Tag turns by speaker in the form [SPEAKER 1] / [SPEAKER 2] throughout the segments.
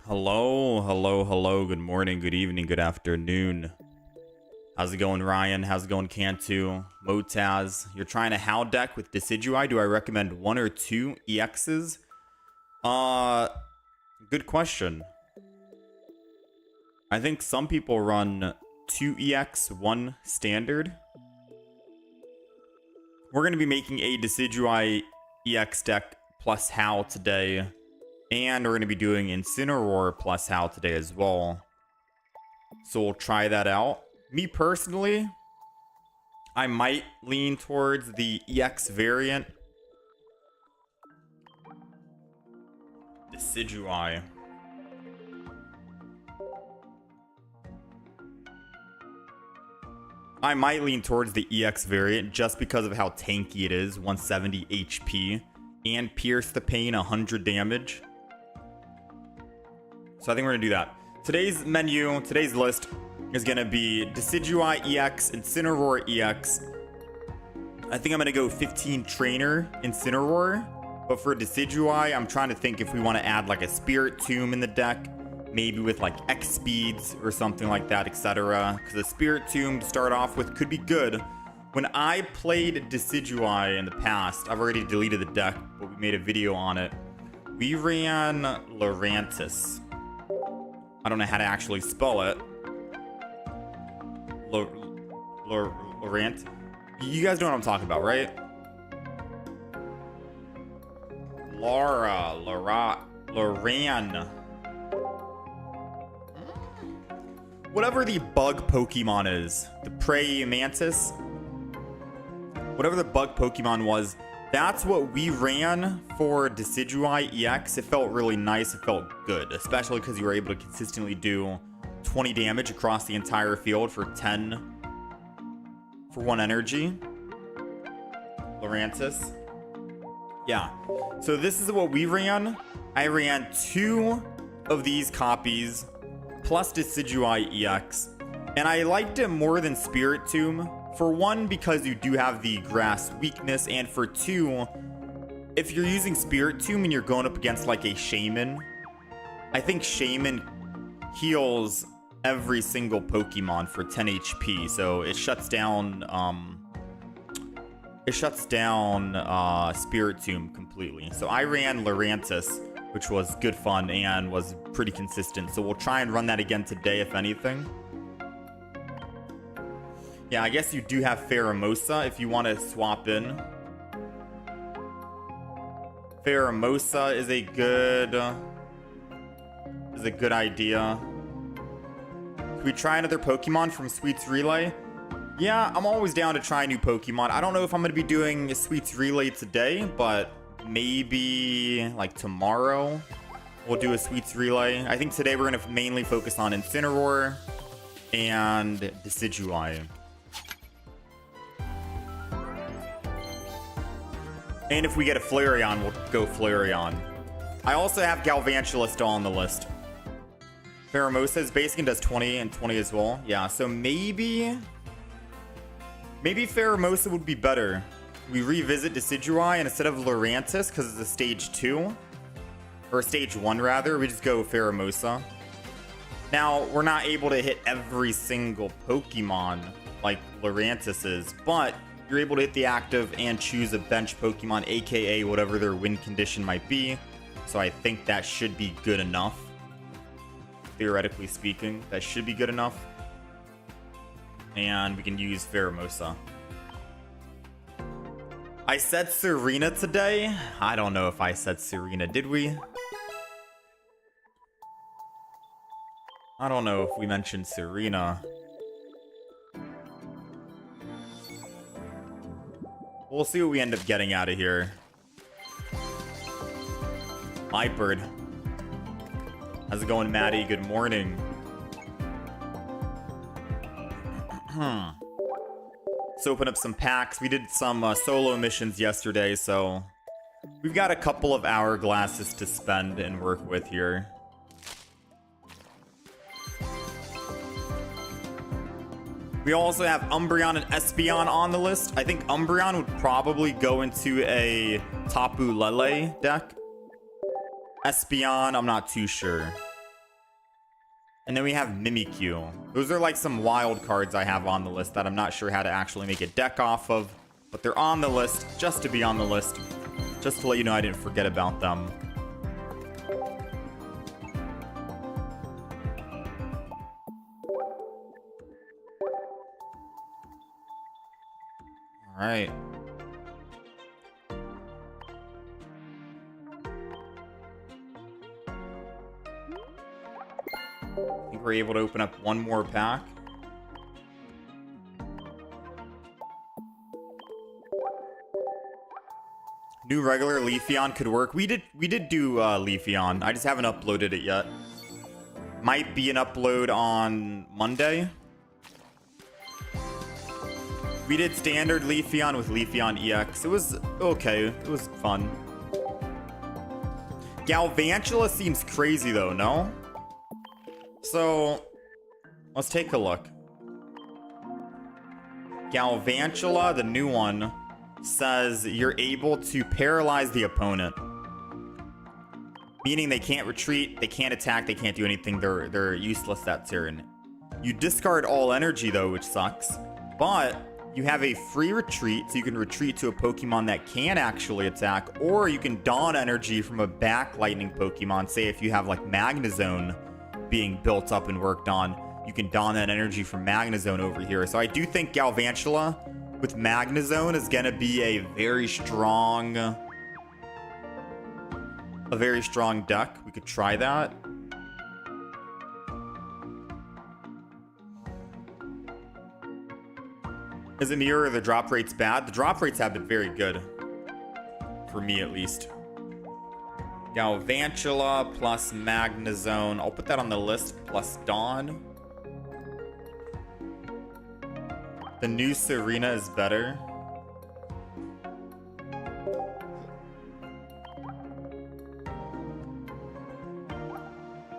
[SPEAKER 1] Hello, hello, hello. Good morning, good evening, good afternoon. How's it going, Ryan? How's it going, Cantu? Motaz? You're trying a How deck with Decidueye. Do I recommend 1 or 2 EXs? Good question. I think some people run 2 EX, 1 standard. We're going to be making a Decidueye EX deck plus How today. And we're going to be doing Incineroar plus How today as well. So we'll try that out. Me personally, I might lean towards the EX variant. Decidueye. I might lean towards the EX variant just because of how tanky it is. 170 HP. And Pierce the Pain, 100 damage. So I think we're going to do that. Today's menu, today's list is going to be Decidueye EX, Incineroar EX. I think I'm going to go 15 Trainer Incineroar. But for Decidueye, I'm trying to think if we want to add like a Spirit Tomb in the deck. Maybe with like X speeds or something like that, etc. Because a Spirit Tomb to start off with could be good. When I played Decidueye in the past, I've already deleted the deck, but we made a video on it. We ran Lurantis. I don't know how to actually spell it. Lorant. You guys know what I'm talking about, right? Loran. Whatever the bug Pokemon is, the Prey Mantis, whatever the bug Pokemon was, that's what we ran for Decidueye EX. It felt really nice. It felt good, especially because you were able to consistently do 20 damage across the entire field for 10 for 1 energy. Lurantis. Yeah. So this is what we ran. I ran 2 of these copies plus Decidueye EX. And I liked it more than Spirit Tomb. For 1, because you do have the grass weakness, and for 2, if you're using Spirit Tomb and you're going up against like a Shaman, I think Shaman heals every single Pokemon for 10 HP, so it shuts down Spirit Tomb completely. So I ran Lurantis, which was good fun and was pretty consistent. So we'll try and run that again today, if anything. Yeah, I guess you do have Pheromosa if you want to swap in. Pheromosa is a good idea. Can we try another Pokemon from Sweets Relay? Yeah, I'm always down to try new Pokemon. I don't know if I'm going to be doing Sweets Relay today, but maybe like tomorrow we'll do a Sweets Relay. I think today we're going to mainly focus on Incineroar and Decidueye. And if we get a Flareon, we'll go Flareon. I also have Galvantula still on the list. Pheromosa's basic and does 20 and 20 as well. Yeah, so maybe Pheromosa would be better. We revisit Decidueye, and instead of Lurantis, because it's a stage 2, or stage 1 rather, we just go Pheromosa. Now, we're not able to hit every single Pokemon like Lurantis is, but you're able to hit the active and choose a bench Pokemon, aka whatever their win condition might be. So I think that should be good enough. Theoretically speaking, that should be good enough. And we can use Pheromosa. I said Serena today. I don't know if I said Serena. Did we? I don't know if we mentioned Serena. We'll see what we end up getting out of here. Hypered. How's it going, Maddie? Good morning. Let's open up some packs. We did some solo missions yesterday, so We've got a couple of hourglasses to spend and work with here. We also have Umbreon and Espeon on the list. I think Umbreon would probably go into a Tapu Lele deck. Espeon, I'm not too sure. And then we have Mimikyu. Those are like some wild cards I have on the list that I'm not sure how to actually make a deck off of. But they're on the list just to be on the list. Just to let you know I didn't forget about them. All right. I think we're able to open up one more pack. New regular Leafeon could work. We did do Leafeon. I just haven't uploaded it yet. Might be an upload on Monday. We did standard Leafeon with Leafeon EX. It was okay. It was fun. Galvantula seems crazy though, no? So, let's take a look. Galvantula, the new one, says you're able to paralyze the opponent. Meaning they can't retreat, they can't attack, they can't do anything. They're useless that turn. You discard all energy though, which sucks. But you have a free retreat, so you can retreat to a Pokemon that can actually attack, or you can don energy from a back lightning Pokemon. Say if you have like Magnezone being built up and worked on, you can don that energy from Magnezone over here. So I do think Galvantula with Magnezone is gonna be a very strong deck. We could try that. Is it mirror or the drop rate's bad? The drop rates have been very good. For me, at least. Galvantula plus Magnezone. I'll put that on the list. Plus Dawn. The new Serena is better.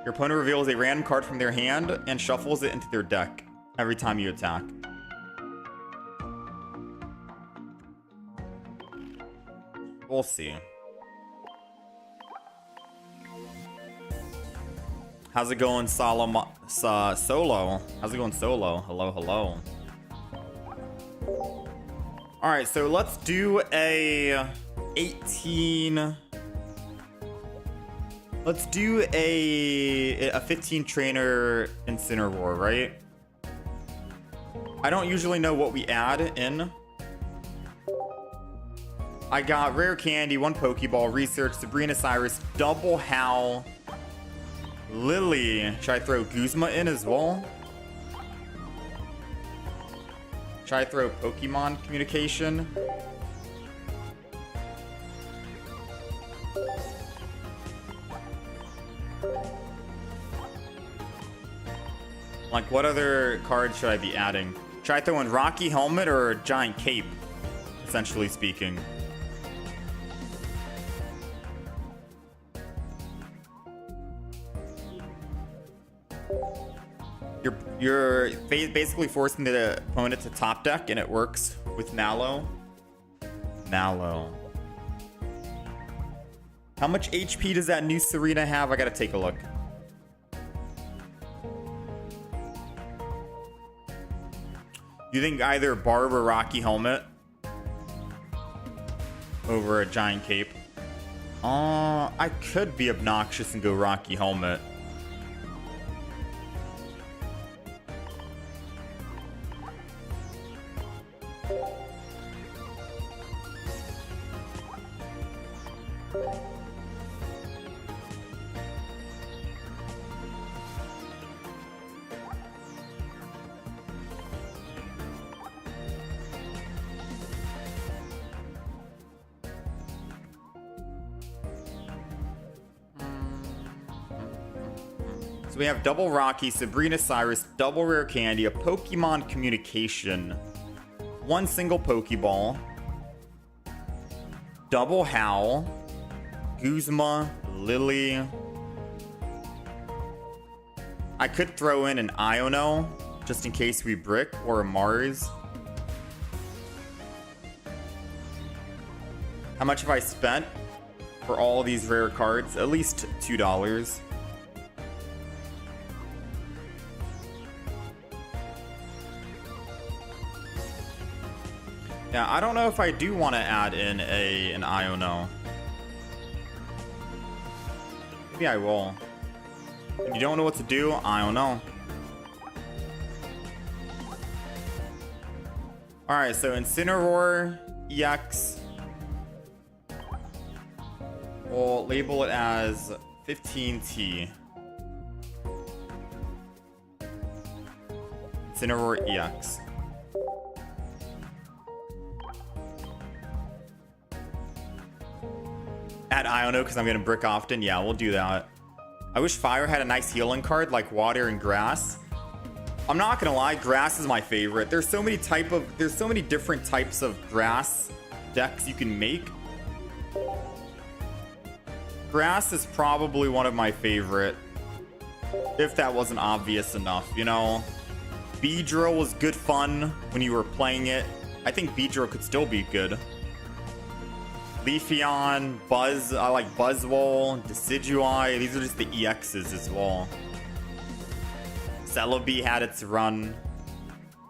[SPEAKER 1] Your opponent reveals a random card from their hand and shuffles it into their deck every time you attack. We'll see. How's it going, Solo? How's it going, Solo? Hello, hello. All right, so let's do a 18. Let's do a 15 trainer Incineroar, right? I don't usually know what we add in. I got Rare Candy, 1 Pokeball, Research, Sabrina Cyrus, Double Howl, Lily. Should I throw Guzma in as well? Should I throw Pokemon Communication? Like, what other cards should I be adding? Should I throw in Rocky Helmet or Giant Cape, essentially speaking? You're basically forcing the opponent to top deck, and it works with Mallow. Mallow. How much HP does that new Serena have? I gotta take a look. You think either Barb or Rocky Helmet over a Giant Cape? I could be obnoxious and go Rocky Helmet. So we have double Rocky, Sabrina Cyrus, double Rare Candy, a Pokemon Communication, 1 single Pokeball, Double Howl, Guzma, Lily. I could throw in an Iono just in case we brick, or a Mars. How much have I spent for all these rare cards? At least $2. Yeah, I don't know if I do want to add in an Iono. Maybe I will. If you don't know what to do, I don't know. Alright, so Incineroar EX. We'll label it as 15T. Incineroar EX. Add Iono because I'm going to brick often. Yeah, we'll do that. I wish Fire had a nice healing card like Water and Grass. I'm not gonna lie, Grass is my favorite. There's so many different types of Grass decks you can make. Grass is probably one of my favorite, if that wasn't obvious enough, you know. Beedrill was good fun when you were playing it. I think Beedrill could still be good. Leafeon, Buzz, I like Buzzwole, Decidueye. These are just the EXs as well. Celebi had its run.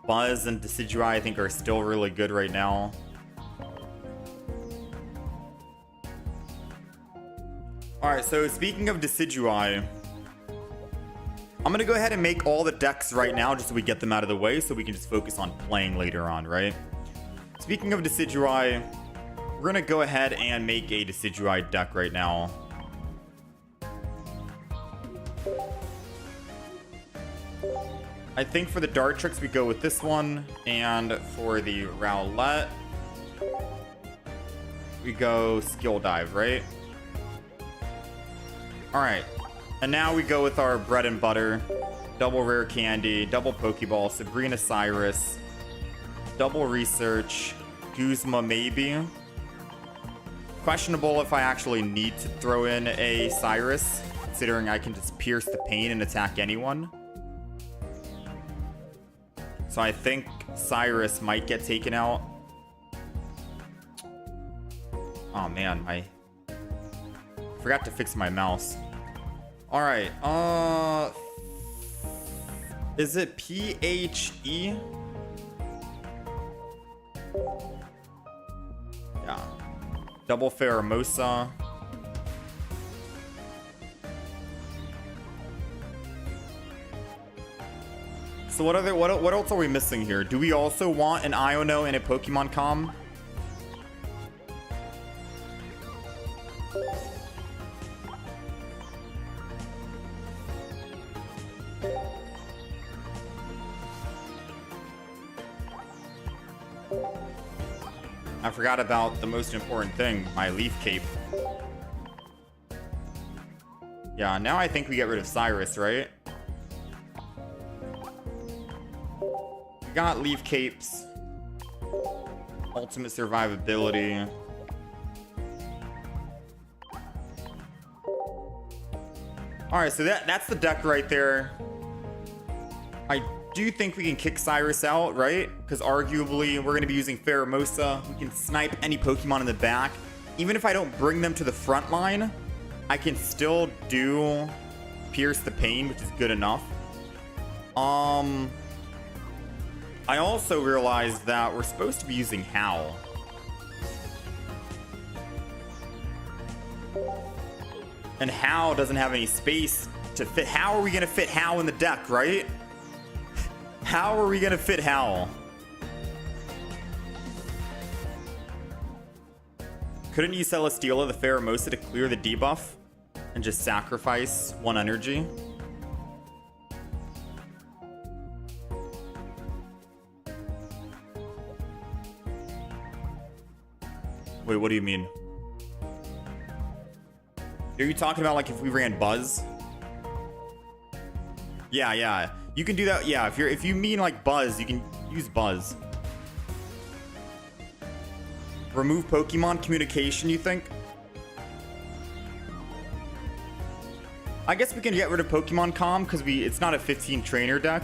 [SPEAKER 1] Buzz and Decidueye I think are still really good right now. Alright, so speaking of Decidueye, I'm gonna go ahead and make all the decks right now just so we get them out of the way so we can just focus on playing later on, right? Speaking of Decidueye, we're gonna go ahead and make a Decidueye deck right now. I think for the Dartrix we go with this one, and for the Rowlet we go Skill Dive, right? Alright, and now we go with our bread and butter. Double Rare Candy, double Pokeball, Sabrina Cyrus, double Research, Guzma maybe. Questionable if I actually need to throw in a Cyrus, considering I can just pierce the pain and attack anyone. So I think Cyrus might get taken out. Oh man, I forgot to fix my mouse. Alright, is it PHE? Yeah. Double Pheromosa. So what else are we missing here? Do we also want an Iono and a Pokemon Com? I forgot about the most important thing, my Leaf Cape. Yeah, now I think we get rid of Cyrus, right? We got Leaf Capes. Ultimate survivability. Alright, so that's the deck right there. I do think we can kick Cyrus out, right? Because arguably we're going to be using Pheromosa. We can snipe any Pokemon in the back. Even if I don't bring them to the front line, I can still do Pierce the Pain, which is good enough. I also realized that we're supposed to be using Howl. And Howl doesn't have any space to fit. How are we going to fit Howl in the deck, right? How are we going to fit Howl? Couldn't you Celesteela the Pheromosa to clear the debuff and just sacrifice one energy? Wait, what do you mean? Are you talking about like if we ran Buzz? Yeah. You can do that. Yeah, if you mean like Buzz, you can use Buzz. Remove Pokemon communication, you think? I guess we can get rid of Pokemon Calm because it's not a 15 trainer deck.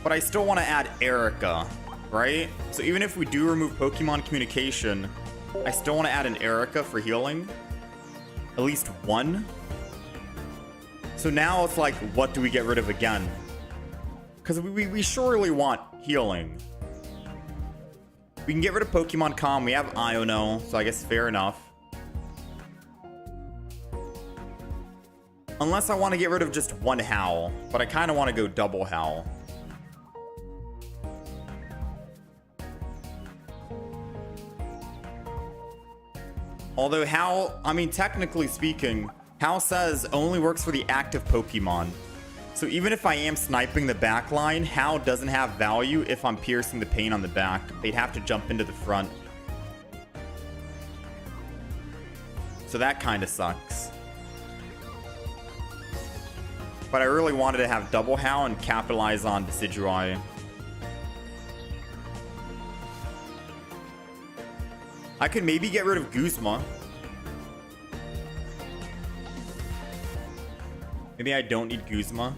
[SPEAKER 1] But I still want to add Erica, right? So even if we do remove Pokemon communication, I still want to add an Erica for healing. At least one. So now it's like, what do we get rid of again? Because we surely want healing. We can get rid of Pokemon Calm. We have Iono, so I guess fair enough. Unless I want to get rid of just one Howl. But I kind of want to go double Howl. Although Howl, I mean, technically speaking, Howl says only works for the active Pokemon. So even if I am sniping the back line, Howl doesn't have value if I'm piercing the paint on the back. They'd have to jump into the front. So that kind of sucks. But I really wanted to have double Howl and capitalize on Decidueye. I could maybe get rid of Guzma. Maybe I don't need Guzma.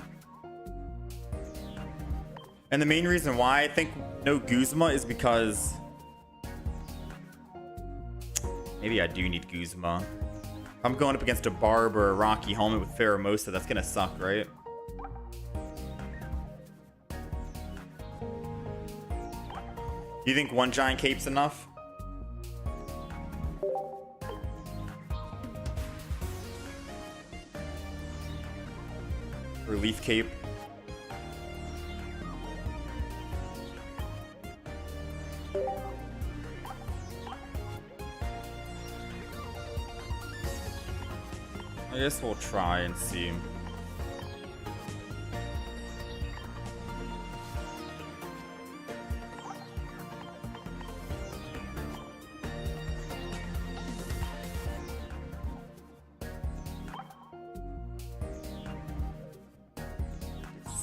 [SPEAKER 1] And the main reason why I think no Guzma is because... maybe I do need Guzma. If I'm going up against a Barb or a Rocky Helmet with Pheromosa, that's gonna suck, right? Do you think one Giant Cape's enough? Relief Cape. I guess we'll try and see.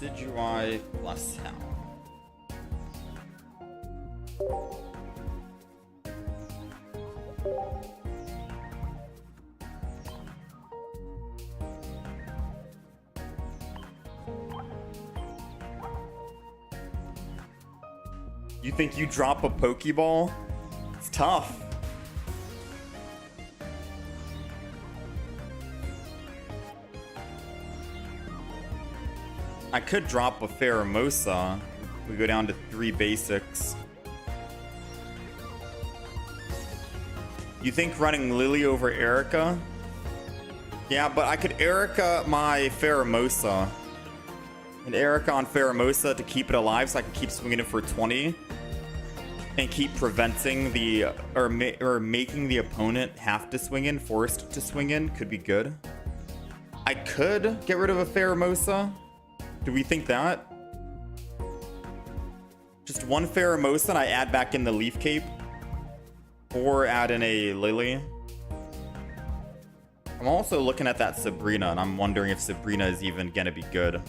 [SPEAKER 1] Decidueye plus Howl. You think you drop a Pokeball? It's tough. I could drop a Pheromosa. We go down to 3 basics. You think running Lily over Erica? Yeah, but I could Erica my Pheromosa. And Erica on Pheromosa to keep it alive so I can keep swinging it for 20. And keep preventing the... or making the opponent have to swing in, forced to swing in. Could be good. I could get rid of a Pheromosa. Do we think that? Just one Pheromosa and I add back in the Leaf Cape? Or add in a Lily? I'm also looking at that Sabrina and I'm wondering if Sabrina is even gonna be good.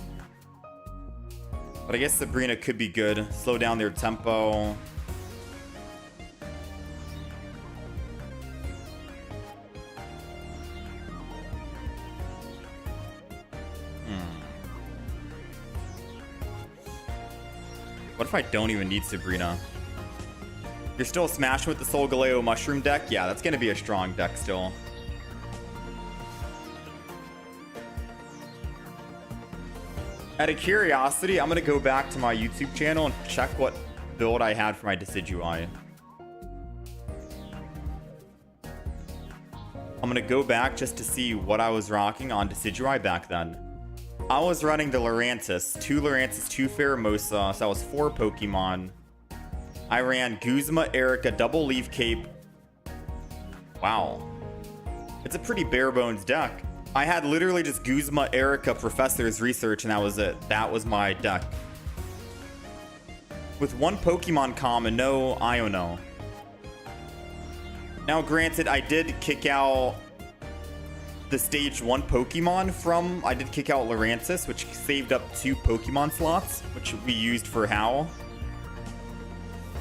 [SPEAKER 1] But I guess Sabrina could be good. Slow down their tempo. What if I don't even need Sabrina? You're still smashing with the soulgaleo mushroom deck? Yeah, that's gonna be a strong deck still. Out of curiosity, I'm gonna go back to my YouTube channel and check what build I had for my Decidueye. I'm gonna go back just to see what I was rocking on Decidueye back then. I was running the Lurantis, 2 Lurantis, 2 Pheromosa, so that was 4 Pokemon. I ran Guzma, Erica, double Leaf Cape. Wow. It's a pretty bare bones deck. I had literally just Guzma, Erica, Professor's Research, and that was it. That was my deck. With 1 Pokemon Calm and no Iono. Now granted, I did kick out the stage 1 Pokemon from... I did kick out Lurantis, which saved up 2 Pokemon slots, which we used for Howl.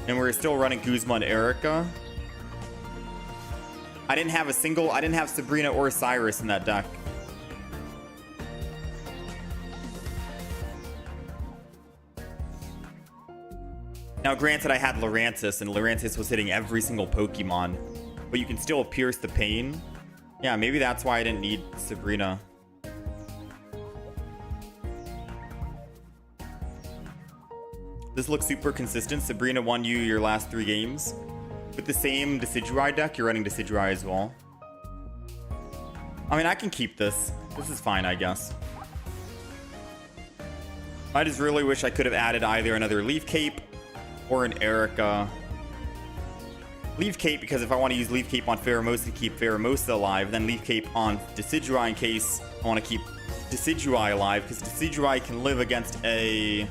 [SPEAKER 1] And we're still running Guzma and Erica. I didn't have Sabrina or Cyrus in that deck. Now, granted, I had Lurantis, and Lurantis was hitting every single Pokemon. But you can still pierce the pain. Yeah, maybe that's why I didn't need Sabrina. This looks super consistent. Sabrina won you your last 3 games. With the same Decidueye deck, you're running Decidueye as well. I mean, I can keep this. This is fine, I guess. I just really wish I could have added either another Leaf Cape or an Erica. Leaf Cape, because if I want to use Leaf Cape on Pheromosa to keep Pheromosa alive, then Leaf Cape on Decidueye in case I want to keep Decidueye alive, because Decidueye can live against a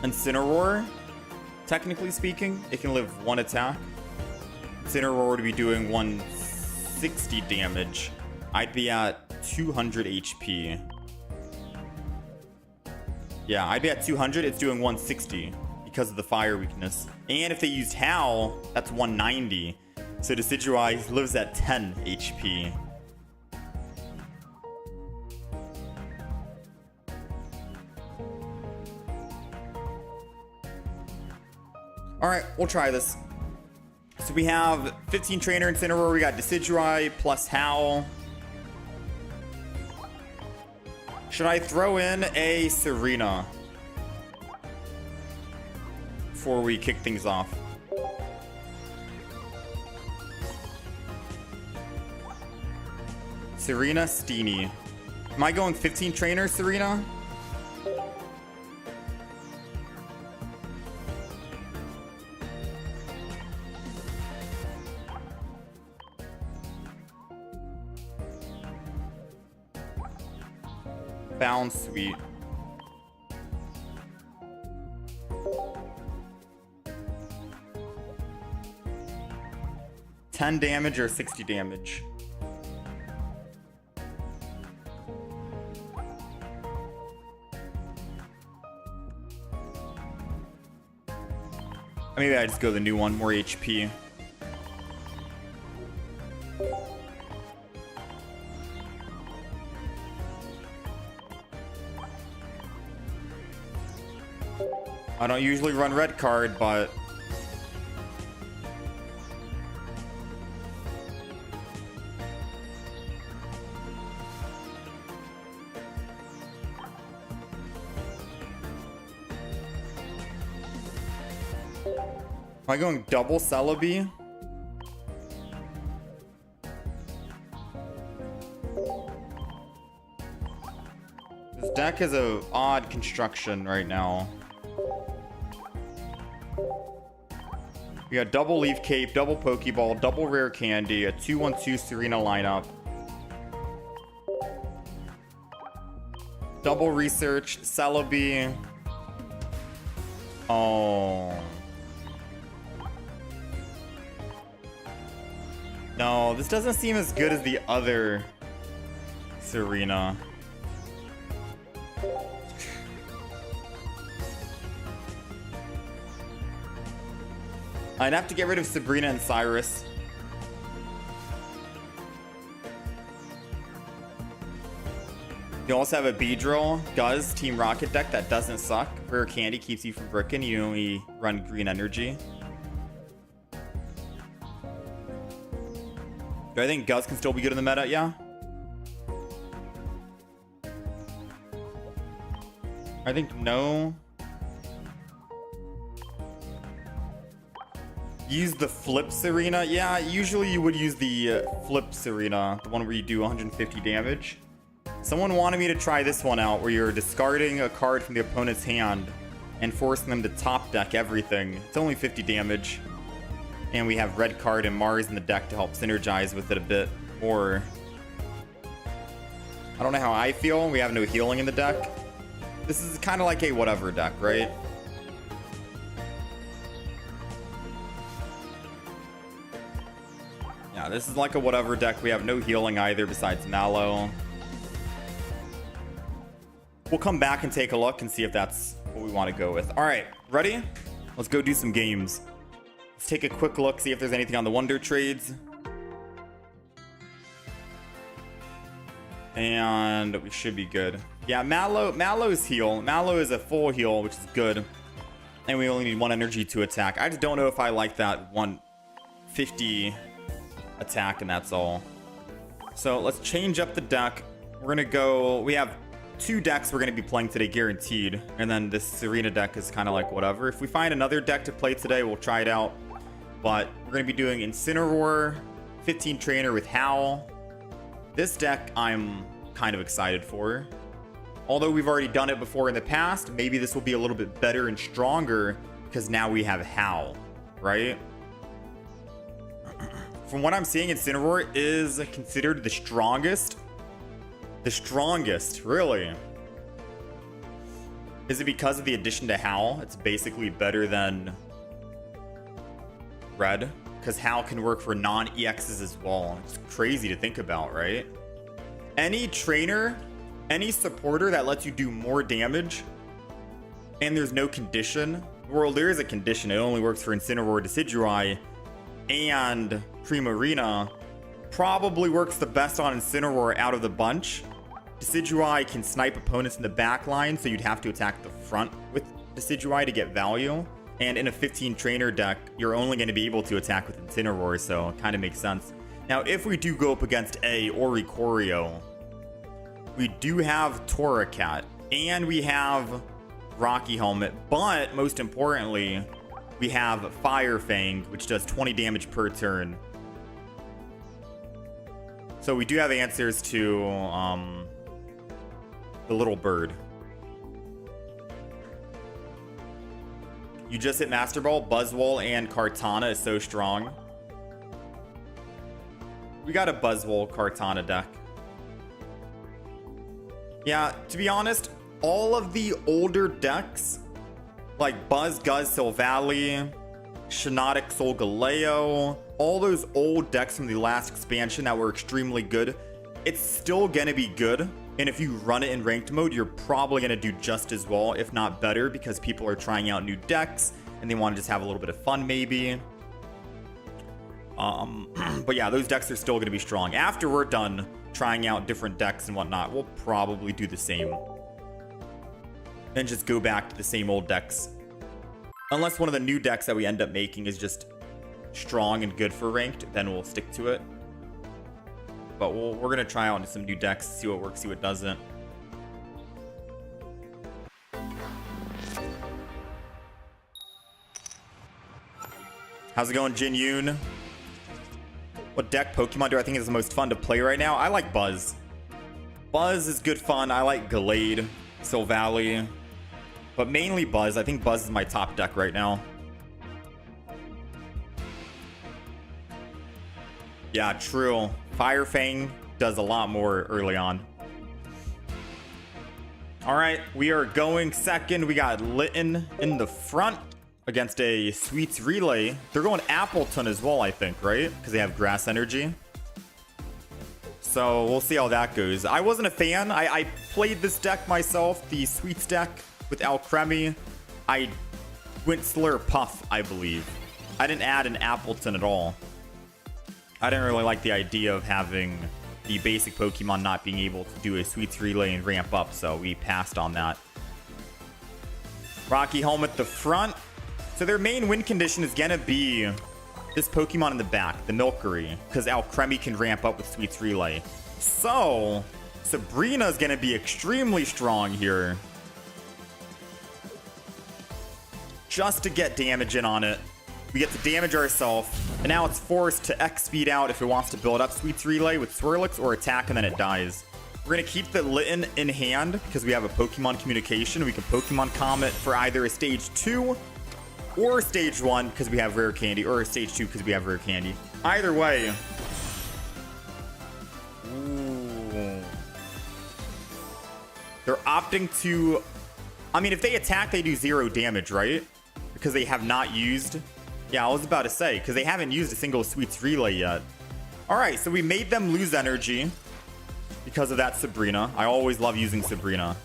[SPEAKER 1] Incineroar. Technically speaking, it can live 1 attack. Incineroar would be doing 160 damage. I'd be at 200 HP. Yeah, I'd be at 200. It's doing 160 because of the fire weakness. And if they used Howl, that's 190. So Decidueye lives at 10 HP. Alright, we'll try this. So we have 15 Trainer Incineroar. We got Decidueye plus Howl. Should I throw in a Serena before we kick things off? Serena Steenie. Am I going 15 Trainer Serena? Bound sweet. $10 damage or 60 damage? Maybe I just go the new one, more HP. I don't usually run red card, but am I going double Celebi? This deck is a odd construction right now. We got double Leaf Cape, double Pokeball, double Rare Candy, a 2-1-2 Serena lineup. Double Research, Celebi. Oh. No, this doesn't seem as good as the other Serena. I'd have to get rid of Sabrina and Cyrus. You also have a Beedrill, Guzz, Team Rocket deck that doesn't suck. Rare Candy keeps you from bricking. You only run green energy. Do I think Guzz can still be good in the meta? Yeah. I think no. Use the Flip Serena. Yeah, usually you would use the Flip Serena, the one where you do 150 damage. Someone wanted me to try this one out, where you're discarding a card from the opponent's hand and forcing them to top deck everything. It's only 50 damage. And we have red card and Mars in the deck to help synergize with it a bit more. I don't know how I feel. We have no healing in the deck. This is kind of like a whatever deck, right? Yeah, this is like a whatever deck. We have no healing either besides Mallow. We'll come back and take a look and see if that's what we want to go with. All right, ready? Let's go do some games. Let's take a quick look, see if there's anything on the Wonder Trades. And we should be good. Yeah, Mallow's heal. Mallow is a full heal, which is good. And we only need 1 energy to attack. I just don't know if I like that 150 attack, and that's all. So let's change up the deck. We're gonna go, we have 2 decks we're gonna be playing today, guaranteed. And then this Serena deck is kind of like whatever. If we find another deck to play today, we'll try it out. But we're gonna be doing Incineroar, 15 Trainer with Howl. This deck I'm kind of excited for. Although we've already done it before in the past, maybe this will be a little bit better and stronger because now we have Howl, right? From what I'm seeing, Incineroar is considered the strongest. The strongest, really. Is it because of the addition to Howl? It's basically better than Red, because Howl can work for non-EXs as well. It's crazy to think about, right? Any trainer, any supporter that lets you do more damage, and there's no condition. Well, there is a condition. It only works for Incineroar, Decidueye, and Primarina. Probably works the best on Incineroar out of the bunch. Decidueye can snipe opponents in the back line, so you'd have to attack the front with Decidueye to get value. And in a 15 trainer deck, you're only going to be able to attack with Incineroar, so it kind of makes sense. Now, if we do go up against A or Ikorio, we do have Torracat, and we have Rocky Helmet, but most importantly, we have Fire Fang, which does 20 damage per turn. So we do have answers to the little bird. You just hit Master Ball, Buzzwole, and Kartana is so strong. We got a Buzzwole Kartana deck. Yeah, to be honest, all of the older decks, like Buzz, Guzz, Silvally, Shiinotic, Soulgaleo, all those old decks from the last expansion that were extremely good, it's still gonna be good. And if you run it in ranked mode, you're probably gonna do just as well, if not better, because people are trying out new decks and they want to just have a little bit of fun, maybe. But yeah, those decks are still gonna be strong. After we're done trying out different decks and whatnot, we'll probably do the same. And just go back to the same old decks. Unless one of the new decks that we end up making is just strong and good for ranked, then we'll stick to it. But we're going to try out some new decks, see what works, see what doesn't. How's it going, Jin Yoon? What deck Pokemon do I think is the most fun to play right now? I like Buzz. Buzz is good fun. I like Gallade, Silvally, but mainly Buzz. I think Buzz is my top deck right now. Yeah, true. Fire Fang does a lot more early on. All right, we are going second. We got Litten in the front against a Sweets Relay. They're going Appleton as well, I think, right? Because they have Grass Energy. So we'll see how that goes. I wasn't a fan. I played this deck myself, the Sweets deck with Alcremie. I went Slurpuff, I believe. I didn't add an Appleton at all. I didn't really like the idea of having the basic Pokemon not being able to do a Sweets Relay and ramp up, so we passed on that. Rocky Helmet the front. So their main win condition is going to be this Pokemon in the back, the Milcery, because Alcremie can ramp up with Sweets Relay. So Sabrina is going to be extremely strong here. Just to get damage in on it. We get to damage ourselves, and now it's forced to X-speed out if it wants to build up Sweets Relay with Swirlix or attack, and then it dies. We're going to keep the Litten in hand because we have a Pokemon Communication. We can Pokemon Comet for either a Stage 2 or Stage 1 because we have Rare Candy, or a Stage 2 because we have Rare Candy. Either way. Ooh. They're opting to... I mean, if they attack, they do 0 damage, right? Because they have not used... Yeah, I was about to say, because they haven't used a single Sweets Relay yet. Alright, so we made them lose energy because of that Sabrina. I always love using Sabrina.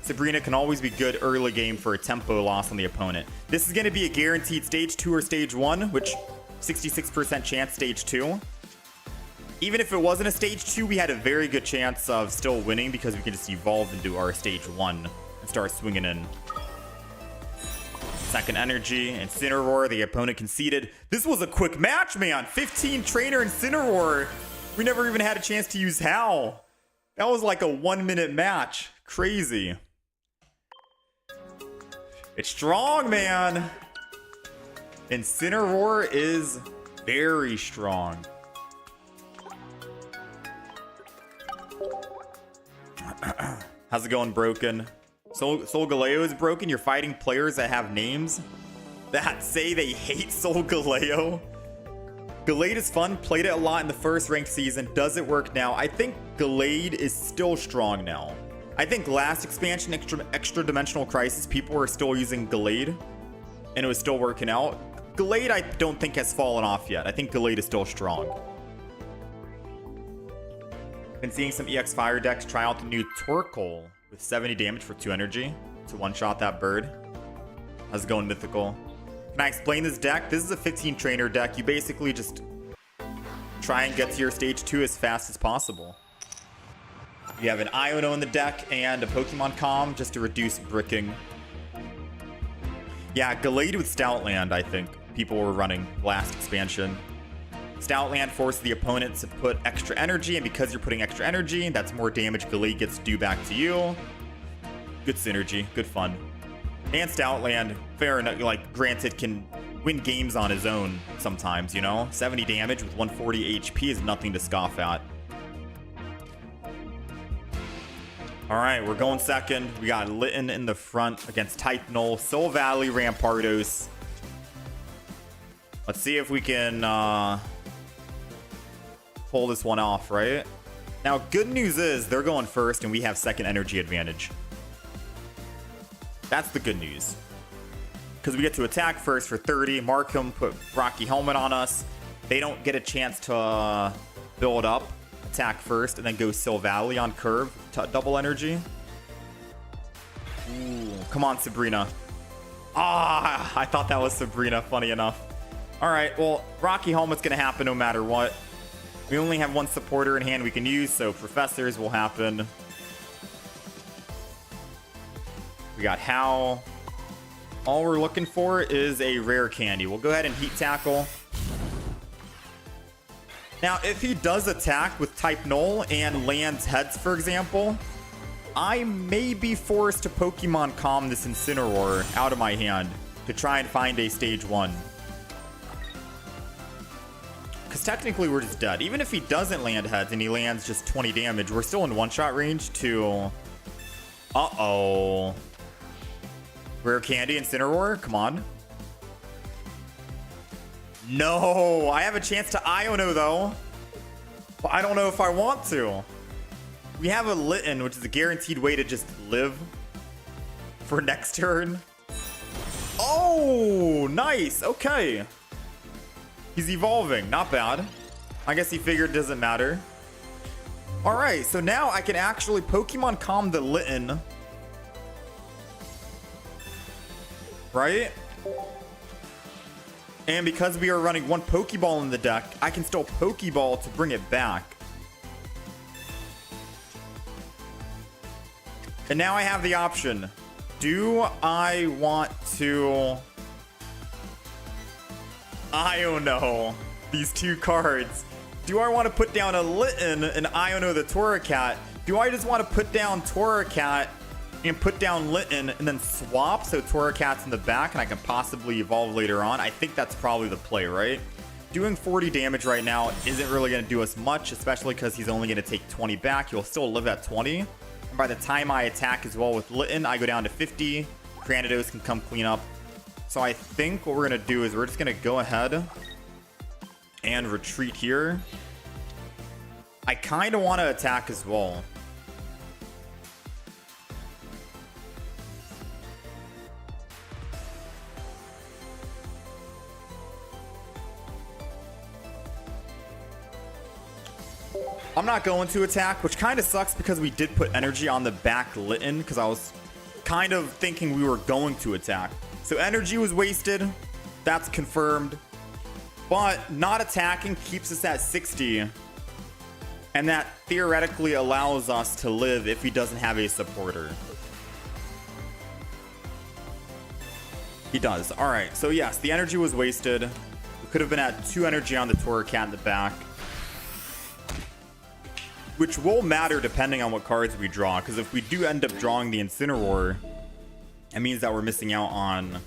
[SPEAKER 1] Sabrina can always be good early game for a tempo loss on the opponent. This is going to be a guaranteed stage 2 or stage 1, which 66% chance stage 2. Even if it wasn't a stage 2, we had a very good chance of still winning because we can just evolve into our stage 1 and start swinging in. Second energy, Incineroar, the opponent conceded. This was a quick match, man. 15 trainer Incineroar. We never even had a chance to use Howl. That was like a 1-minute match. Crazy. It's strong, man. Incineroar is very strong. How's it going, Broken? Soulgaleo is broken. You're fighting players that have names that say they hate Soulgaleo. Gallade is fun. Played it a lot in the first ranked season. Does it work now? I think Gallade is still strong now. I think last expansion, extra dimensional crisis, people were still using Gallade and it was still working out. Gallade, I don't think has fallen off yet. I think Gallade is still strong. Been seeing some EX Fire decks try out the new Torkoal with 70 damage for 2 energy to one-shot that bird. How's it going, Mythical? Can I explain this deck? This is a 15 trainer deck. You basically just try and get to your stage 2 as fast as possible. You have an Iono in the deck and a Pokemon Com just to reduce bricking. Yeah, Gallade with Stoutland, I think people were running last expansion. Stoutland forces the opponent to put extra energy, and because you're putting extra energy, that's more damage Gallade gets due back to you. Good synergy, good fun. And Stoutland, fair enough, like, granted, can win games on his own sometimes, you know? 70 damage with 140 HP is nothing to scoff at. Alright, we're going second. We got Litten in the front against Type Null, Soul Valley, Rampardos. Let's see if we can pull this one off, right? Now, good news is they're going first and we have second energy advantage. That's the good news. Because we get to attack first for 30. Markham put Rocky Helmet on us. They don't get a chance to build up, attack first, and then go Soul Valley on curve to double energy. Ooh, come on, Sabrina. Ah, I thought that was Sabrina, funny enough. All right, well, Rocky Helmet's going to happen no matter what. We only have one supporter in hand we can use, so Professors will happen. We got Howl. All we're looking for is a rare candy. We'll go ahead and Heat Tackle. Now, if he does attack with Type Null and lands heads, for example, I may be forced to Pokemon Calm this Incineroar out of my hand to try and find a stage 1. Because technically we're just dead. Even if he doesn't land heads and he lands just 20 damage, we're still in one-shot range to... Uh-oh. Rare Candy, Incineroar? Come on. No! I have a chance to Iono, though. But I don't know if I want to. We have a Litten, which is a guaranteed way to just live for next turn. Oh! Nice! Okay. He's evolving. Not bad. I guess he figured it doesn't matter. Alright, so now I can actually Pokemon Calm the Litten. Right? And because we are running one Pokeball in the deck, I can still Pokeball to bring it back. And now I have the option. Do I want to... Iono these two cards? Do I want to put down a Litten and Iono the Torracat? Do I just want to put down Torracat and put down Litten and then swap so Torracat's in the back and I can possibly evolve later on? I think that's probably the play, right? Doing 40 damage right now isn't really going to do us much, especially because he's only going to take 20 back. He'll still live at 20. And by the time I attack as well with Litten, I go down to 50. Granados can come clean up. So I think what we're going to do is we're just going to go ahead and retreat here. I kind of want to attack as well. I'm not going to attack, which kind of sucks because we did put energy on the back Litten because I was kind of thinking we were going to attack. So energy was wasted. That's confirmed. But not attacking keeps us at 60. And that theoretically allows us to live if he doesn't have a supporter. He does. All right. So yes, the energy was wasted. We could have been at 2 energy on the Torracat in the back. Which will matter depending on what cards we draw. Because if we do end up drawing the Incineroar, it means that we're missing out on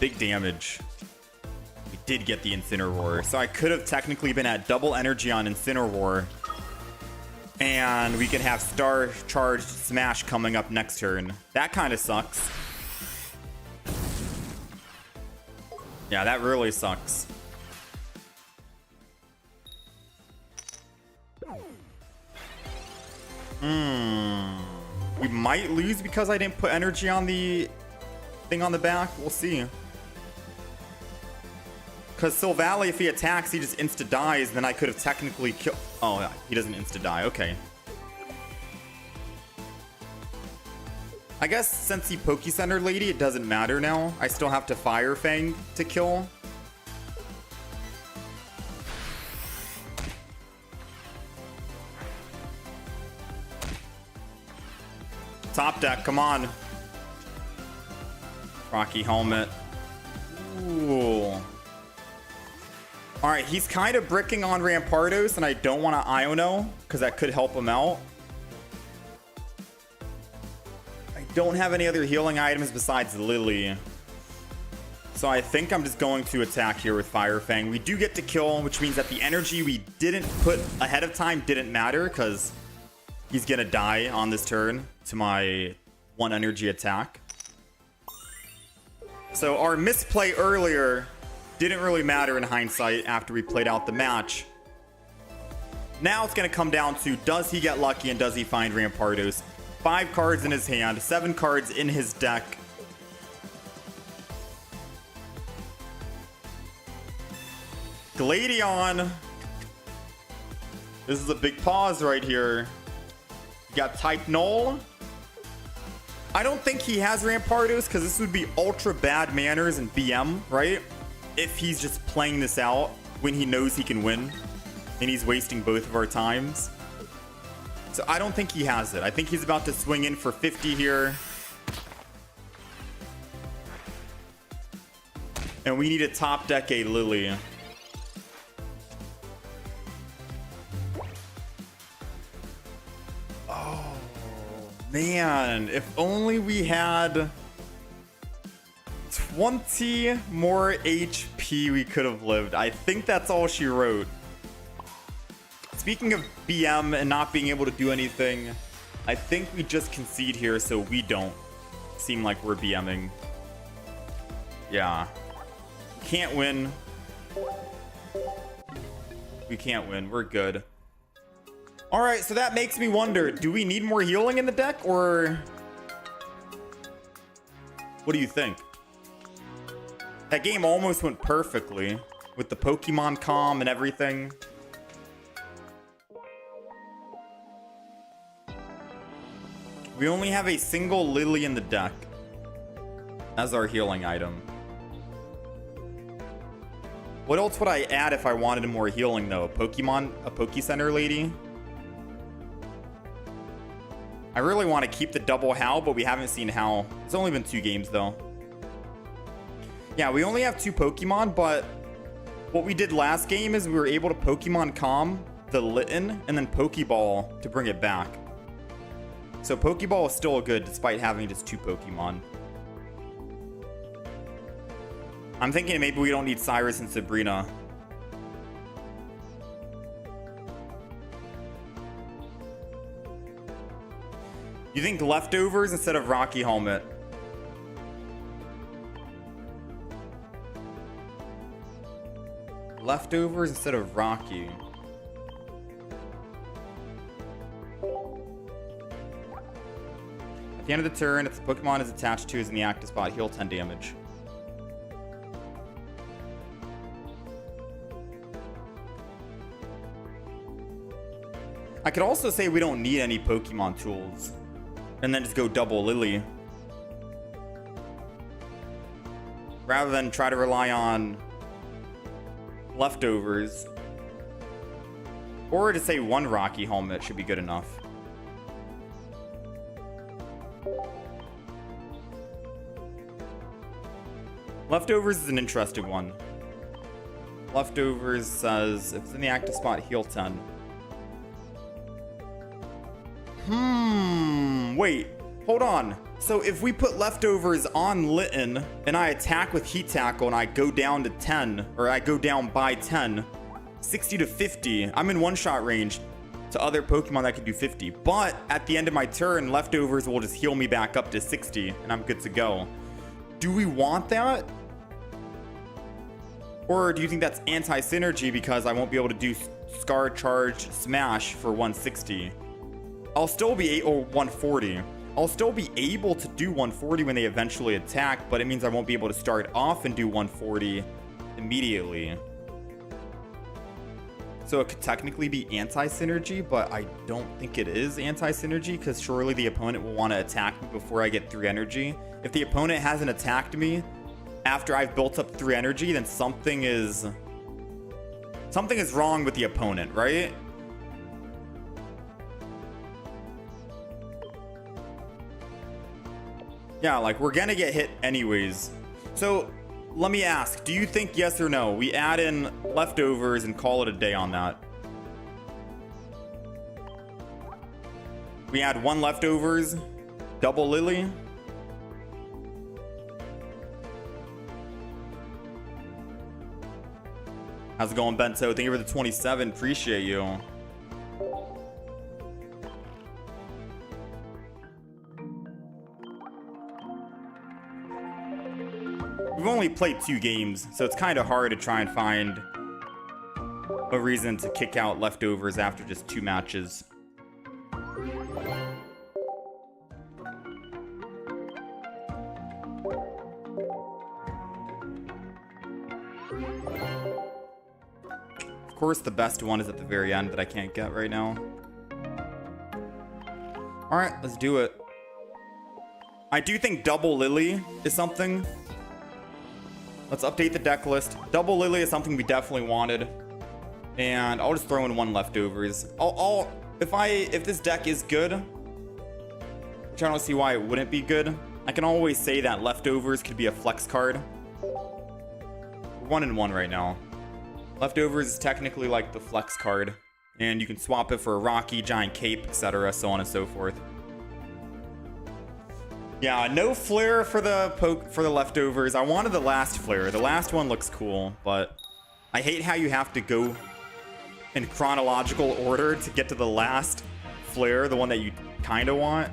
[SPEAKER 1] big damage. We did get the Incineroar. So I could have technically been at double energy on Incineroar. And we can have Star Charged Smash coming up next turn. That kind of sucks. Yeah, that really sucks. We might lose because I didn't put energy on the thing on the back. We'll see. Because Soulgaleo, if he attacks, he just insta-dies. Then I could have technically killed... Oh, yeah, he doesn't insta-die. Okay. I guess since he Poke-Center Lady, it doesn't matter now. I still have to Fire Fang to kill. Top deck, come on. Rocky Helmet. Ooh. Alright, he's kind of bricking on Rampardos, and I don't want to Iono, because that could help him out. I don't have any other healing items besides Lily. So I think I'm just going to attack here with Fire Fang. We do get to kill, which means that the energy we didn't put ahead of time didn't matter, because he's going to die on this turn to my 1 energy attack. So our misplay earlier didn't really matter in hindsight after we played out the match. Now it's going to come down to, does he get lucky and does he find Rampardos? 5 cards in his hand, 7 cards in his deck. Gladion. This is a big pause right here. You got Type Null. I don't think he has Rampardos because this would be ultra bad manners and BM, right? If he's just playing this out when he knows he can win and he's wasting both of our times. So I don't think he has it. I think he's about to swing in for 50 here. And we need a top deck a Lily. Man, if only we had 20 more HP, we could have lived. I think that's all she wrote. Speaking of BM and not being able to do anything, I think we just concede here so we don't seem like we're BMing. Yeah. Can't win. We can't win. We're good. All right, so that makes me wonder, do we need more healing in the deck, or what do you think? That game almost went perfectly with the Pokemon Calm and everything. We only have a single Lily in the deck as our healing item. What else would I add if I wanted more healing, though? A Poke-Center Lady? I really want to keep the double Hal, but we haven't seen Hal. It's only been 2 games, though. Yeah, we only have 2 Pokemon, but what we did last game is we were able to Pokemon Calm the Litten and then Pokeball to bring it back. So Pokeball is still good despite having just 2 Pokemon. I'm thinking maybe we don't need Cyrus and Sabrina. You think leftovers instead of Rocky Helmet? Leftovers instead of Rocky. At the end of the turn, if the Pokemon is attached to is in the active spot, heal 10 damage. I could also say we don't need any Pokemon tools. And then just go double Lily. Rather than try to rely on leftovers. Or to say one Rocky Helmet should be good enough. Leftovers is an interesting one. Leftovers says, if it's in the active spot, heal 10. Wait, hold on. So if we put leftovers on Litten and I attack with Heat Tackle and I go down to 10, or I go down by 10, 60 to 50, I'm in one-shot range to other Pokemon that can do 50. But at the end of my turn, leftovers will just heal me back up to 60 and I'm good to go. Do we want that? Or do you think that's anti-synergy because I won't be able to do Scar Charge Smash for 160? I'll still be or 140. I'll still be able to do 140 when they eventually attack, but it means I won't be able to start off and do 140 immediately. So it could technically be anti-synergy, but I don't think it is anti-synergy because surely the opponent will want to attack me before I get 3 energy. If the opponent hasn't attacked me after I've built up 3 energy, then something is wrong with the opponent, right? Yeah, like we're gonna get hit anyways. So let me ask, do you think yes or no? We add in leftovers and call it a day on that. We add 1 leftovers, double Lily. How's it going, Bento? Thank you for the 27. Appreciate you. We've only played 2 games, so it's kind of hard to try and find a reason to kick out leftovers after just 2 matches. Of course, the best one is at the very end that I can't get right now. All right, let's do it. I do think double Lily is something. Let's update the deck list. Double Lily is something we definitely wanted. And I'll just throw in 1 leftovers. If this deck is good, which I don't see why it wouldn't be good, I can always say that leftovers could be a flex card. We're 1-1 right now. Leftovers is technically like the flex card. And you can swap it for a Rocky, Giant Cape, etc., so on and so forth. Yeah, no flare for the leftovers. I wanted the last flare. The last one looks cool, but I hate how you have to go in chronological order to get to the last flare, the one that you kind of want.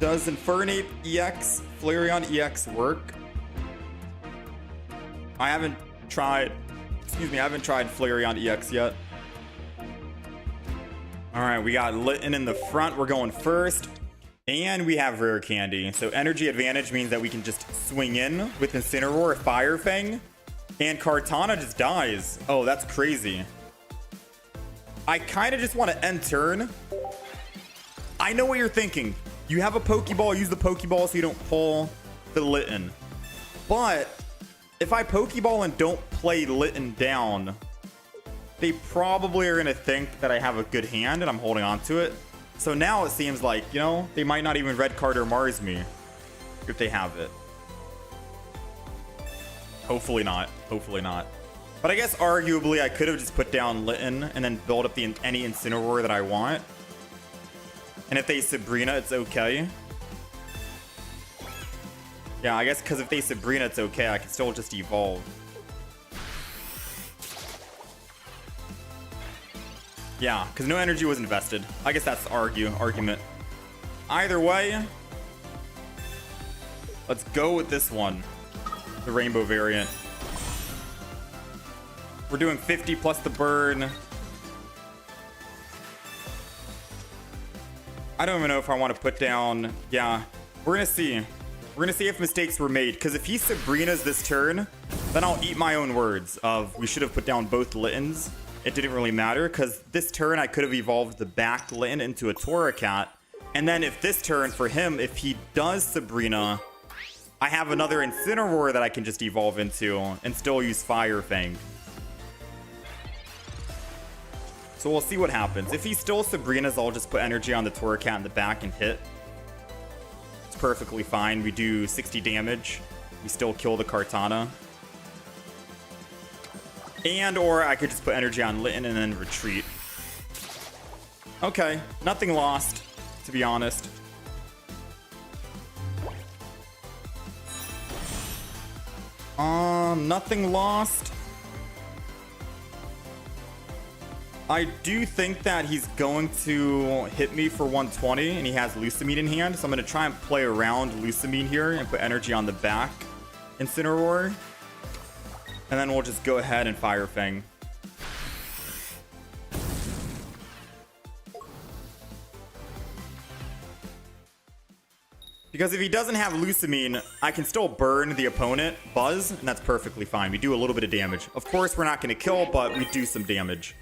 [SPEAKER 1] Does Infernape EX, Flareon EX work? I haven't tried Flareon EX yet. All right, we got Litten in the front. We're going first. And we have Rare Candy. So energy advantage means that we can just swing in with Incineroar, Fire Fang. And Kartana just dies. Oh, that's crazy. I kind of just want to end turn. I know what you're thinking. You have a Pokeball, use the Pokeball so you don't pull the Litten. But if I Pokeball and don't play Litten down, they probably are going to think that I have a good hand and I'm holding on to it. So now it seems like, you know, they might not even Red Card or Mars me if they have it. Hopefully not. Hopefully not. But I guess arguably I could have just put down Litten and then build up any Incineroar that I want. And if they Sabrina, it's okay. Yeah, I guess because if they Sabrina, it's okay. I can still just evolve. Yeah, because no energy was invested. I guess that's the argument. Either way, let's go with this one. The rainbow variant. We're doing 50 plus the burn. I don't even know if I want to put down... Yeah, we're going to see. We're going to see if mistakes were made. Because if he Sabrinas this turn, then I'll eat my own words of we should have put down both Littens. it didn't really matter because this turn I could have evolved the back Litten into a Torracat. And then if this turn for him, if he does Sabrina, I have another Incineroar that I can just evolve into and still use Fire Fang. So we'll see what happens. If he still Sabrina's, I'll just put energy on the Torracat in the back and hit. It's perfectly fine. We do 60 damage. We still kill the Kartana. And or I could just put energy on Litten and then retreat. Okay, nothing lost, to be honest. Nothing lost. I do think that he's going to hit me for 120 and he has Lusamine in hand. So I'm going to try and play around Lusamine here and put energy on the back Incineroar. And then we'll just go ahead and Fire Fang. Because if he doesn't have Lusamine, I can still burn the opponent, Buzz, and that's perfectly fine. We do a little bit of damage. Of course, we're not going to kill, but we do some damage.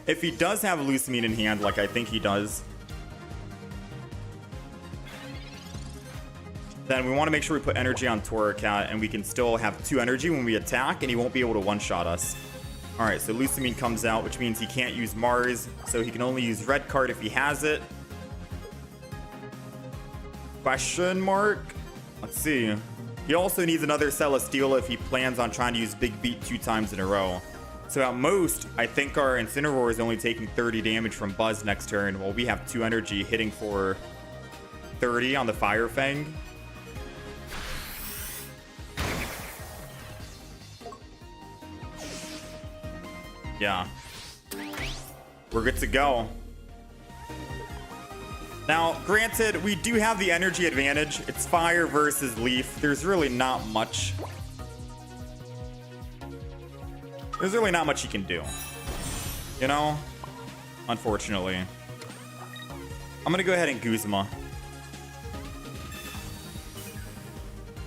[SPEAKER 1] If he does have Lusamine in hand, like I think he does, then we want to make sure we put energy on Torracat, and we can still have 2 energy when we attack, and he won't be able to one-shot us. Alright, so Lusamine comes out, which means he can't use Mars, so he can only use Red Card if he has it. Question mark? Let's see. He also needs another Celesteela if he plans on trying to use Big Beat 2 times in a row. So at most, I think our Incineroar is only taking 30 damage from Buzz next turn, while we have 2 energy hitting for 30 on the Fire Fang. Yeah. We're good to go. Now, granted, we do have the energy advantage. It's fire versus leaf. There's really not much. There's really not much he can do. You know? Unfortunately. I'm gonna go ahead and Guzma.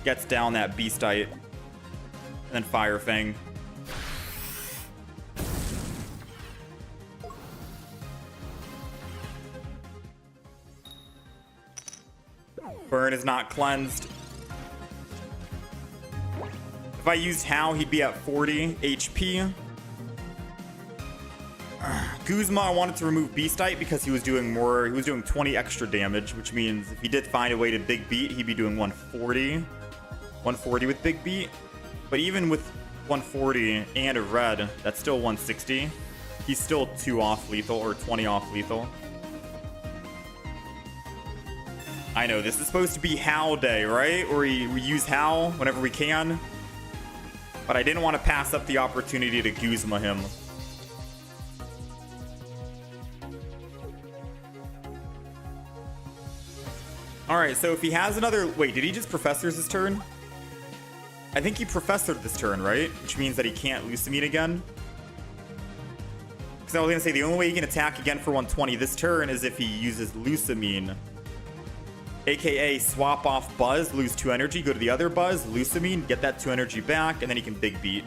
[SPEAKER 1] Gets down that Beastite. And then Fire Fang. Burn is not cleansed. If I used How, he'd be at 40 HP. Guzma, I wanted to remove Beastite because he was doing more. He was doing 20 extra damage, which means if he did find a way to Big Beat, he'd be doing 140. 140 with Big Beat. But even with 140 and a red, that's still 160. He's still 2 off lethal or 20 off lethal. I know, this is supposed to be Howl Day, right? Where we use Howl whenever we can. But I didn't want to pass up the opportunity to Guzma him. Alright, so if he has another... Wait, did he just Professors this turn? I think he Professored this turn, right? Which means that he can't Lusamine again. Because I was going to say, the only way he can attack again for 120 this turn is if he uses Lusamine. AKA swap off Buzz, lose 2 energy, go to the other Buzz, Lusamine, get that 2 energy back, and then he can Big Beat.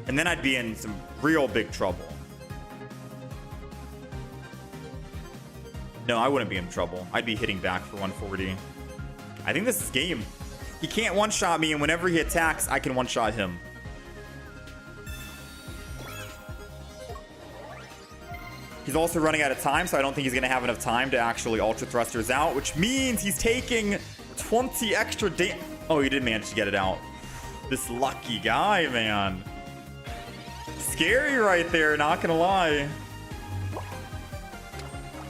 [SPEAKER 1] And then I'd be in some real big trouble. No, I wouldn't be in trouble. I'd be hitting back for 140. I think this is game. He can't one-shot me, and whenever he attacks, I can one-shot him. He's also running out of time, so I don't think he's going to have enough time to actually Ultra Thrusters out, which means he's taking 20 extra damage. Oh, he did manage to get it out. This lucky guy, man. Scary right there, not going to lie.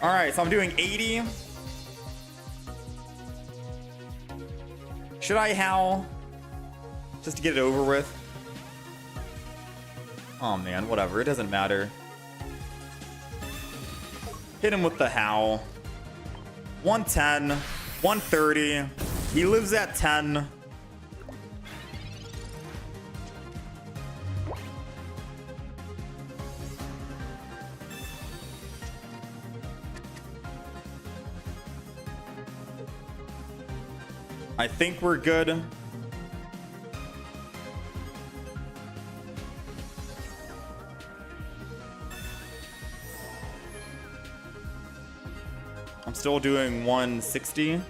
[SPEAKER 1] All right, so I'm doing 80. Should I Howl? Just to get it over with? Oh, man, whatever. It doesn't matter. Hit him with the Howl. 110. 130. He lives at 10. I think we're good. still doing 160.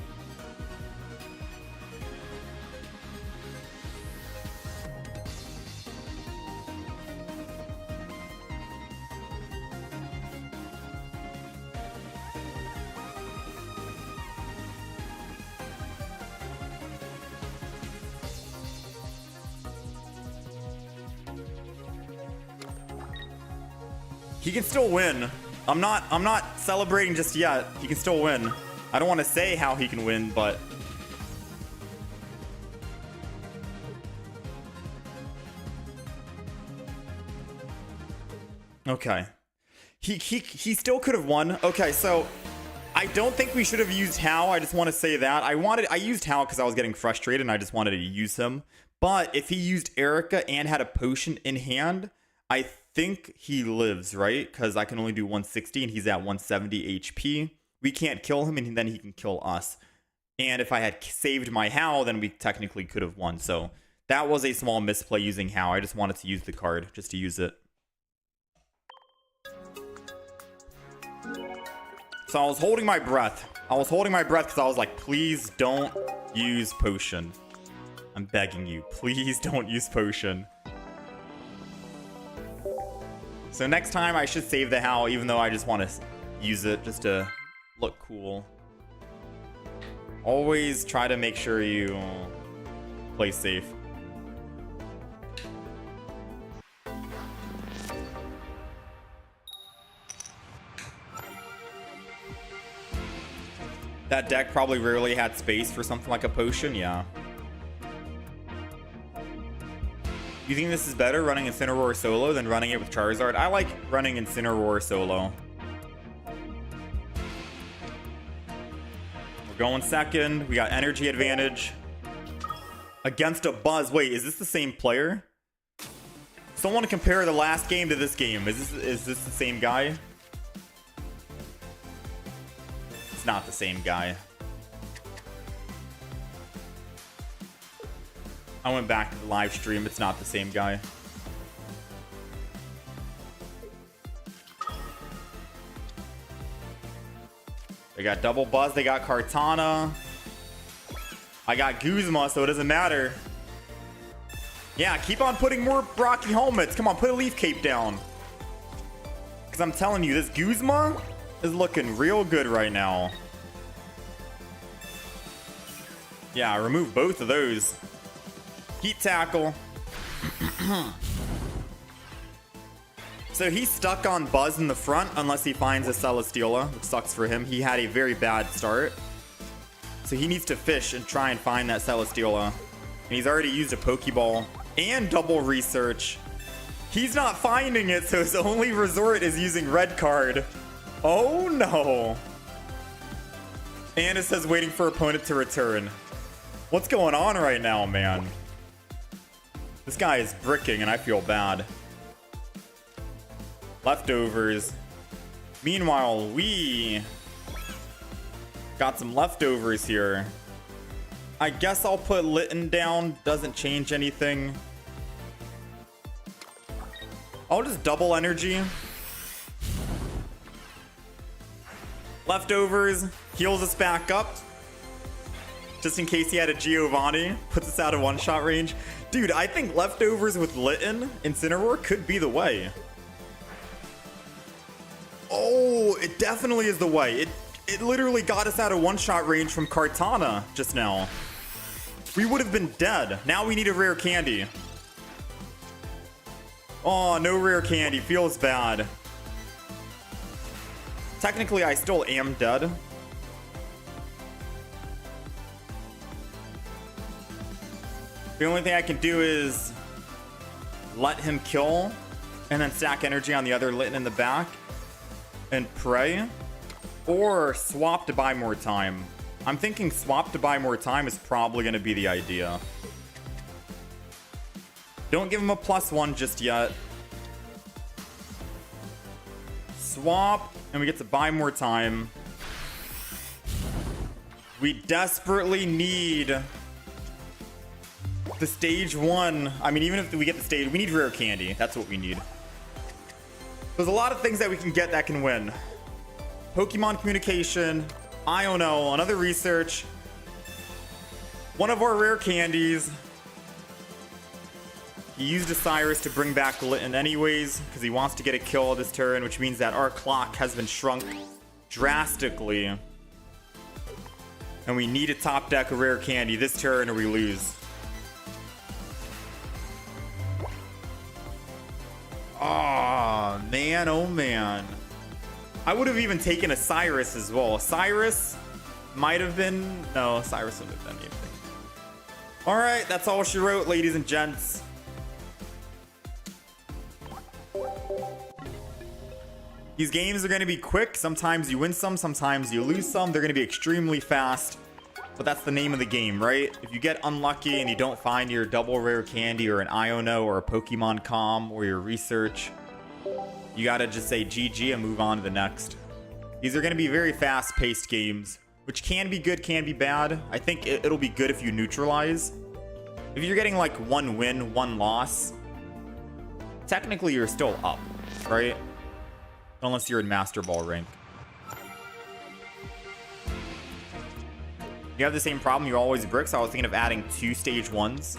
[SPEAKER 1] He can still win. I'm not celebrating just yet. He can still win. I don't want to say how he can win, but okay. He still could have won. Okay, so I don't think we should have used Hao. I just want to say that. I used Hao because I was getting frustrated and I just wanted to use him. But if he used Erica and had a potion in hand, I think he lives, right? Because I can only do 160 and he's at 170 HP. We can't kill him and then he can kill us. And if I had saved my Hao, then we technically could have won. So that was a small misplay using Hao. I just wanted to use the card just to use it. So I was holding my breath. because I was like, please don't use potion. I'm begging you, please don't use potion. So next time I should save the Hao, even though I just want to use it just to look cool. Always try to make sure you play safe. That deck probably rarely had space for something like a potion, yeah. You think this is better running Incineroar solo than running it with Charizard? I like running Incineroar solo. We're going second. We got energy advantage. Against a Buzz. Wait, is this the same player? Someone compare the last game to this game. Is this the same guy? It's not the same guy. I went back to the live stream. It's not the same guy. They got double Buzz. They got Kartana. I got Guzma, so it doesn't matter. Yeah, keep on putting more Rocky helmets. Come on, put a Leaf Cape down. Because I'm telling you, this Guzma is looking real good right now. Yeah, remove both of those. Heat Tackle. So he's stuck on Buzz in the front unless he finds a Celesteela, which sucks for him. He had a very bad start. So he needs to fish and try and find that Celesteela. And he's already used a Pokeball and double research. He's not finding it, so his only resort is using red card. Oh no. And it says waiting for opponent to return. What's going on right now, man? This guy is bricking and I feel bad. Leftovers. Meanwhile, we got some leftovers here. I guess I'll put Litten down. Doesn't change anything. I'll just double energy. Leftovers. Heals us back up. Just in case he had a Giovanni. Puts us out of one-shot range. Dude, I think leftovers with Litten, Incineroar could be the way. Oh, it definitely is the way. It literally got us out of one-shot range from Kartana just now. We would have been dead. Now we need a rare candy. Oh, no rare candy. Feels bad. Technically, I still am dead. The only thing I can do is let him kill and then stack energy on the other Litten in the back and pray, or swap to buy more time. I'm thinking swap to buy more time is probably going to be the idea. Don't give him a +1 just yet. Swap and we get to buy more time. We desperately need the stage 1. I mean, even if we get the stage, we need rare candy. That's what we need. There's a lot of things that we can get that can win. Pokemon communication, I don't know. Another research. One of our rare candies. He used a Cyrus to bring back Litten anyways, because he wants to get a kill this turn, which means that our clock has been shrunk drastically. And we need a top deck of rare candy this turn or we lose. Oh, man, oh man. I would have even taken a Cyrus as well. Cyrus might have been... No, Cyrus would have done anything. Alright, that's all she wrote, ladies and gents. These games are going to be quick. Sometimes you win some, sometimes you lose some. They're going to be extremely fast. But that's the name of the game, right? If you get unlucky and you don't find your double rare candy or an Iono or a Pokemon Com or your research, you got to just say GG and move on to the next. These are going to be very fast-paced games, which can be good, can be bad. I think it'll be good if you neutralize. If you're getting like one win, one loss, technically you're still up, right? Unless you're in Master Ball rank. You have the same problem, you're always bricks. I was thinking of adding 2 stage 1s.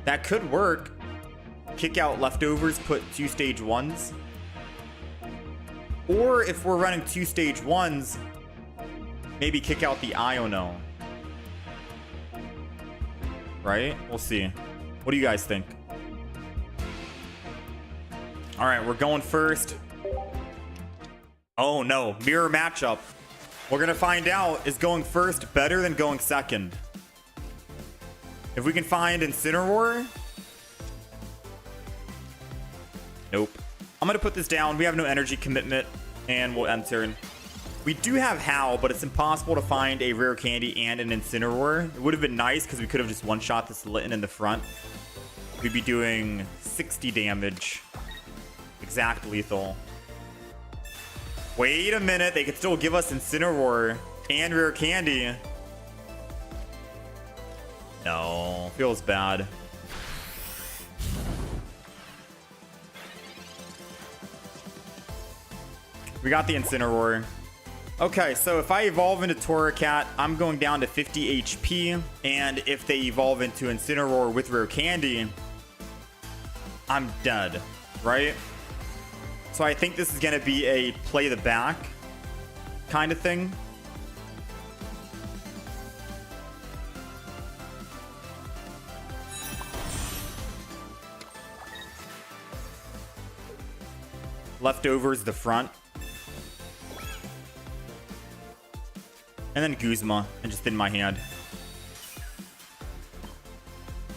[SPEAKER 1] That could work. Kick out leftovers, put 2 stage 1s. Or if we're running 2 stage 1s, maybe kick out the Iono. Right? We'll see. What do you guys think? All right, we're going first. Oh no, mirror matchup. We're gonna find out, is going first better than going second? If we can find Incineroar. Nope. I'm gonna put this down. We have no energy commitment and we'll end turn. We do have How, but it's impossible to find a rare candy and an Incineroar. It would have been nice because we could have just one-shot this Litten in the front. We'd be doing 60 damage. Exact lethal. Wait a minute. They could still give us Incineroar and rare candy. No. Feels bad. We got the Incineroar. Okay, so if I evolve into Torracat, I'm going down to 50 HP. And if they evolve into Incineroar with rare candy, I'm dead, right? So I think this is going to be a play the back kind of thing. Leftovers the front. And then Guzma, and just in my hand.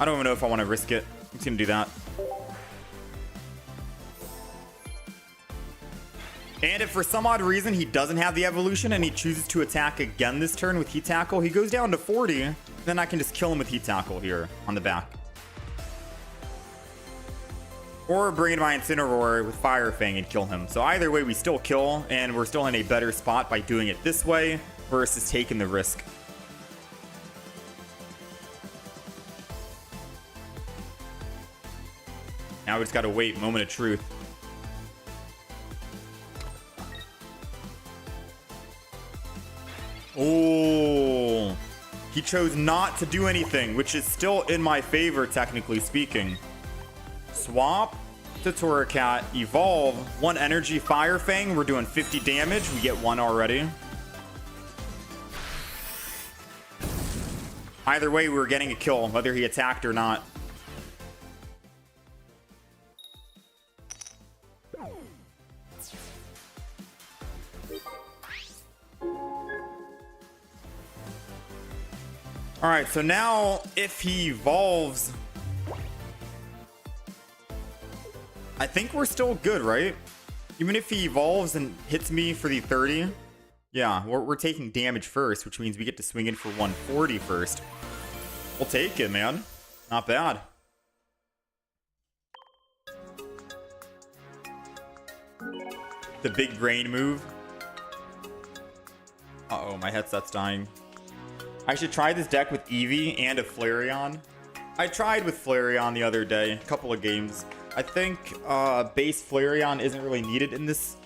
[SPEAKER 1] I don't even know if I want to risk it. I'm just going to do that. And if for some odd reason he doesn't have the evolution and he chooses to attack again this turn with Heat Tackle, he goes down to 40. Then I can just kill him with Heat Tackle here on the back. Or bring in my Incineroar with Fire Fang and kill him. So either way, we still kill, and we're still in a better spot by doing it this way versus taking the risk. Now we just gotta wait. Moment of truth. Oh, he chose not to do anything, which is still in my favor, technically speaking. Swap to Torracat, evolve, 1 energy Fire Fang. We're doing 50 damage. We get 1 already. Either way, we were getting a kill, whether he attacked or not. All right, so now if he evolves, I think we're still good, right? Even if he evolves and hits me for the 30, yeah, we're taking damage first, which means we get to swing in for 140 first. We'll take it, man. Not bad. The big brain move. Uh-oh, my headset's dying. I should try this deck with Eevee and a Flareon. I tried with Flareon the other day, a couple of games. I think base Flareon isn't really needed in this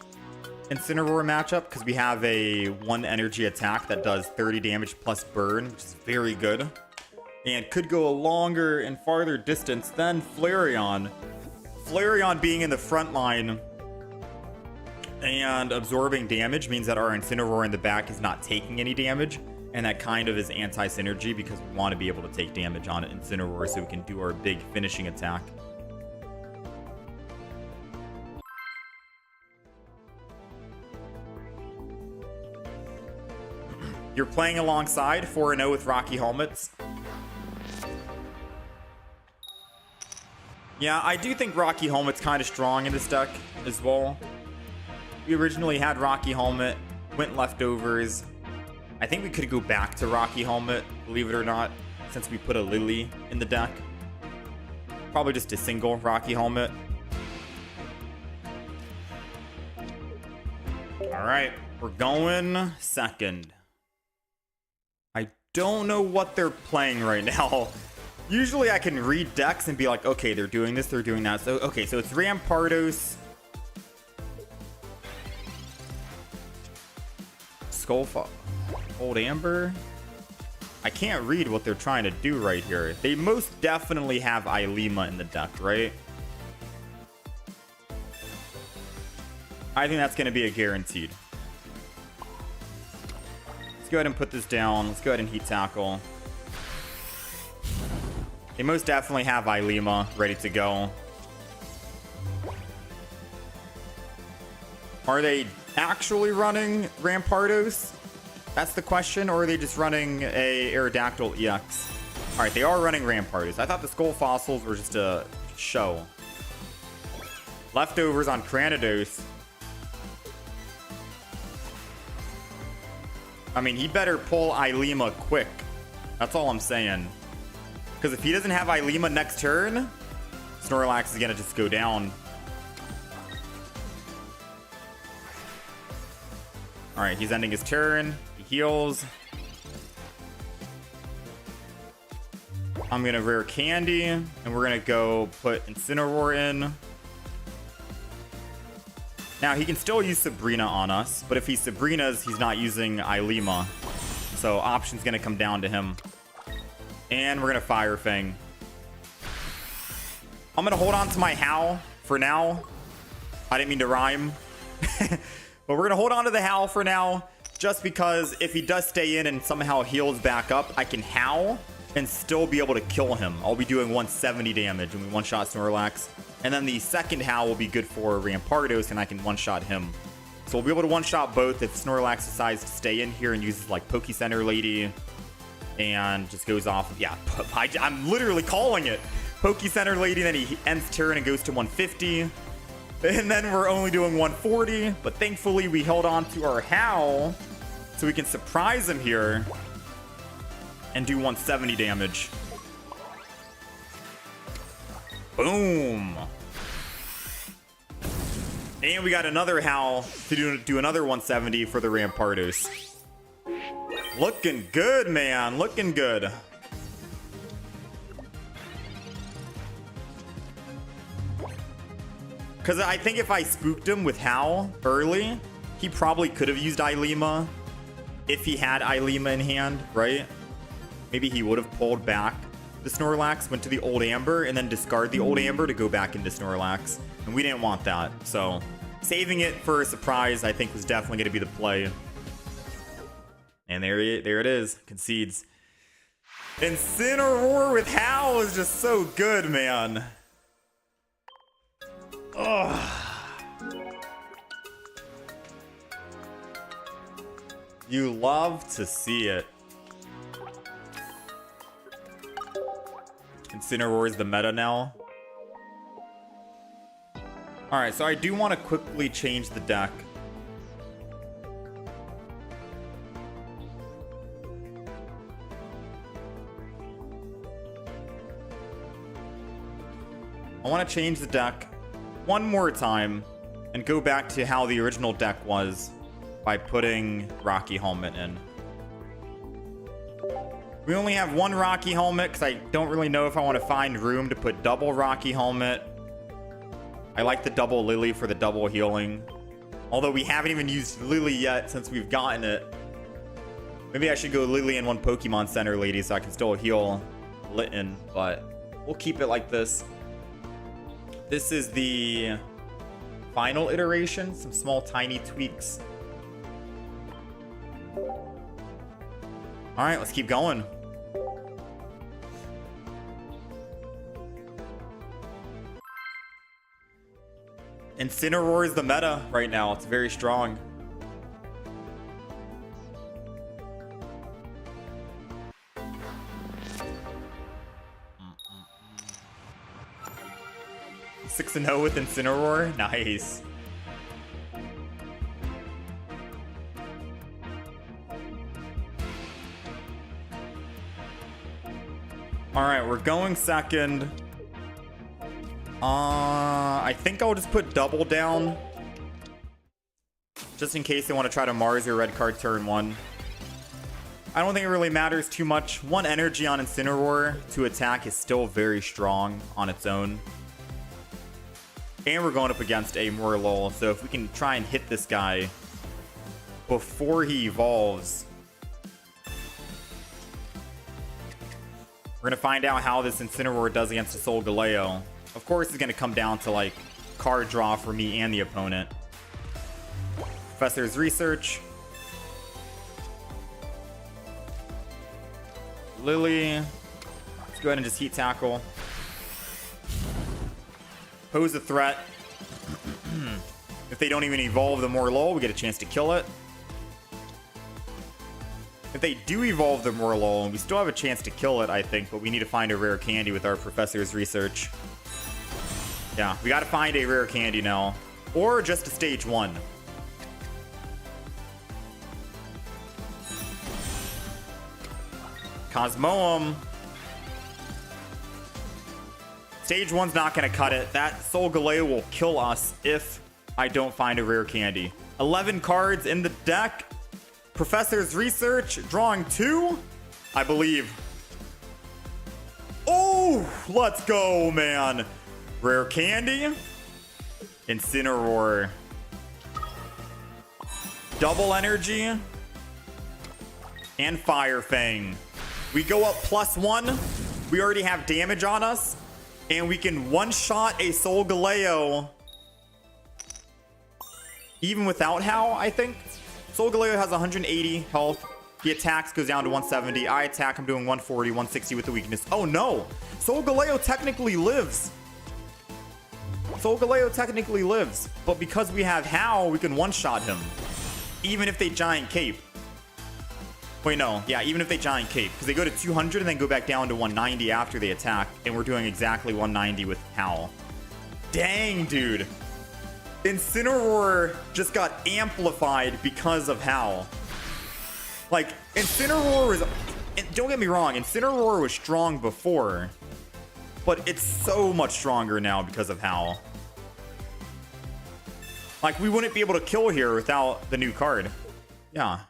[SPEAKER 1] Incineroar matchup because we have a 1 energy attack that does 30 damage plus burn, which is very good. And could go a longer and farther distance than Flareon. Flareon being in the front line and absorbing damage means that our Incineroar in the back is not taking any damage. And that kind of is anti-synergy because we want to be able to take damage on Incineroar so we can do our big finishing attack. You're playing alongside 4-0 with Rocky Helmets. Yeah, I do think Rocky Helmet's kind of strong in this deck as well. We originally had Rocky Helmet, went leftovers. I think we could go back to Rocky Helmet, believe it or not, since we put a Lily in the deck. Probably just a single Rocky Helmet. All right, we're going second. I don't know what they're playing right now. Usually I can read decks and be like, okay, they're doing this, they're doing that. So, okay, so it's Rampardos. Skullfall. Old Amber. I can't read what they're trying to do right here. They most definitely have Ilima in the deck, right? I think that's going to be a guaranteed. Let's go ahead and put this down. Let's go ahead and heat tackle. They most definitely have Ilima ready to go. Are they actually running Rampardos? That's the question, or are they just running a Aerodactyl EX? All right, they are running Rampardos. I thought the Skull Fossils were just a show. Leftovers on Cranidos. I mean, he better pull Ilima quick. That's all I'm saying. Because if he doesn't have Ilima next turn, Snorlax is going to just go down. All right, he's ending his turn. He heals. I'm going to rare Candy, and we're going to go put Incineroar in. Now, he can still use Sabrina on us, but if he Sabrinas, he's not using Ilima. So option's going to come down to him. And we're going to Fire Fang. I'm going to hold on to my Howl for now. I didn't mean to rhyme. But we're going to hold on to the Howl for now, just because if he does stay in and somehow heals back up, I can Howl and still be able to kill him. I'll be doing 170 damage when we one-shot Snorlax. And then the second Howl will be good for Rampardos, and I can one-shot him. So we'll be able to one-shot both if Snorlax decides to stay in here and uses like Poke Center Lady and just goes off. Yeah, I'm literally calling it. Poke Center Lady, then he ends turn and goes to 150. And then we're only doing 140, but thankfully we held on to our Howl so we can surprise him here and do 170 damage. Boom. And we got another Howl to do another 170 for the Rampardos. Looking good, man. Looking good. Because I think if I spooked him with Howl early, he probably could have used Ilima if he had Ilima in hand, right? Maybe he would have pulled back the Snorlax, went to the Old Amber, and then discard the Old Amber to go back into Snorlax. And we didn't want that. So saving it for a surprise, I think, was definitely going to be the play. And there it is. Concedes. Incineroar with Howl is just so good, man. Ugh. You love to see it. Incineroar is the meta now. Alright, so I do want to quickly change the deck. I want to change the deck one more time and go back to how the original deck was by putting Rocky Helmet in. We only have one Rocky Helmet because I don't really know if I want to find room to put double Rocky Helmet. I like the double Lily for the double healing. Although we haven't even used Lily yet since we've gotten it. Maybe I should go Lily in one Pokemon Center, lady, so I can still heal Litten. But we'll keep it like this. This is the final iteration. Some small, tiny tweaks. All right, let's keep going. Incineroar is the meta right now. It's very strong. Six and 0 with Incineroar. Nice. All right, we're going second. I think I'll just put double down. Just in case they want to try to Mars your red card turn 1. I don't think it really matters too much. 1 energy on Incineroar to attack is still very strong on its own. And we're going up against a Morlul, so if we can try and hit this guy before he evolves, we're going to find out how this Incineroar does against a Soulgaleo. Of course, it's going to come down to, like, card draw for me and the opponent. Professor's Research. Lily. Let's go ahead and just Heat Tackle. Pose a threat. If they don't even evolve the Morlul, we get a chance to kill it. If they do evolve the Morlul, we still have a chance to kill it, I think, but we need to find a rare candy with our Professor's Research. Yeah, we got to find a rare candy now. Or just a stage 1. Cosmoem. Stage 1's not going to cut it. That Soulgaleo will kill us if I don't find a rare candy. 11 cards in the deck. Professor's Research, drawing 2, I believe. Oh, let's go, man. Rare candy. Incineroar. Double energy. And Fire Fang. We go up +1. We already have damage on us. And we can one-shot a Soulgaleo. Even without Howl, I think. Soulgaleo has 180 health. He attacks, goes down to 170. I attack, I'm doing 140, 160 with the weakness. Oh no! Soulgaleo technically lives. Soulgaleo technically lives. But because we have Howl, we can one-shot him. Even if they Giant Cape. Wait, no. Yeah, even if they Giant Cape. Because they go to 200 and then go back down to 190 after they attack. And we're doing exactly 190 with Howl. Dang, dude. Incineroar just got amplified because of Howl. Like, Incineroar was... Don't get me wrong, Incineroar was strong before. But it's so much stronger now because of Howl. Like, we wouldn't be able to kill here without the new card. Yeah.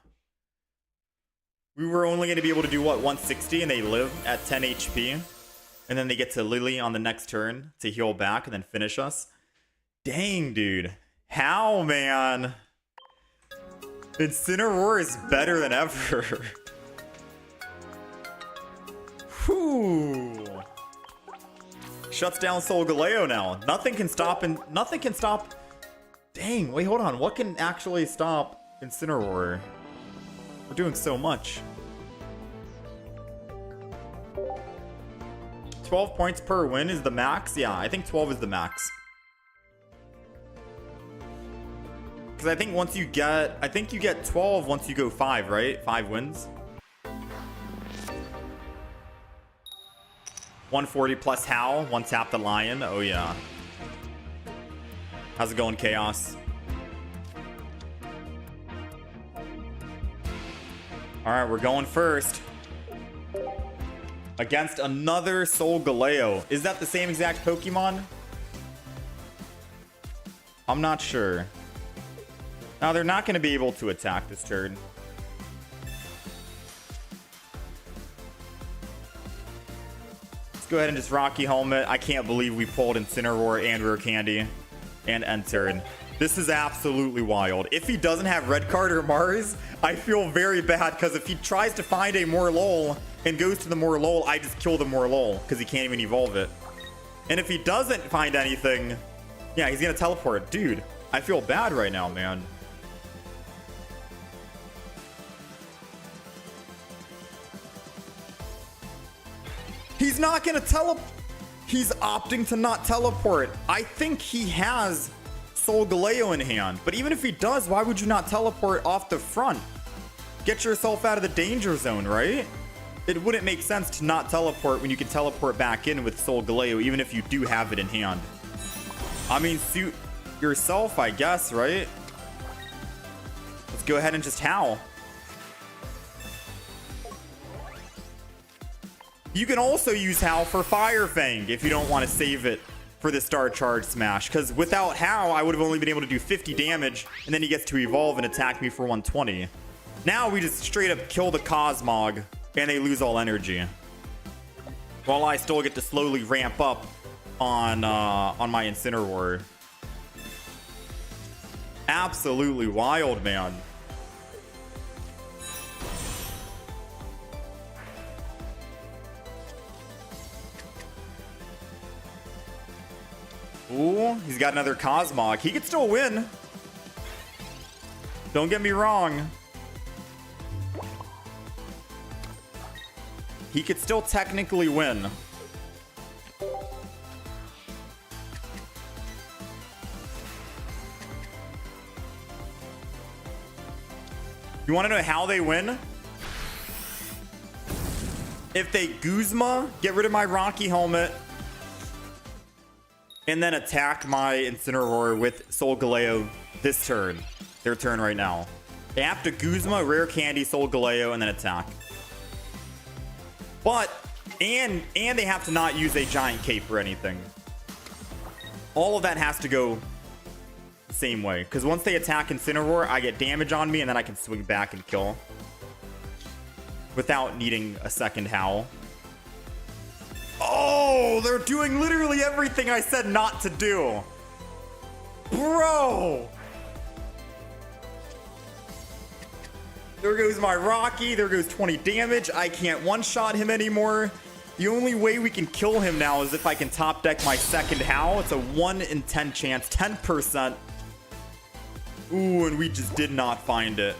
[SPEAKER 1] We were only going to be able to do, what, 160, and they live at 10 HP. And then they get to Lily on the next turn to heal back and then finish us. Dang, dude. How, man? Incineroar is better than ever. Whew. Shuts down Soulgaleo now. Nothing can stop and nothing can stop. Dang, wait, hold on. What can actually stop Incineroar? We're doing so much. 12 points per win is the max? Yeah, I think 12 is the max. Because I think once you get... I think you get 12 once you go 5, right? 5 wins. 140 plus Howl. One tap the Lion. Oh, yeah. How's it going, Chaos? Alright, we're going first. Against another Soulgaleo. Is that the same exact Pokemon? I'm not sure. Now, they're not going to be able to attack this turn. Let's go ahead and just Rocky Helmet. I can't believe we pulled Incineroar and Rare Candy. and end turn. This is absolutely wild. If he doesn't have red card or Mars, I feel very bad because if he tries to find a Morlul and goes to the Morlul, I just kill the Morlul because he can't even evolve it. And if he doesn't find anything, yeah, he's gonna teleport. Dude, I feel bad right now, man. He's not gonna teleport. He's opting to not teleport. I think he has soulgaleo in hand. But even if he does, why would you not teleport off the front? Get yourself out of the danger zone, right? It wouldn't make sense to not teleport when you can teleport back in with soulgaleo, even if you do have it in hand. I mean, suit yourself, I guess, right? Let's go ahead and just howl. You can also use Howl for Fire Fang if you don't want to save it for the Star Charge Smash. Because without Howl, I would have only been able to do 50 damage, and then he gets to evolve and attack me for 120. Now we just straight up kill the Cosmog, and they lose all energy. While I still get to slowly ramp up on my Incineroar. Absolutely wild, man. Ooh, he's got another Cosmog. He could still win. Don't get me wrong. He could still technically win. You want to know how they win? If they Guzma, get rid of my Rocky Helmet, and then attack my Incineroar with soulgaleo this turn. Their turn right now. They have to Guzma, Rare Candy, soulgaleo, and then attack. But, and they have to not use a giant cape or anything. All of that has to go the same way. Because once they attack Incineroar, I get damage on me, and then I can swing back and kill. Without needing a second Howl. Oh, they're doing literally everything I said not to do. Bro. There goes my Rocky. There goes 20 damage. I can't one-shot him anymore. The only way we can kill him now is if I can top deck my second Howl. It's a 1 in 10 chance, 10%. Ooh, and we just did not find it.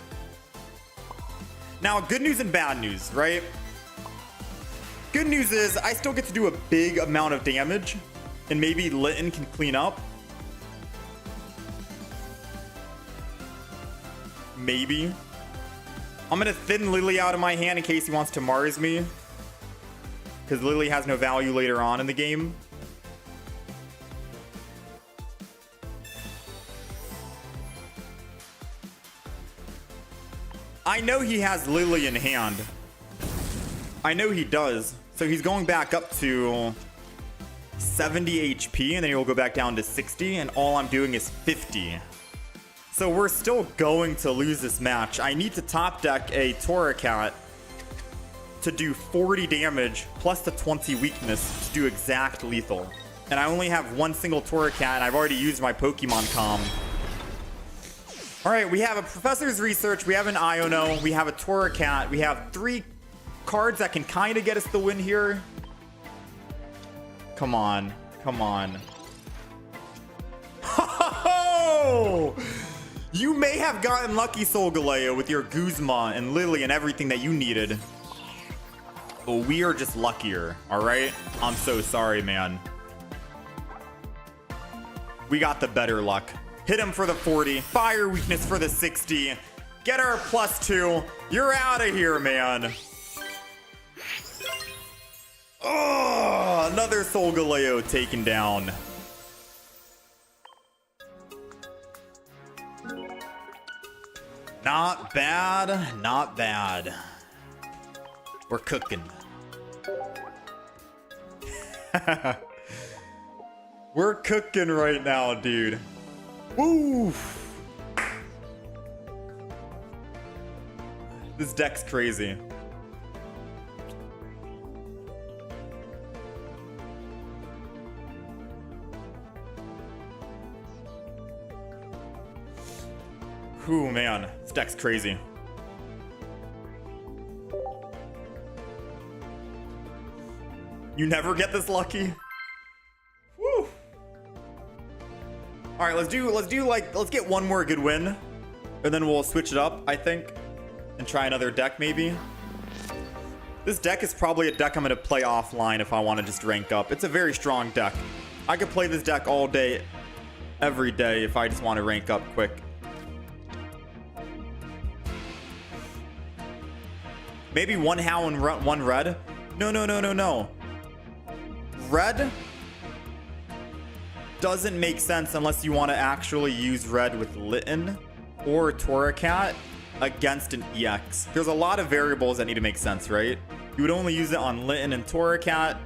[SPEAKER 1] Now, good news and bad news, right? Good news is I still get to do a big amount of damage, and maybe Litten can clean up. Maybe. I'm gonna thin Lily out of my hand in case he wants to Mars me, because Lily has no value later on in the game. I know he has Lily in hand. I know he does. So he's going back up to 70 HP, and then he'll go back down to 60, and all I'm doing is 50. So we're still going to lose this match. I need to top deck a Torracat to do 40 damage plus the 20 weakness to do exact lethal. And I only have one single Torracat, and I've already used my Pokemon Comm. All right, we have a Professor's Research, we have an Iono, we have a Torracat, we have 3 cards that can kind of get us the win here. Come on. Come on. Oh! You may have gotten lucky, soulgaleo, with your Guzma and Lily and everything that you needed. But we are just luckier, alright? I'm so sorry, man. We got the better luck. Hit him for the 40. Fire weakness for the 60. Get our +2. You're out of here, man. Oh, another soulgaleo taken down. Not bad, not bad. We're cooking. We're cooking right now, dude. Woo! This deck's crazy. Ooh, man. This deck's crazy. You never get this lucky? Woo. All right, let's get one more good win, and then we'll switch it up, I think, and try another deck maybe. This deck is probably a deck I'm gonna play offline if I want to just rank up. It's a very strong deck. I could play this deck all day, every day if I just want to rank up quick. Maybe one How and one Red. No. Red doesn't make sense unless you want to actually use Red with Litten or Torracat against an EX. There's a lot of variables that need to make sense, right? You would only use it on Litten and Torracat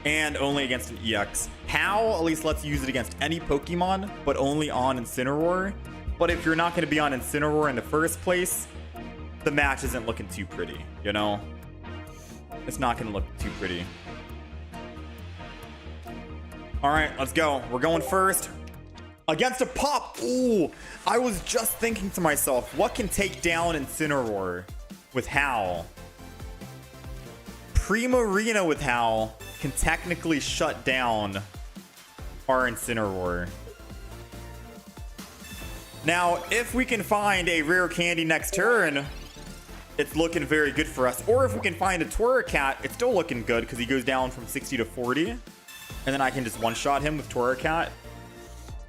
[SPEAKER 1] and only against an EX. How at least lets you use it against any Pokemon, but only on Incineroar. But if you're not going to be on Incineroar in the first place, the match isn't looking too pretty, you know? It's not going to look too pretty. All right, let's go. We're going first. Against a Pop. Ooh, I was just thinking to myself, what can take down Incineroar with Howl? Primarina with Howl can technically shut down our Incineroar. Now, if we can find a rare candy next turn, it's looking very good for us. Or if we can find a Torracat, it's still looking good because he goes down from 60 to 40. And then I can just one-shot him with Torracat.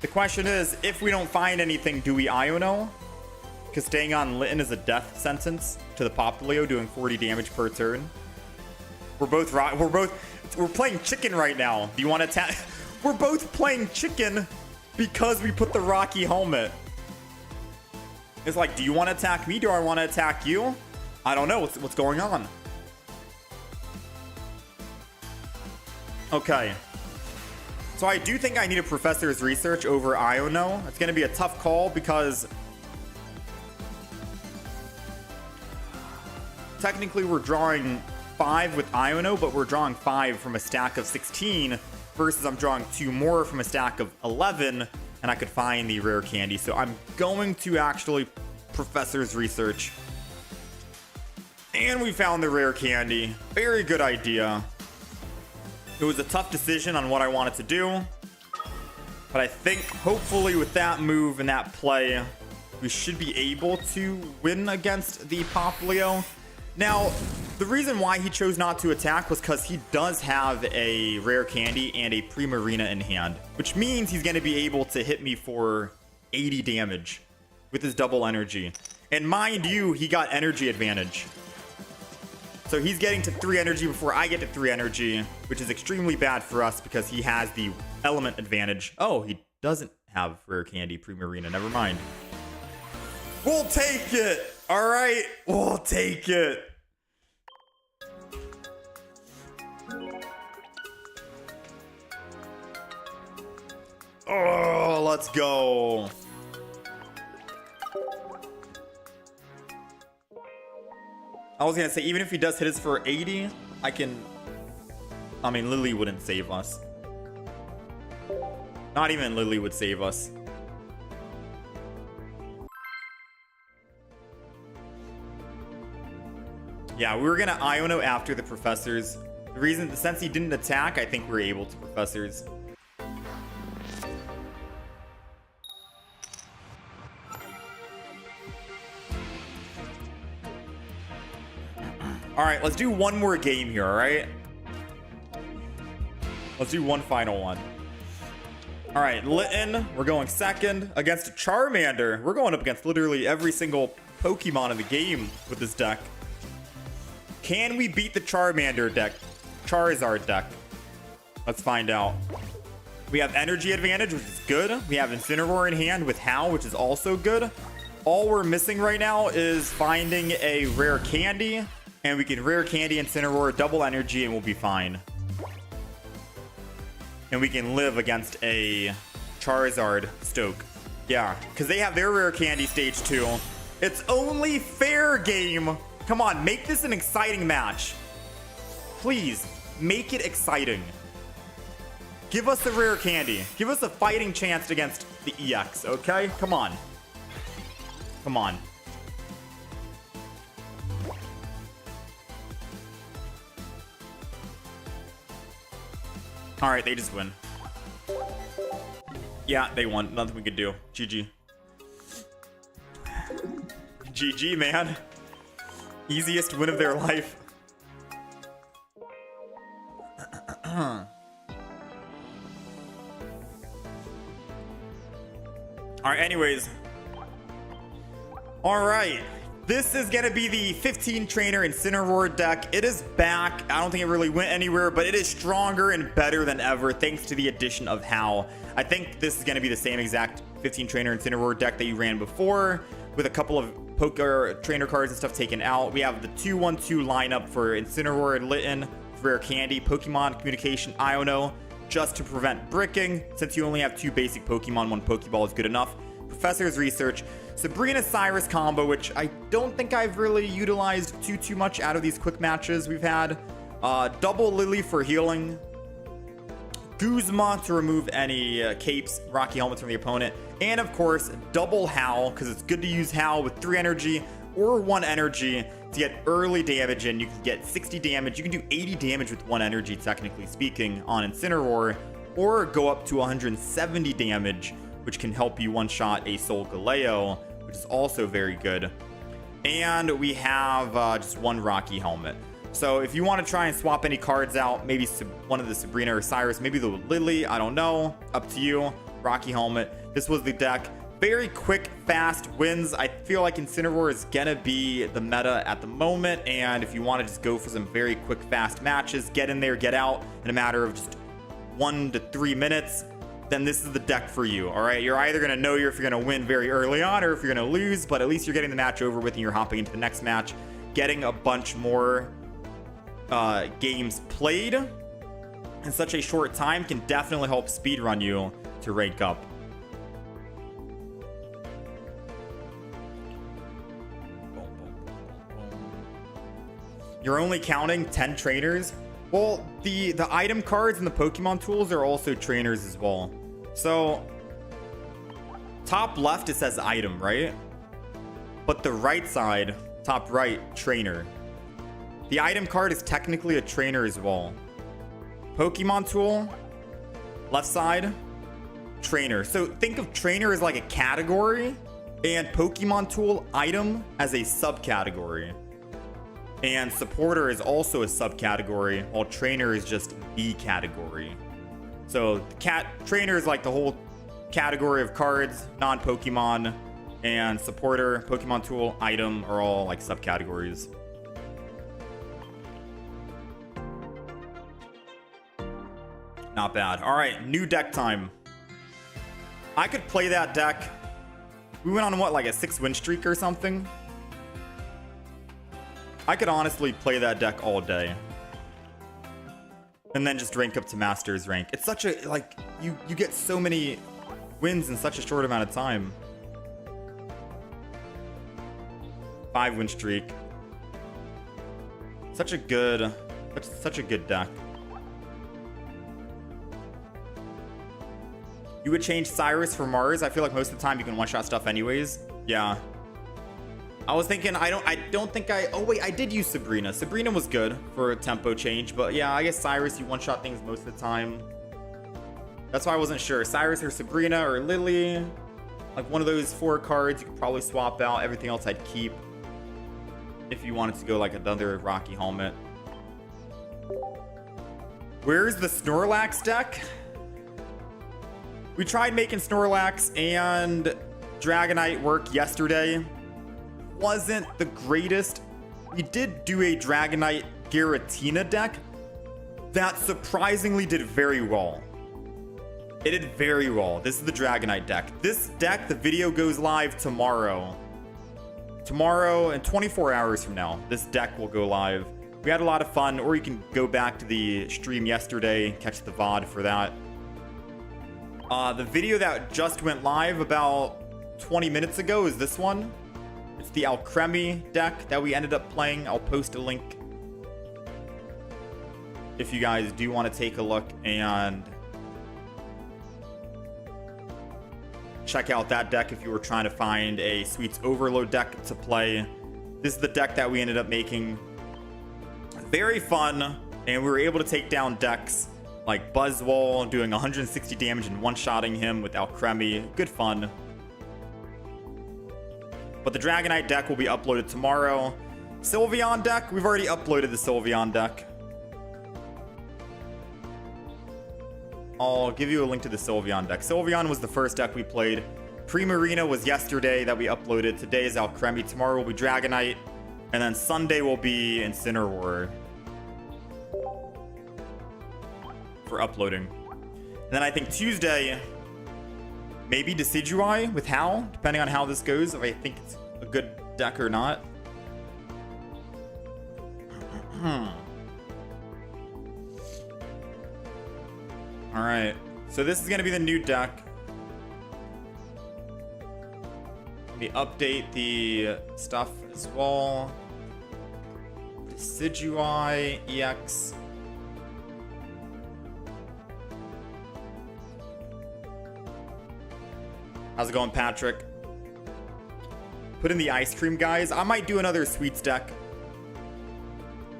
[SPEAKER 1] The question is, if we don't find anything, do we Iono? Because staying on Litten is a death sentence to the Popplio, doing 40 damage per turn. We're playing chicken right now. Do you want to attack? We're both playing chicken because we put the Rocky helmet. It's like, do you want to attack me? Do I want to attack you? I don't know. What's going on? Okay. So I do think I need a Professor's Research over Iono. It's going to be a tough call because technically we're drawing 5 with Iono, but we're drawing 5 from a stack of 16 versus I'm drawing 2 more from a stack of 11, and I could find the rare candy. So I'm going to actually Professor's Research. And we found the rare candy. Very good idea. It was a tough decision on what I wanted to do, but I think hopefully with that move and that play, we should be able to win against the Popplio. Now, the reason why he chose not to attack was because he does have a rare candy and a Primarina in hand, which means he's going to be able to hit me for 80 damage with his double energy. And mind you, he got energy advantage. So he's getting to 3 energy before I get to 3 energy, which is extremely bad for us because he has the element advantage. Oh, he doesn't have rare candy Primarina. Never mind. We'll take it. All right, we'll take it. Oh, let's go. I was gonna say, even if he does hit us for 80, I mean, Lily wouldn't save us. Not even Lily would save us. Yeah, we were gonna Iono after the Professors. The reason, since he didn't attack, I think we were able to Professors. All right, let's do one more game here, all right? Let's do one final one. All right, Litten, we're going second against a Charmander. We're going up against literally every single Pokemon in the game with this deck. Can we beat the Charmander deck? Charizard deck? Let's find out. We have energy advantage, which is good. We have Incineroar in hand with Howl, which is also good. All we're missing right now is finding a rare candy. And we can rare candy Incineroar, double energy, and we'll be fine. And we can live against a Charizard Stoke. Yeah, because they have their rare candy stage 2. It's only fair, game. Come on, make this an exciting match. Please, make it exciting. Give us a rare candy. Give us a fighting chance against the EX, okay? Come on. Come on. All right, they just win. Yeah, they won. Nothing we could do. GG. GG, man. Easiest win of their life. All right, anyways. All right. This is going to be the 15 trainer Incineroar deck. It is back. I don't think it really went anywhere, but it is stronger and better than ever thanks to the addition of Hal. I think this is going to be the same exact 15 trainer Incineroar deck that you ran before, with a couple of poker trainer cards and stuff taken out. We have the 2-1-2 lineup for Incineroar and Litten, Rare Candy, Pokemon Communication, Iono, just to prevent bricking. Since you only have 2 basic Pokemon, 1 Pokeball is good enough. Professor's Research, Sabrina Cyrus combo, which I don't think I've really utilized too much out of these quick matches we've had. Double Lily for healing. Guzma to remove any capes, Rocky helmets from the opponent. And of course, double Howl, because it's good to use Howl with 3 energy or 1 energy to get early damage in. You can get 60 damage. You can do 80 damage with 1 energy, technically speaking, on Incineroar, or go up to 170 damage, which can help you one-shot a soulgaleo, which is also very good. And we have just 1 Rocky helmet. So if you want to try and swap any cards out, maybe one of the Sabrina or Cyrus, maybe the Lily, I don't know, up to you. Rocky helmet. This was the deck. Very quick, fast wins. I feel like Incineroar is gonna be the meta at the moment, and if you want to just go for some very quick, fast matches, get in there, get out in a matter of just 1 to 3 minutes, then this is the deck for you. All right, you're either gonna know if you're gonna win very early on or if you're gonna lose, but at least you're getting the match over with and you're hopping into the next match, getting a bunch more games played in such a short time can definitely help speedrun you to rank up. You're only counting 10 trainers. Well, the item cards and the Pokemon tools are also trainers as well. So top left it says item, right? But the right side, top right, trainer. The item card is technically a trainer as well. Pokemon tool, left side, trainer. So think of trainer as like a category and Pokemon tool item as a subcategory. And supporter is also a subcategory, while trainer is just the category. So trainer is like the whole category of cards, non-Pokemon, and supporter, Pokemon tool, item are all like subcategories. Not bad. All right, new deck time. I could play that deck. We went on what, like a 6-win streak or something? I could honestly play that deck all day. And then just rank up to Masters rank. It's such a, like, you get so many wins in such a short amount of time. 5-win streak. Such a good deck. You would change Cyrus for Mars. I feel like most of the time you can one-shot stuff anyways. Yeah. I was thinking, oh wait, I did use Sabrina. Sabrina was good for a tempo change, but yeah, I guess Cyrus, you one-shot things most of the time. That's why I wasn't sure. Cyrus or Sabrina or Lily. Like one of those 4 cards you could probably swap out. Everything else I'd keep. If you wanted to go like another Rocky helmet. Where's the Snorlax deck? We tried making Snorlax and Dragonite work yesterday. Wasn't the greatest. We did do a Dragonite Giratina deck that surprisingly did very well. It did very well. This is the Dragonite deck. This deck, the video goes live tomorrow. Tomorrow and 24 hours from now, this deck will go live. We had a lot of fun, or you can go back to the stream yesterday, catch the VOD for that. The video that just went live about 20 minutes ago is this one. It's the Alcremie deck that we ended up playing. I'll post a link if you guys do want to take a look and check out that deck if you were trying to find a Sweets Overload deck to play. This is the deck that we ended up making. Very fun, and we were able to take down decks like Buzzwole, doing 160 damage and one-shotting him with Alcremie. Good fun. But the Dragonite deck will be uploaded tomorrow. Sylveon deck, we've already uploaded the Sylveon deck. I'll give you a link to the Sylveon deck. Sylveon was the first deck we played. Primarina was yesterday that we uploaded. Today is Alcremie. Tomorrow will be Dragonite. And then Sunday will be Incineroar for uploading. And then I think Tuesday, maybe Decidueye with Hal, depending on how this goes, if I think it's a good deck or not. Alright, so this is going to be the new deck. Let me update the stuff as well. Decidueye EX. How's it going, Patrick? Put in the ice cream, guys. I might do another sweets deck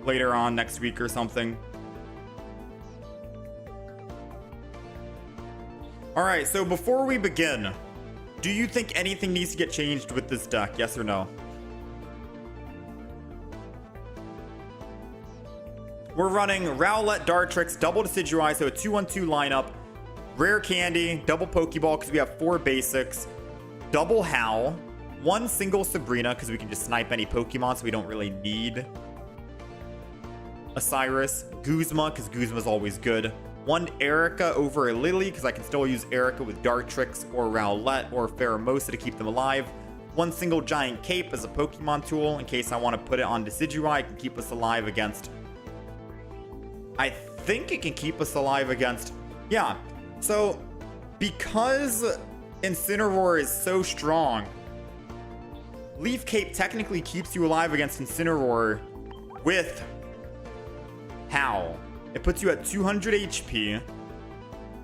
[SPEAKER 1] later on next week or something. All right, so before we begin, do you think anything needs to get changed with this deck? Yes or no? We're running Rowlet, Dartrix, double Decidueye, so a 2-1-2 lineup. Rare Candy, double Pokeball because we have 4 basics, double Howl, 1 single Sabrina because we can just snipe any Pokemon, so we don't really need a Cyrus, Guzma because Guzma's always good, 1 Erica over a Lily because I can still use Erica with Dartrix or Rowlet or Pheromosa to keep them alive, 1 single Giant Cape as a Pokemon tool in case I want to put it on Decidueye. It can keep us alive against, I think it can keep us alive against, yeah. So, because Incineroar is so strong, Leaf Cape technically keeps you alive against Incineroar with Howl. It puts you at 200 HP.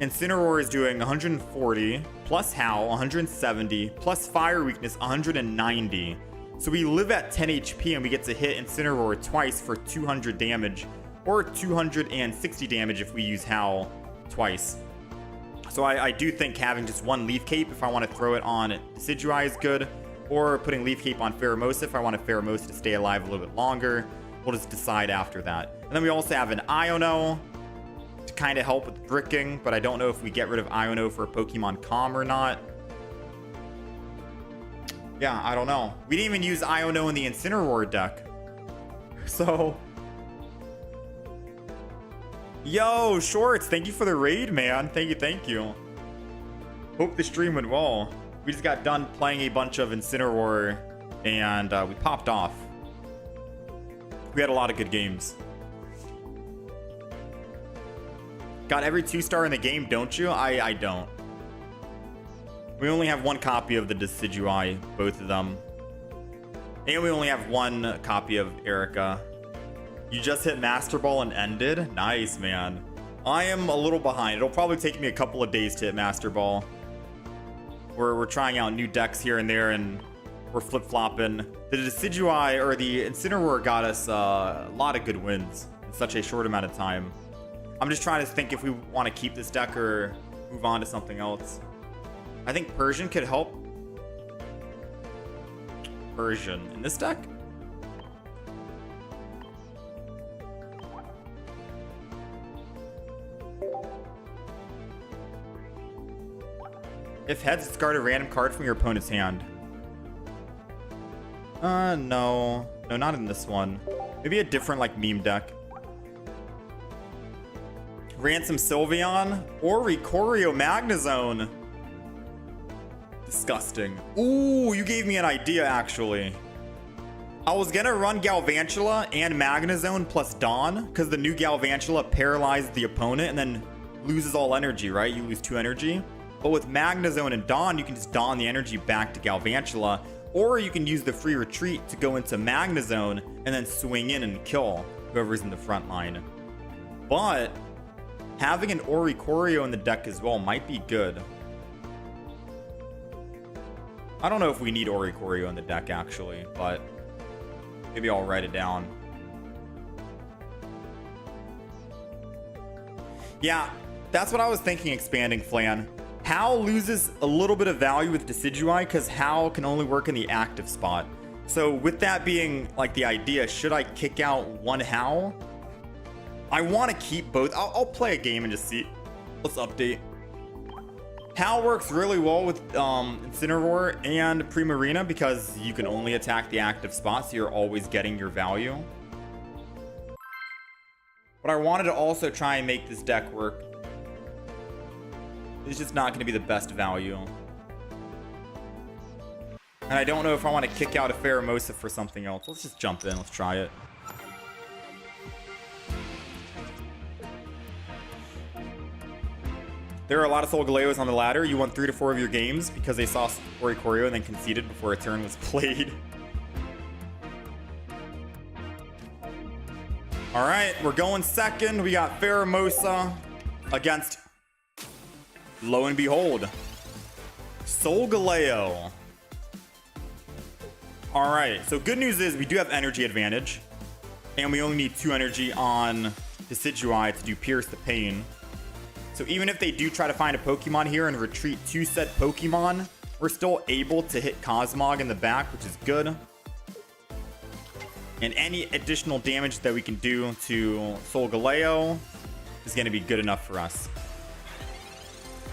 [SPEAKER 1] Incineroar is doing 140, plus Howl, 170, plus Fire Weakness, 190. So we live at 10 HP and we get to hit Incineroar twice for 200 damage, or 260 damage if we use Howl twice. So I do think having just 1 Leaf Cape if I want to throw it on Decidueye is good, or putting Leaf Cape on Pheromosa if I want a Pheromosa to stay alive a little bit longer. We'll just decide after that. And then we also have an Iono to kind of help with bricking, but I don't know if we get rid of Iono for Pokemon Calm or not. Yeah, I don't know. We didn't even use Iono in the Incineroar deck. So... Yo, Shorts, thank you for the raid, man. Thank you. Hope the stream went well. We just got done playing a bunch of Incineroar, and we popped off. We had a lot of good games. Got every 2-star in the game, don't you? I don't. We only have 1 copy of the Decidueye, both of them. And we only have 1 copy of Erica. You just hit Master Ball and ended? Nice, man. I am a little behind. It'll probably take me a couple of days to hit Master Ball. We're trying out new decks here and there, and we're flip-flopping. The Decidueye, or the Incineroar, got us a lot of good wins in such a short amount of time. I'm just trying to think if we want to keep this deck or move on to something else. I think Persian could help. Persian in this deck? If heads, discard a random card from your opponent's hand. No. No, not in this one. Maybe a different, like, meme deck. Ransom Sylveon or Ricorio Magnezone. Disgusting. Ooh, you gave me an idea, actually. I was gonna run Galvantula and Magnezone plus Dawn, because the new Galvantula paralyzes the opponent and then loses all energy, right? You lose 2 energy. But with Magnezone and Dawn, you can just Dawn the energy back to Galvantula, or you can use the free retreat to go into Magnezone and then swing in and kill whoever's in the front line. But having an Oricorio in the deck as well might be good. I don't know if we need Oricorio in the deck, actually, but maybe I'll write it down. Yeah, that's what I was thinking, expanding Flan. Hal loses a little bit of value with Decidueye because Hal can only work in the active spot. So with that being like the idea, should I kick out one Hal? I want to keep both. I'll play a game and just see. Let's update. Hal works really well with Incineroar and Primarina because you can only attack the active spot, so you're always getting your value. But I wanted to also try and make this deck work. It's just not going to be the best value. And I don't know if I want to kick out a Pheromosa for something else. Let's just jump in. Let's try it. There are a lot of soulgaleos on the ladder. You won 3 to 4 of your games because they saw Oricorio and then conceded before a turn was played. All right, we're going second. We got Pheromosa against, lo and behold, Soulgaleo. All right, so good news is we do have energy advantage, and we only need 2 energy on Decidueye to do Pierce the Pain. So even if they do try to find a Pokemon here and retreat 2 said Pokemon, we're still able to hit Cosmog in the back, which is good. And any additional damage that we can do to Soulgaleo is going to be good enough for us.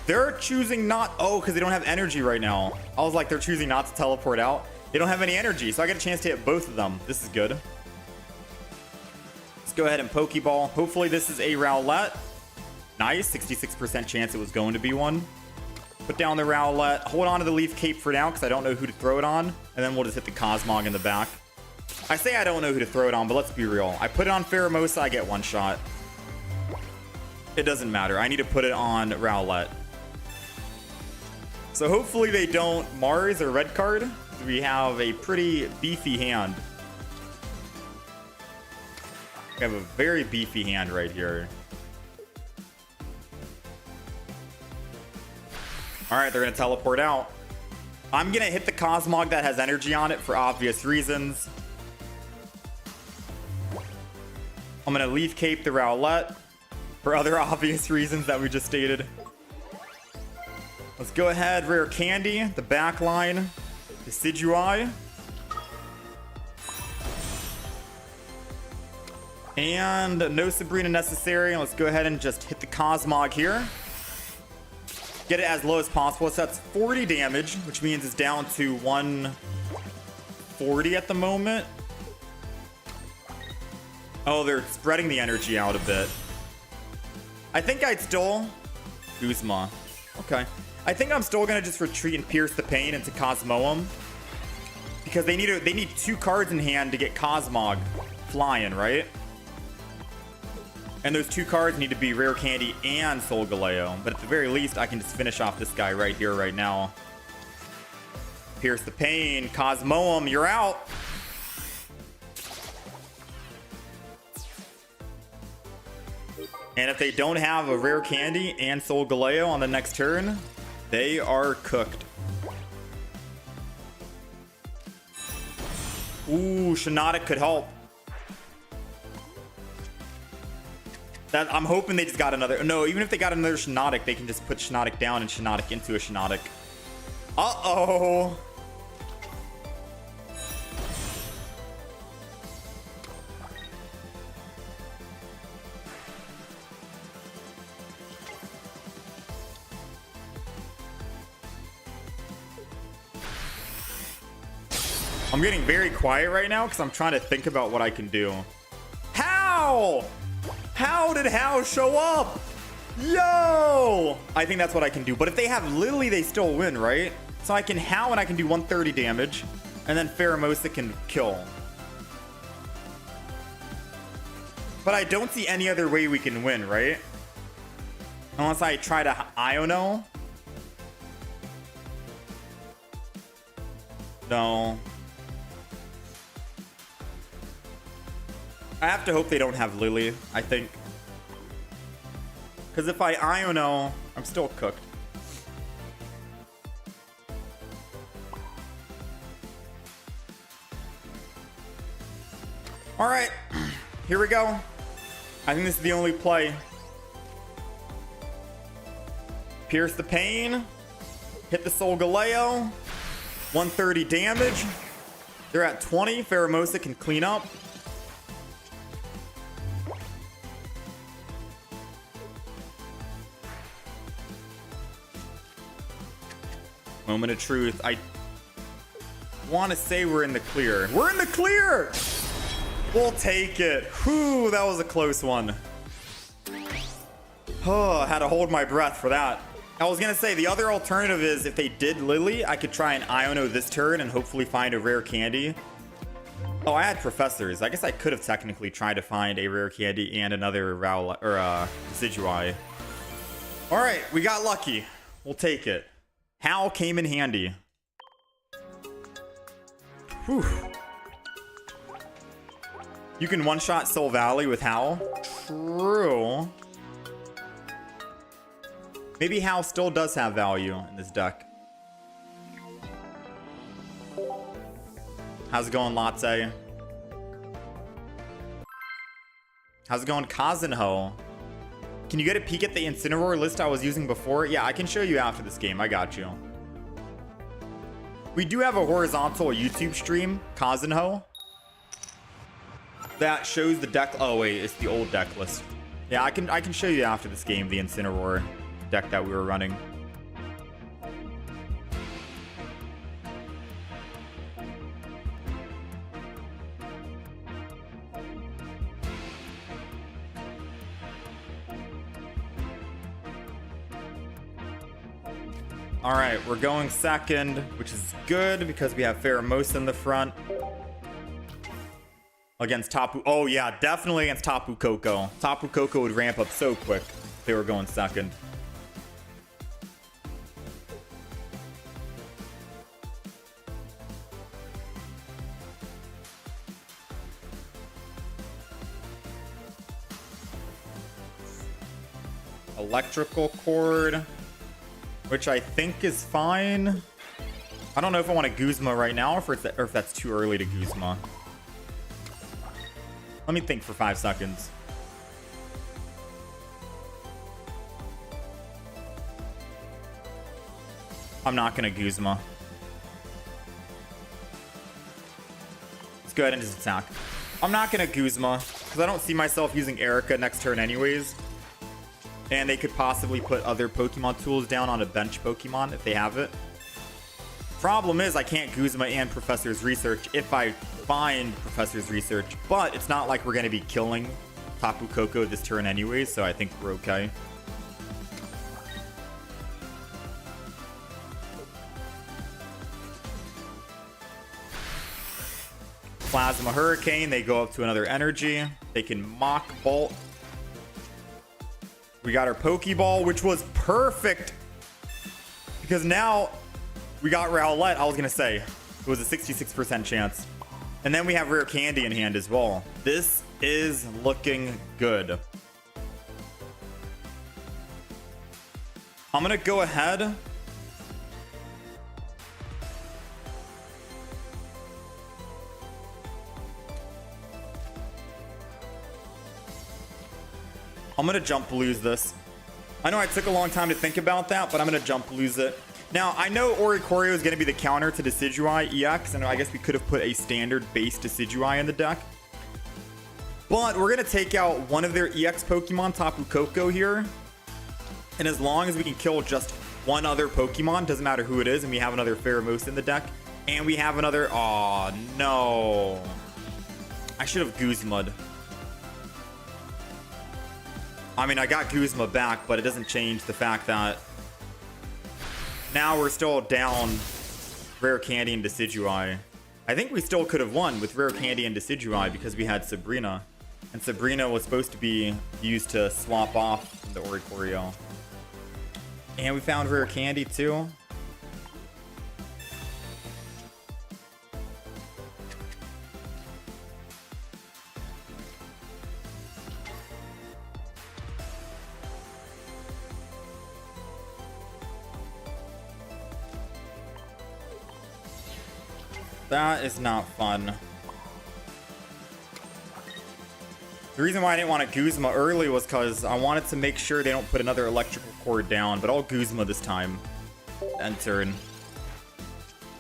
[SPEAKER 1] They're choosing not... Oh, because they don't have energy right now. I was like, they're choosing not to teleport out. They don't have any energy, so I get a chance to hit both of them. This is good. Let's go ahead and Pokeball. Hopefully this is a Rowlet. Nice. 66% chance it was going to be one. Put down the Rowlet. Hold on to the Leaf Cape for now, because I don't know who to throw it on. And then we'll just hit the Cosmog in the back. I say I don't know who to throw it on, but let's be real. I put it on Pheromosa, I get 1 shot. It doesn't matter. I need to put it on Rowlet. So hopefully they don't Mars or red card. We have a pretty beefy hand. We have a very beefy hand right here. All right, they're going to teleport out. I'm going to hit the Cosmog that has energy on it for obvious reasons. I'm going to Leaf Cape the Rowlet for other obvious reasons that we just stated. Let's go ahead, Rare Candy, the back line, Decidueye. And no Sabrina necessary. Let's go ahead and just hit the Cosmog here. Get it as low as possible. So that's 40 damage, which means it's down to 140 at the moment. Oh, they're spreading the energy out a bit. I think I'd still... Guzma. Okay. I think I'm still going to just retreat and Pierce the Pain into Cosmoem. Because they need 2 cards in hand to get Cosmog flying, right? And those 2 cards need to be Rare Candy and Soulgaleo. But at the very least, I can just finish off this guy right here, right now. Pierce the Pain. Cosmoem, you're out. And if they don't have a Rare Candy and Soulgaleo on the next turn, they are cooked. Ooh, Shiinotic could help. I'm hoping they just got another... No, even if they got another Shiinotic, they can just put Shiinotic down and Shiinotic into a Shiinotic. Uh-oh. I'm getting very quiet right now because I'm trying to think about what I can do. How? How did How show up? Yo! I think that's what I can do. But if they have Lily, they still win, right? So I can How and I can do 130 damage. And then Pheromosa can kill. But I don't see any other way we can win, right? Unless I try to Iono. No. I have to hope they don't have Lily, I think. Because if I Iono, I'm still cooked. All right, here we go. I think this is the only play. Pierce the Pain. Hit the soulgaleo. 130 damage. They're at 20. Pheromosa can clean up. Moment of truth. I want to say we're in the clear. We're in the clear! We'll take it. Whew, that was a close one. Oh, I had to hold my breath for that. I was going to say, the other alternative is if they did Lily, I could try and Iono this turn and hopefully find a rare candy. Oh, I had professors. I guess I could have technically tried to find a rare candy and another Decidueye. All right, we got lucky. We'll take it. Howl came in handy. Whew. You can one-shot Soul Valley with Howl. True. Maybe Howl still does have value in this deck. How's it going, Latte? How's it going, Kazenho? Can you get a peek at the Incineroar list I was using before? Yeah, I can show you after this game. I got you. We do have a horizontal YouTube stream, Kazenho, that shows the deck. Oh wait, it's the old deck list. Yeah, I can show you after this game the Incineroar deck that we were running. All right, we're going second, which is good because we have Pheromosa in the front. Against Tapu. Oh, yeah, definitely against Tapu Koko. Tapu Koko would ramp up so quick if they were going second. Electrical cord, which I think is fine. I don't know if I want to Guzma right now or if that's too early to Guzma. Let me think for 5 seconds. I'm not going to Guzma. Let's go ahead and just attack. I'm not going to Guzma because I don't see myself using Erica next turn anyways. And they could possibly put other Pokemon tools down on a bench Pokemon if they have it. Problem is I can't Guzma and Professor's Research if I find Professor's Research, but it's not like we're going to be killing Tapu Koko this turn anyways, so I think we're okay. Plasma Hurricane, they go up to another energy. They can Mach Bolt. We got our Pokeball, which was perfect because now we got Rowlet. I was going to say it was a 66% chance. And then we have Rare Candy in hand as well. This is looking good. I'm going to go ahead. I'm going to jump lose this. I know I took a long time to think about that, but I'm going to jump lose it. Now, I know Oricorio is going to be the counter to Decidueye EX, and I guess we could have put a standard base Decidueye in the deck. But we're going to take out one of their EX Pokemon, Tapu Koko here. And as long as we can kill just one other Pokemon, doesn't matter who it is, and we have another Pheromosa in the deck, and we have another... Oh, no. I should have Guzma'd. I mean, I got Guzma back, but it doesn't change the fact that now we're still down Rare Candy and Decidueye. I think we still could have won with Rare Candy and Decidueye because we had Sabrina. And Sabrina was supposed to be used to swap off the Oricorio. And we found Rare Candy too. That is not fun. The reason why I didn't want to Guzma early was because I wanted to make sure they don't put another electrical cord down, but I'll Guzma this time. End turn.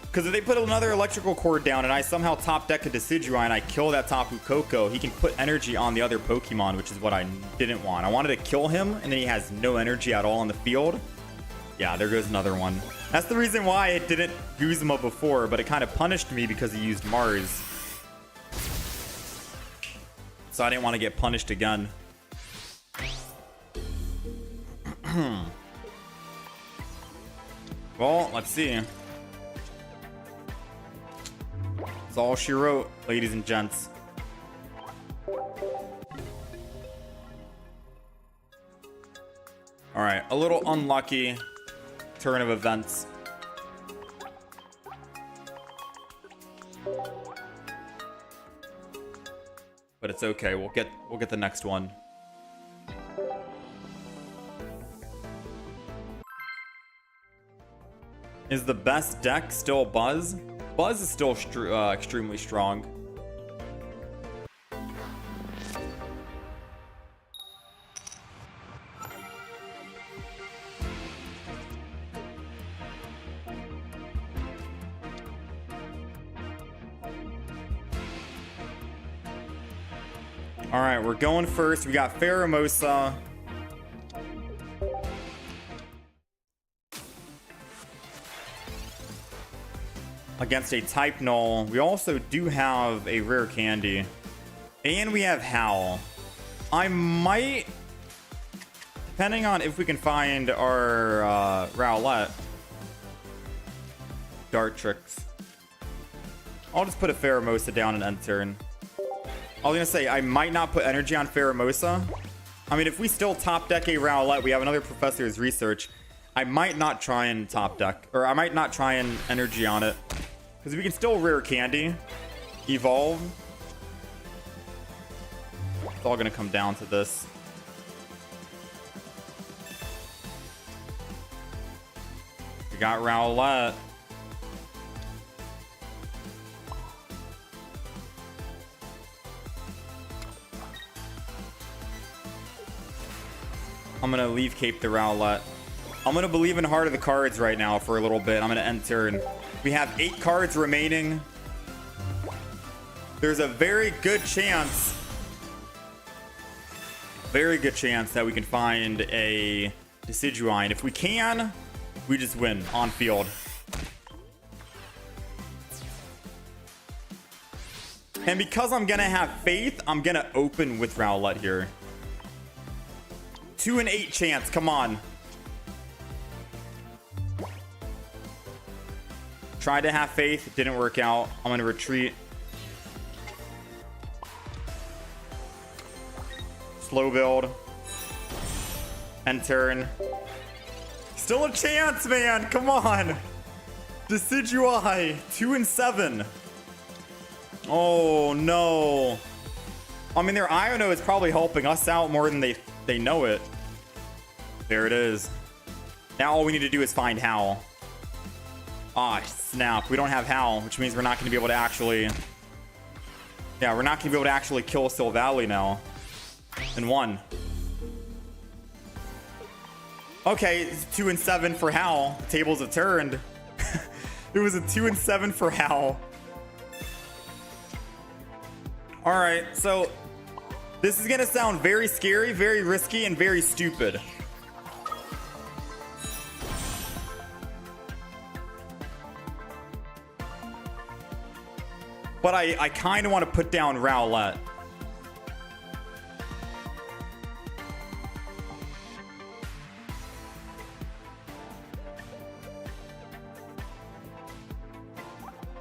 [SPEAKER 1] Because if they put another electrical cord down and I somehow top deck a Decidueye and I kill that Tapu Koko, he can put energy on the other Pokemon, which is what I didn't want. I wanted to kill him, and then he has no energy at all on the field. Yeah, there goes another one. That's the reason why it didn't Guzma before, but it kind of punished me because he used Mars. So I didn't want to get punished again. Well, let's see. That's all she wrote, ladies and gents. Alright, a little unlucky turn of events. But it's okay, we'll get the next one. Is the best deck still Buzz? Buzz is still extremely strong. All right, we're going first. We got Pheromosa. Against a type null. We also do have a rare candy. And we have Howl. I might, depending on if we can find our Rowlet. Dartrix. I'll just put a Pheromosa down and end turn. I was gonna say, I might not put energy on Pheromosa. I mean, if we still top deck a Rowlet, we have another Professor's Research. I might not try and top deck, or I might not try and energy on it. Because we can still rare candy. Evolve. It's all gonna come down to this. We got Rowlet. I'm gonna leave Cape the Rowlet. I'm gonna believe in Heart of the Cards right now for a little bit. I'm gonna end turn. We have 8 cards remaining. There's a very good chance that we can find a Decidueye. And if we can, we just win on field. And because I'm gonna have faith, I'm gonna open with Rowlet here. 2 in 8 chance, come on. Tried to have faith, it didn't work out. I'm gonna retreat. Slow build. End turn. Still a chance, man, come on. Decidueye, 2 and 7. Oh no. I mean, their Iono is probably helping us out more than they know it. There it is. Now all we need to do is find Howl. Ah, snap. We don't have Howl, which means we're not going to be able to actually... Yeah, we're not going to be able to actually kill Silvally now. And 1. Okay, it's 2 and 7 for Howl. The tables have turned. It was a 2 and 7 for Howl. Alright, so... This is going to sound very scary, very risky, and very stupid. But I kind of want to put down Rowlet.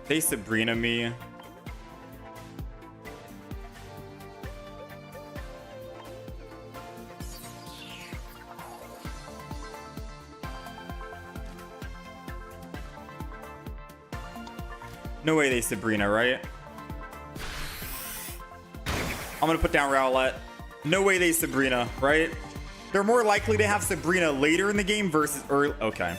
[SPEAKER 1] They Sabrina me. No way they Sabrina, right? I'm gonna put down Rowlet. No way they Sabrina, right? They're more likely to have Sabrina later in the game versus early. Okay.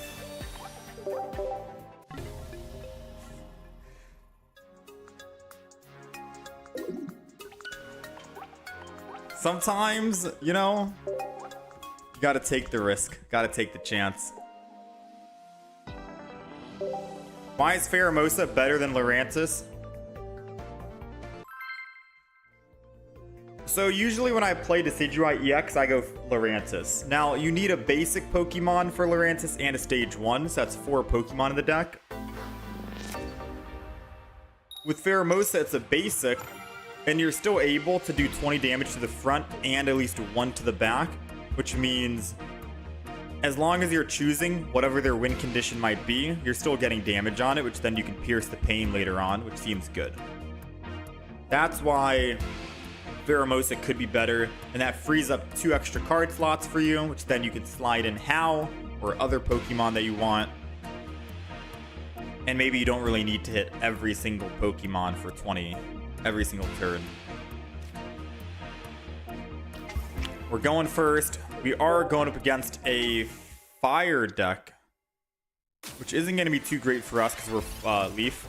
[SPEAKER 1] Sometimes, you know, you gotta take the risk. Gotta take the chance. Why is Pheromosa better than Lurantis? So usually when I play Decidueye EX, I go Lurantis. Now, you need a basic Pokemon for Lurantis and a stage 1, so that's 4 Pokemon in the deck. With Pheromosa, it's a basic, and you're still able to do 20 damage to the front and at least 1 to the back, which means as long as you're choosing whatever their win condition might be, you're still getting damage on it, which then you can pierce the pain later on, which seems good. That's why Pheromosa could be better, and that frees up 2 extra card slots for you, which then you can slide in How or other Pokemon that you want. And maybe you don't really need to hit every single Pokemon for 20 every single turn. We're going first. We are going up against a fire deck, which isn't going to be too great for us because we're Leaf.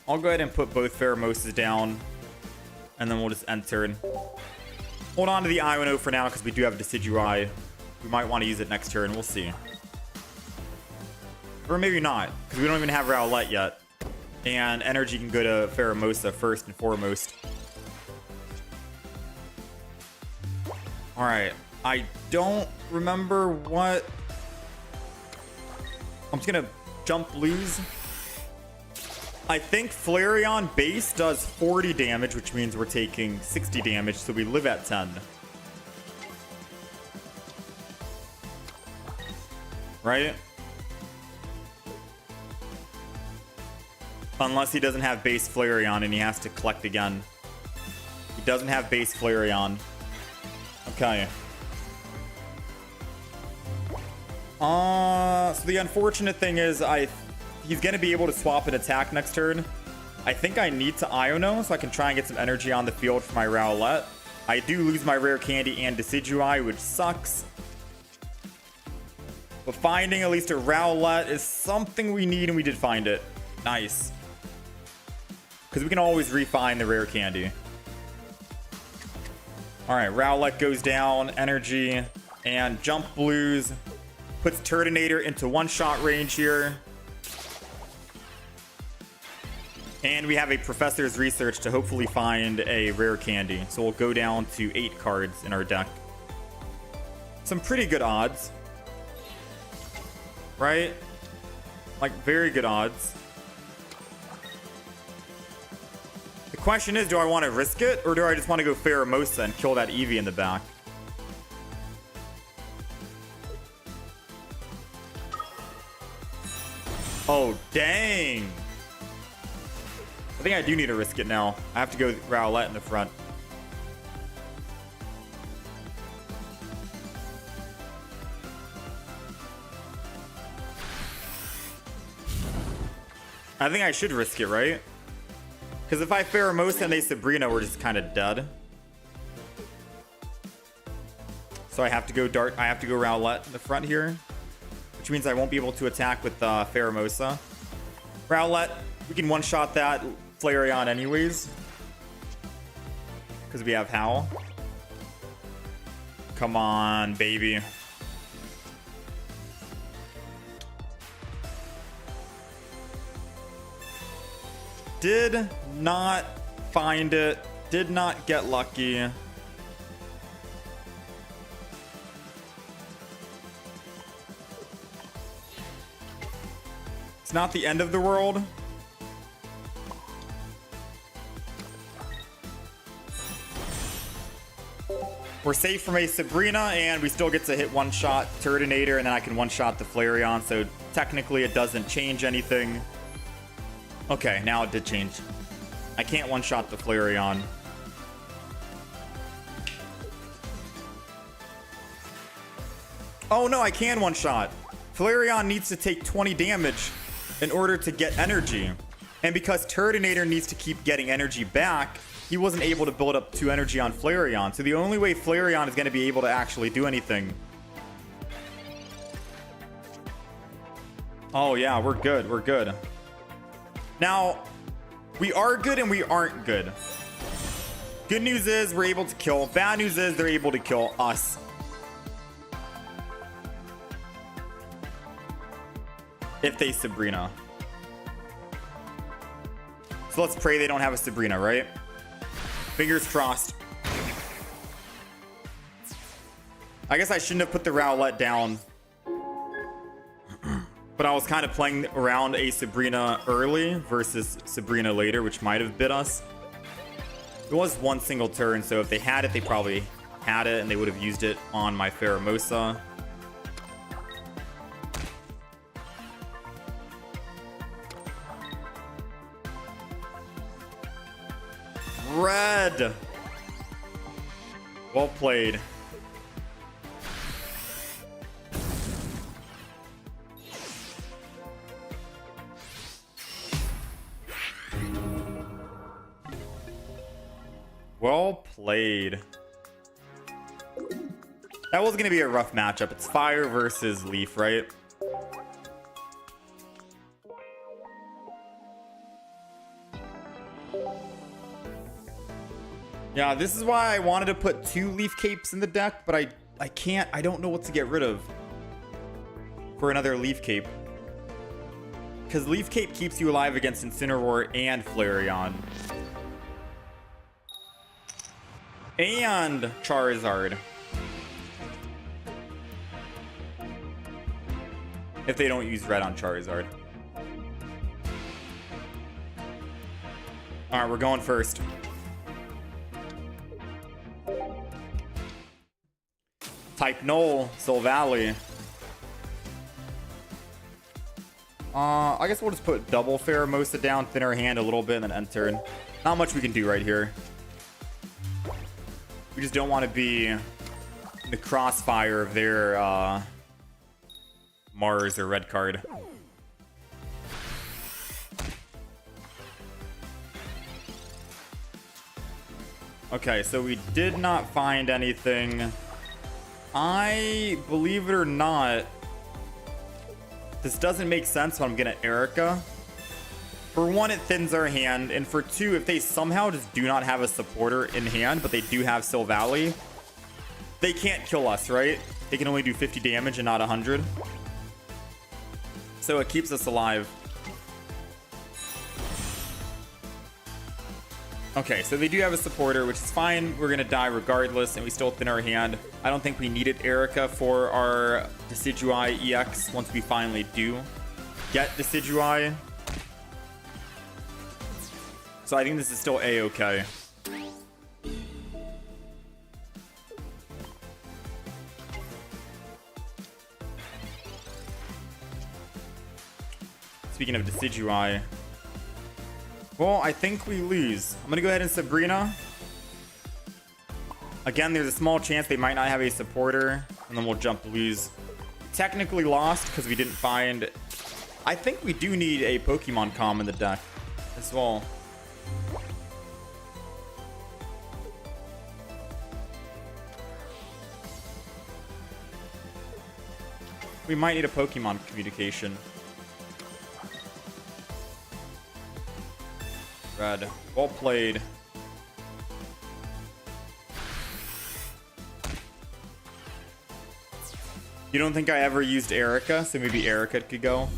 [SPEAKER 1] I'll go ahead and put both Pheromosas down, and then we'll just end turn. Hold on to the Iono for now because we do have Decidueye. We might want to use it next turn. We'll see. Or maybe not, because we don't even have Rowlet yet. And energy can go to Pheromosa first and foremost. Alright. I don't remember what... I'm just going to jump lose. I think Flareon base does 40 damage, which means we're taking 60 damage, so we live at 10. Right? Unless he doesn't have base Flareon and he has to collect again. He doesn't have base Flareon. Okay. So the unfortunate thing is he's going to be able to swap an attack next turn. I think I need to Iono so I can try and get some energy on the field for my Rowlet. I do lose my rare candy and Decidueye, which sucks. But finding at least a Rowlet is something we need, and we did find it. Nice. Because we can always refine the rare candy. Alright, Rowlet goes down, energy, and Jump Blues puts Turtonator into one-shot range here. And we have a Professor's Research to hopefully find a rare candy. So we'll go down to 8 cards in our deck. Some pretty good odds. Right? Like, very good odds. The question is, do I want to risk it, or do I just want to go Pheromosa and kill that Eevee in the back? Oh, dang. I think I do need to risk it now. I have to go Rowlet in the front. I think I should risk it, right? Because if I Pheromosa and they Sabrina, we're just kind of dead. So I have to go Rowlet in the front here, which means I won't be able to attack with Pheromosa. Rowlet, we can one-shot that Flareon anyways, because we have Howl. Come on, baby. Did not find it. Did not get lucky. It's not the end of the world. We're safe from a Sabrina, and we still get to hit one-shot Turtonator, and then I can one-shot the Flareon, so technically it doesn't change anything. Okay, now it did change. I can't one-shot the Flareon. Oh no, I can one-shot. Flareon needs to take 20 damage in order to get energy. And because Turtonator needs to keep getting energy back, he wasn't able to build up 2 energy on Flareon. So the only way Flareon is going to be able to actually do anything. Oh yeah, we're good. We're good. Now, we are good and we aren't good. Good news is we're able to kill. Bad news is they're able to kill us. If they Sabrina. So let's pray they don't have a Sabrina, right? Fingers crossed. I guess I shouldn't have put the Rowlet down. But I was kind of playing around a Sabrina early versus Sabrina later, which might have bit us. It was one single turn, so if they had it, they probably had it, and they would have used it on my Pheromosa. Red! Well played. Well played. That was going to be a rough matchup. It's fire versus leaf, right? Yeah, this is why I wanted to put 2 leaf capes in the deck, but I can't. I don't know what to get rid of for another leaf cape. Because leaf cape keeps you alive against Incineroar and Flareon. And Charizard. If they don't use red on Charizard. Alright, we're going first. Type Null, soulgaleo. I guess we'll just put double Pheromosa down, thin our hand a little bit, and then end turn. Not much we can do right here. We just don't want to be in the crossfire of their Mars or red card. Okay, so we did not find anything. I, believe it or not, this doesn't make sense when I'm getting Erica. For one, it thins our hand, and for two, if they somehow just do not have a supporter in hand, but they do have soulgaleo, they can't kill us, right? They can only do 50 damage and not 100. So it keeps us alive. Okay, so they do have a supporter, which is fine. We're gonna die regardless, and we still thin our hand. I don't think we needed Erica for our Decidueye EX once we finally do get Decidueye. So I think this is still A-okay. Speaking of Decidueye. Well, I think we lose. I'm gonna go ahead and Sabrina. Again, there's a small chance they might not have a supporter, and then we'll jump lose. Technically lost because we didn't find... I think we do need a Pokemon comm in the deck as well. We might need a Pokemon communication. Red. Well played. You don't think I ever used Erica, so maybe Erica could go?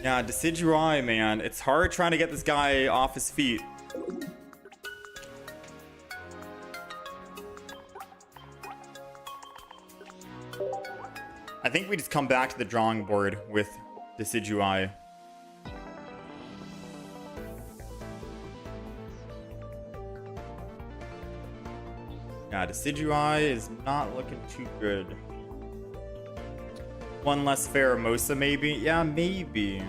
[SPEAKER 1] Yeah, Decidueye, man. It's hard trying to get this guy off his feet. I think we just come back to the drawing board with Decidueye. Yeah, Decidueye is not looking too good. One less Pheromosa, maybe? Yeah, maybe.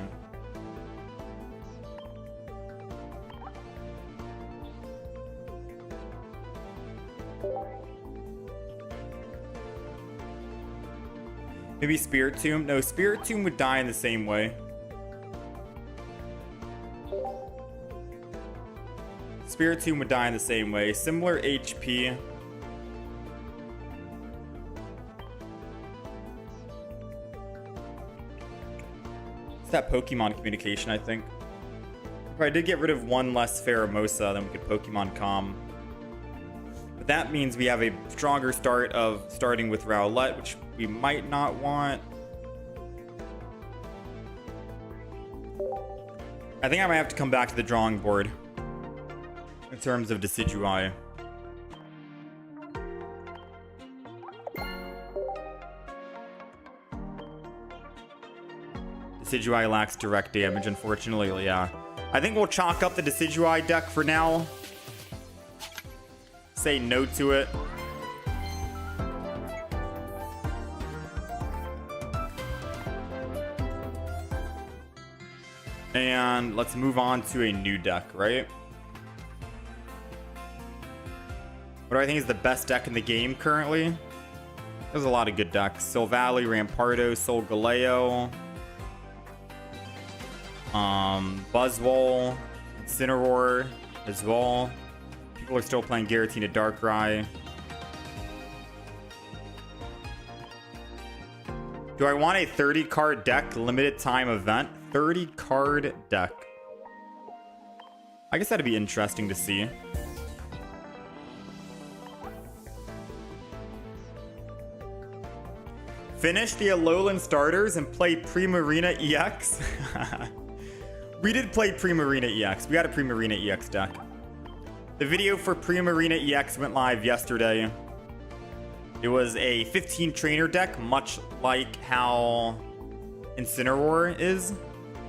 [SPEAKER 1] Maybe Spirit Tomb? No, Spirit Tomb would die in the same way. Spirit Tomb would die in the same way. Similar HP. It's that Pokemon communication, I think. Probably did get rid of one less Pheromosa than we could Pokemon Calm. But that means we have a stronger start of starting with Rowlet, which we might not want. I think I might have to come back to the drawing board in terms of Decidueye. Decidueye lacks direct damage, unfortunately, yeah. I think we'll chalk up the Decidueye deck for now. Say no to it. And let's move on to a new deck, right? What do I think is the best deck in the game currently? There's a lot of good decks. Silvally, Rampardos, Soulgaleo, Buzzwole, Incineroar as well. People are still playing Giratina Darkrai. Do I want a 30 card deck limited time event? 30 card deck. I guess that'd be interesting to see. Finish the Alolan starters and play Primarina EX. We did play Primarina EX. We had a Primarina EX deck. The video for Primarina EX went live yesterday. It was a 15 trainer deck, much like how Incineroar is.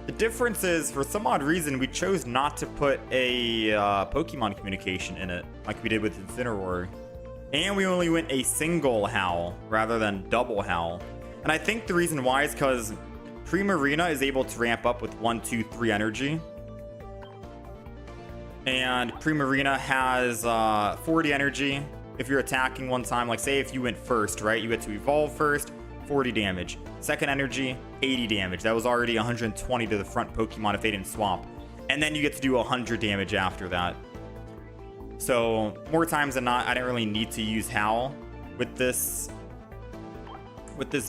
[SPEAKER 1] The difference is, for some odd reason, we chose not to put a Pokemon communication in it, like we did with Incineroar. And we only went a single Howl rather than double Howl. And I think the reason why is because Primarina is able to ramp up with 1, 2, 3 energy. And Primarina has 40 energy. If you're attacking one time, like say if you went first, right? You had to evolve first, 40 damage. Second energy, 80 damage. That was already 120 to the front Pokemon if they didn't swap. And then you get to do 100 damage after that. So more times than not, I didn't really need to use Howl with this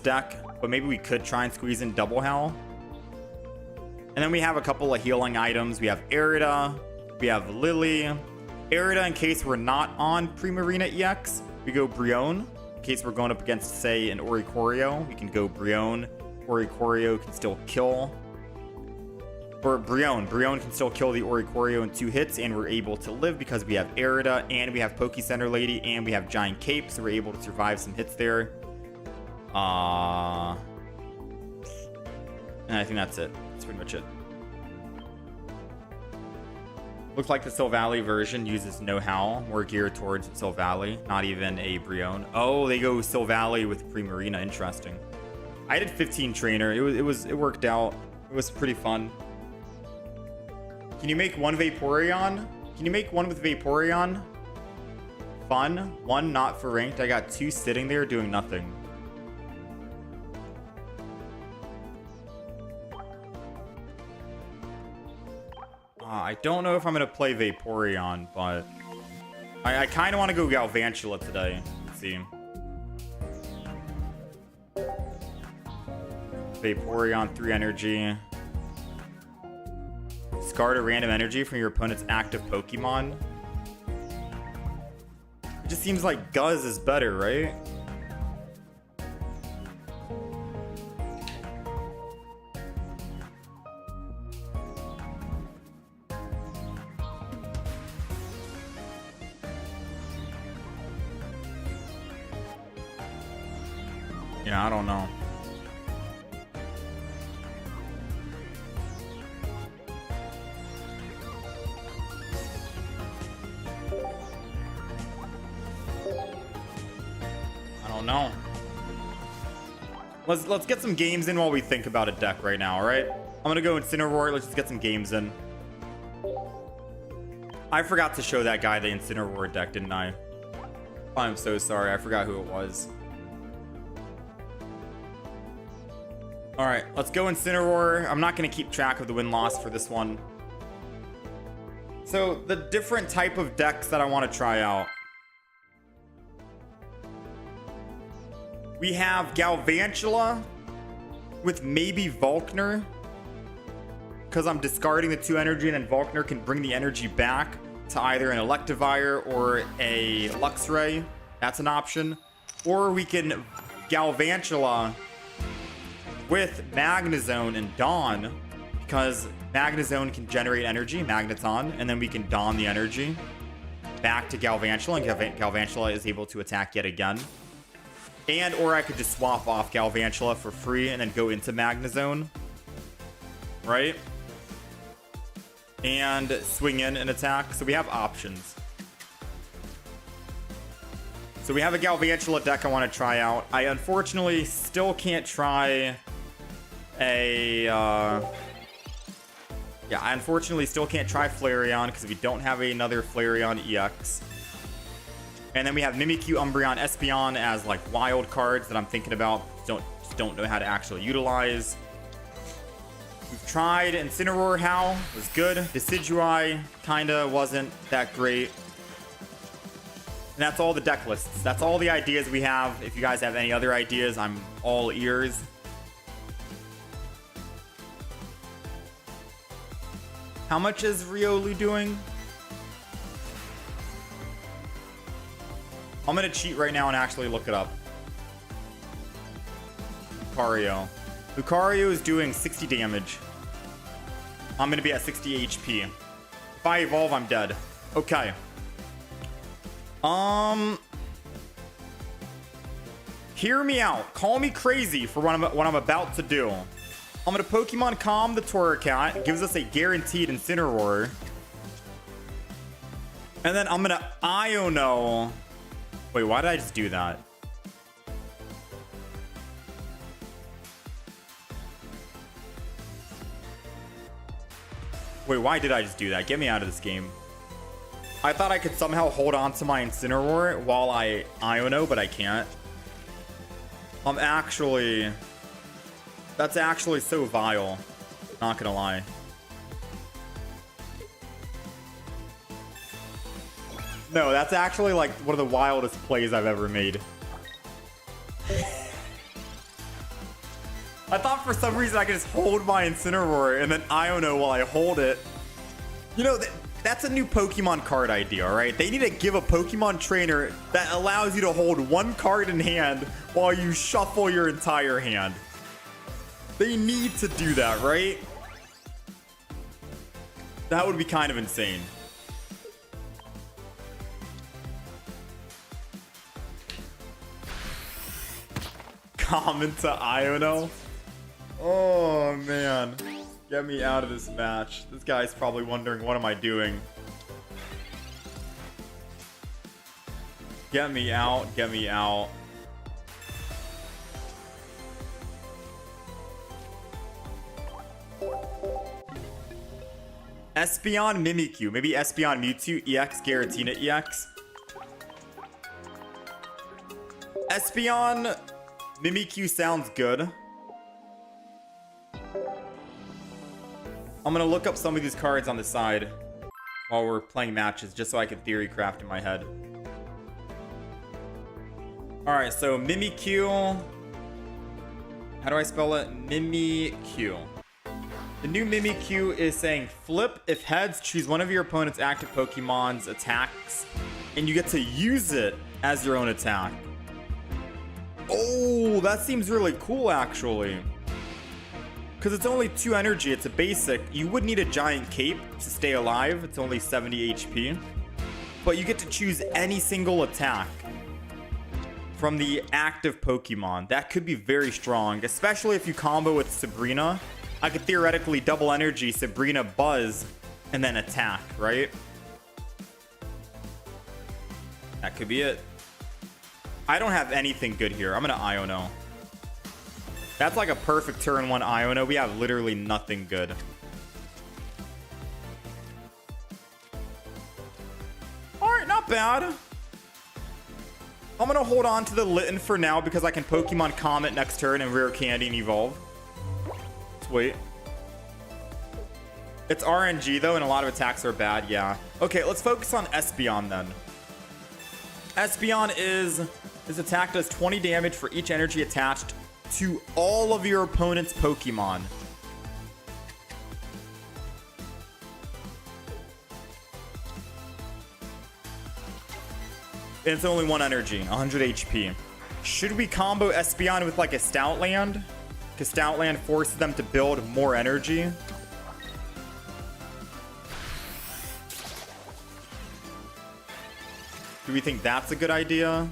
[SPEAKER 1] deck. But maybe we could try and squeeze in double Howl. And then we have a couple of healing items. We have Arida, we have Lily. Arida, in case we're not on Primarina EX, we go Brion. In case we're going up against, say, an Oricorio, we can go Brion. Oricorio can still kill. Or Brion. Brion can still kill the Oricorio in 2 hits, and we're able to live because we have Arida, and we have Poke Center Lady, and we have Giant Cape, so we're able to survive some hits there. And I think that's it. That's pretty much it. Looks like the Silvally version uses no Howl, more geared towards Silvally, not even a Brion. Oh, they go Silvally with Primarina. Interesting. I did 15 trainer. It worked out. It was pretty fun. Can you make one Vaporeon? Can you make one with Vaporeon? Fun. One not for ranked. I got 2 sitting there doing nothing. I don't know if I'm going to play Vaporeon, but I kind of want to go Galvantula today. Let's see. Vaporeon, 3 energy. Discard a random energy from your opponent's active Pokemon. It just seems like Guzz is better, right? Yeah, I don't know. I don't know. Let's get some games in while we think about a deck right now, all right? I'm gonna go Incineroar. Let's just get some games in. I forgot to show that guy the Incineroar deck, didn't I? I'm so sorry. I forgot who it was. All right, let's go Incineroar. I'm not going to keep track of the win-loss for this one. So, the different type of decks that I want to try out. We have Galvantula with maybe Volkner. because I'm discarding the 2 energy, and then Volkner can bring the energy back to either an Electivire or a Luxray. That's an option. Or we can Galvantula with Magnezone and Dawn, because Magnezone can generate energy, Magneton, and then we can Dawn the energy back to Galvantula, and Galvantula is able to attack yet again. And or I could just swap off Galvantula for free and then go into Magnezone, right? And swing in and attack. So we have options. So we have a Galvantula deck I want to try out. I unfortunately still can't try a... Yeah, I unfortunately still can't try Flareon because we don't have another Flareon EX. And then we have Mimikyu, Umbreon, Espeon as like wild cards that I'm thinking about. Just don't know how to actually utilize. We've tried Incineroar. How was good. Decidueye kinda wasn't that great. And that's all the deck lists. That's all the ideas we have. If you guys have any other ideas, I'm all ears. How much is Riolu doing? I'm gonna cheat right now and actually look it up. Lucario. Lucario is doing 60 damage. I'm gonna be at 60 HP. If I evolve, I'm dead. Okay. Hear me out. Call me crazy for what I'm about to do. I'm gonna Pokemon Calm the Torracat. Gives us a guaranteed Incineroar. And then I'm gonna Iono. Wait, why did I just do that? Wait, why did I just do that? Get me out of this game. I thought I could somehow hold on to my Incineroar while I Iono, but I can't. That's actually so vile. Not gonna lie. No, that's actually like one of the wildest plays I've ever made. I thought for some reason I could just hold my Incineroar and then Iono while I hold it. You know, that's a new Pokemon card idea, alright? They need to give a Pokemon trainer that allows you to hold one card in hand while you shuffle your entire hand. They need to do that, right? That would be kind of insane. Common to Iono. Oh, man. Get me out of this match. This guy's probably wondering, what am I doing? Get me out. Get me out. Espeon Mimikyu. Maybe Espeon Mewtwo EX Giratina EX. Espeon Mimikyu sounds good. I'm gonna look up some of these cards on the side while we're playing matches, just so I can theory craft in my head. Alright, so Mimikyu. How do I spell it? Mimikyu. The new Mimikyu is saying flip. If heads, choose one of your opponent's active Pokemon's attacks, and you get to use it as your own attack. Oh, that seems really cool, actually. Because it's only 2 energy. It's a basic. You would need a giant cape to stay alive. It's only 70 HP. But you get to choose any single attack from the active Pokemon. That could be very strong, especially if you combo with Sabrina. I could theoretically double energy, Sabrina, Buzz, and then attack, right? That could be it. I don't have anything good here. I'm going to Iono. That's like a perfect turn 1 Iono. We have literally nothing good. Alright, not bad. I'm going to hold on to the Litten for now because I can Pokemon Comet next turn and Rare Candy and Evolve. Let's wait. It's RNG though, and a lot of attacks are bad, yeah. Okay, let's focus on Espeon then. Espeon his attack does 20 damage for each energy attached to all of your opponent's Pokemon. It's only 1 energy, 100 HP. Should we combo Espeon with like a Stoutland? Because Stoutland forces them to build more energy. Do we think that's a good idea?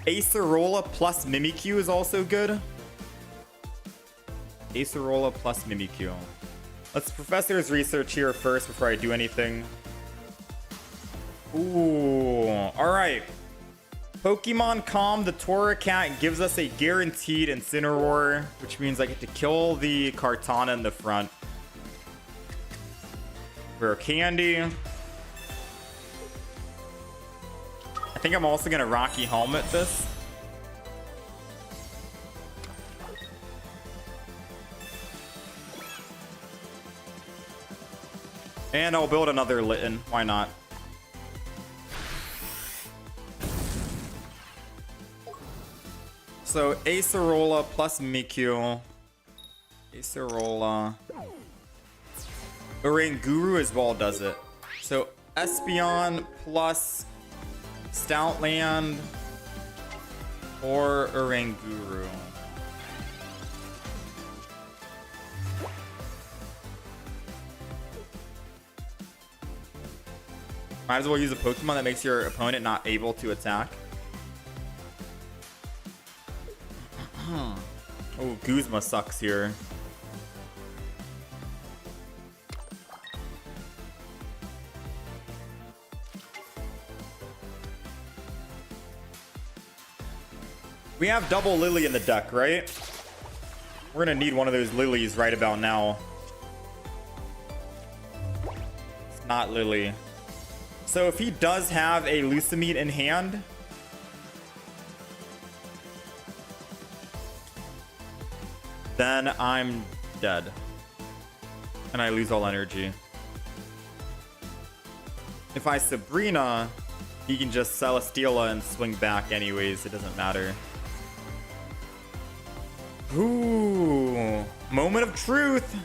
[SPEAKER 1] Acerola plus Mimikyu is also good. Acerola plus Mimikyu. Let's Professor's research here first before I do anything. Ooh, alright. Pokemon Calm the Torracat gives us a guaranteed Incineroar, which means I get to kill the Kartana in the front. Rare Candy. I think I'm also going to Rocky Helmet this. And I'll build another Litten. Why not? So Acerola plus Mimikyu. Acerola. Oranguru as well does it. So Espeon plus Stoutland or Oranguru. Might as well use a Pokemon that makes your opponent not able to attack. Oh, Guzma sucks here. We have double Lily in the deck, right? We're gonna need one of those Lilies right about now. It's not Lily. So if he does have a Lucamine in hand, then I'm dead. And I lose all energy. If I Sabrina, he can just Celesteela and swing back anyways. It doesn't matter. Ooh. Moment of truth.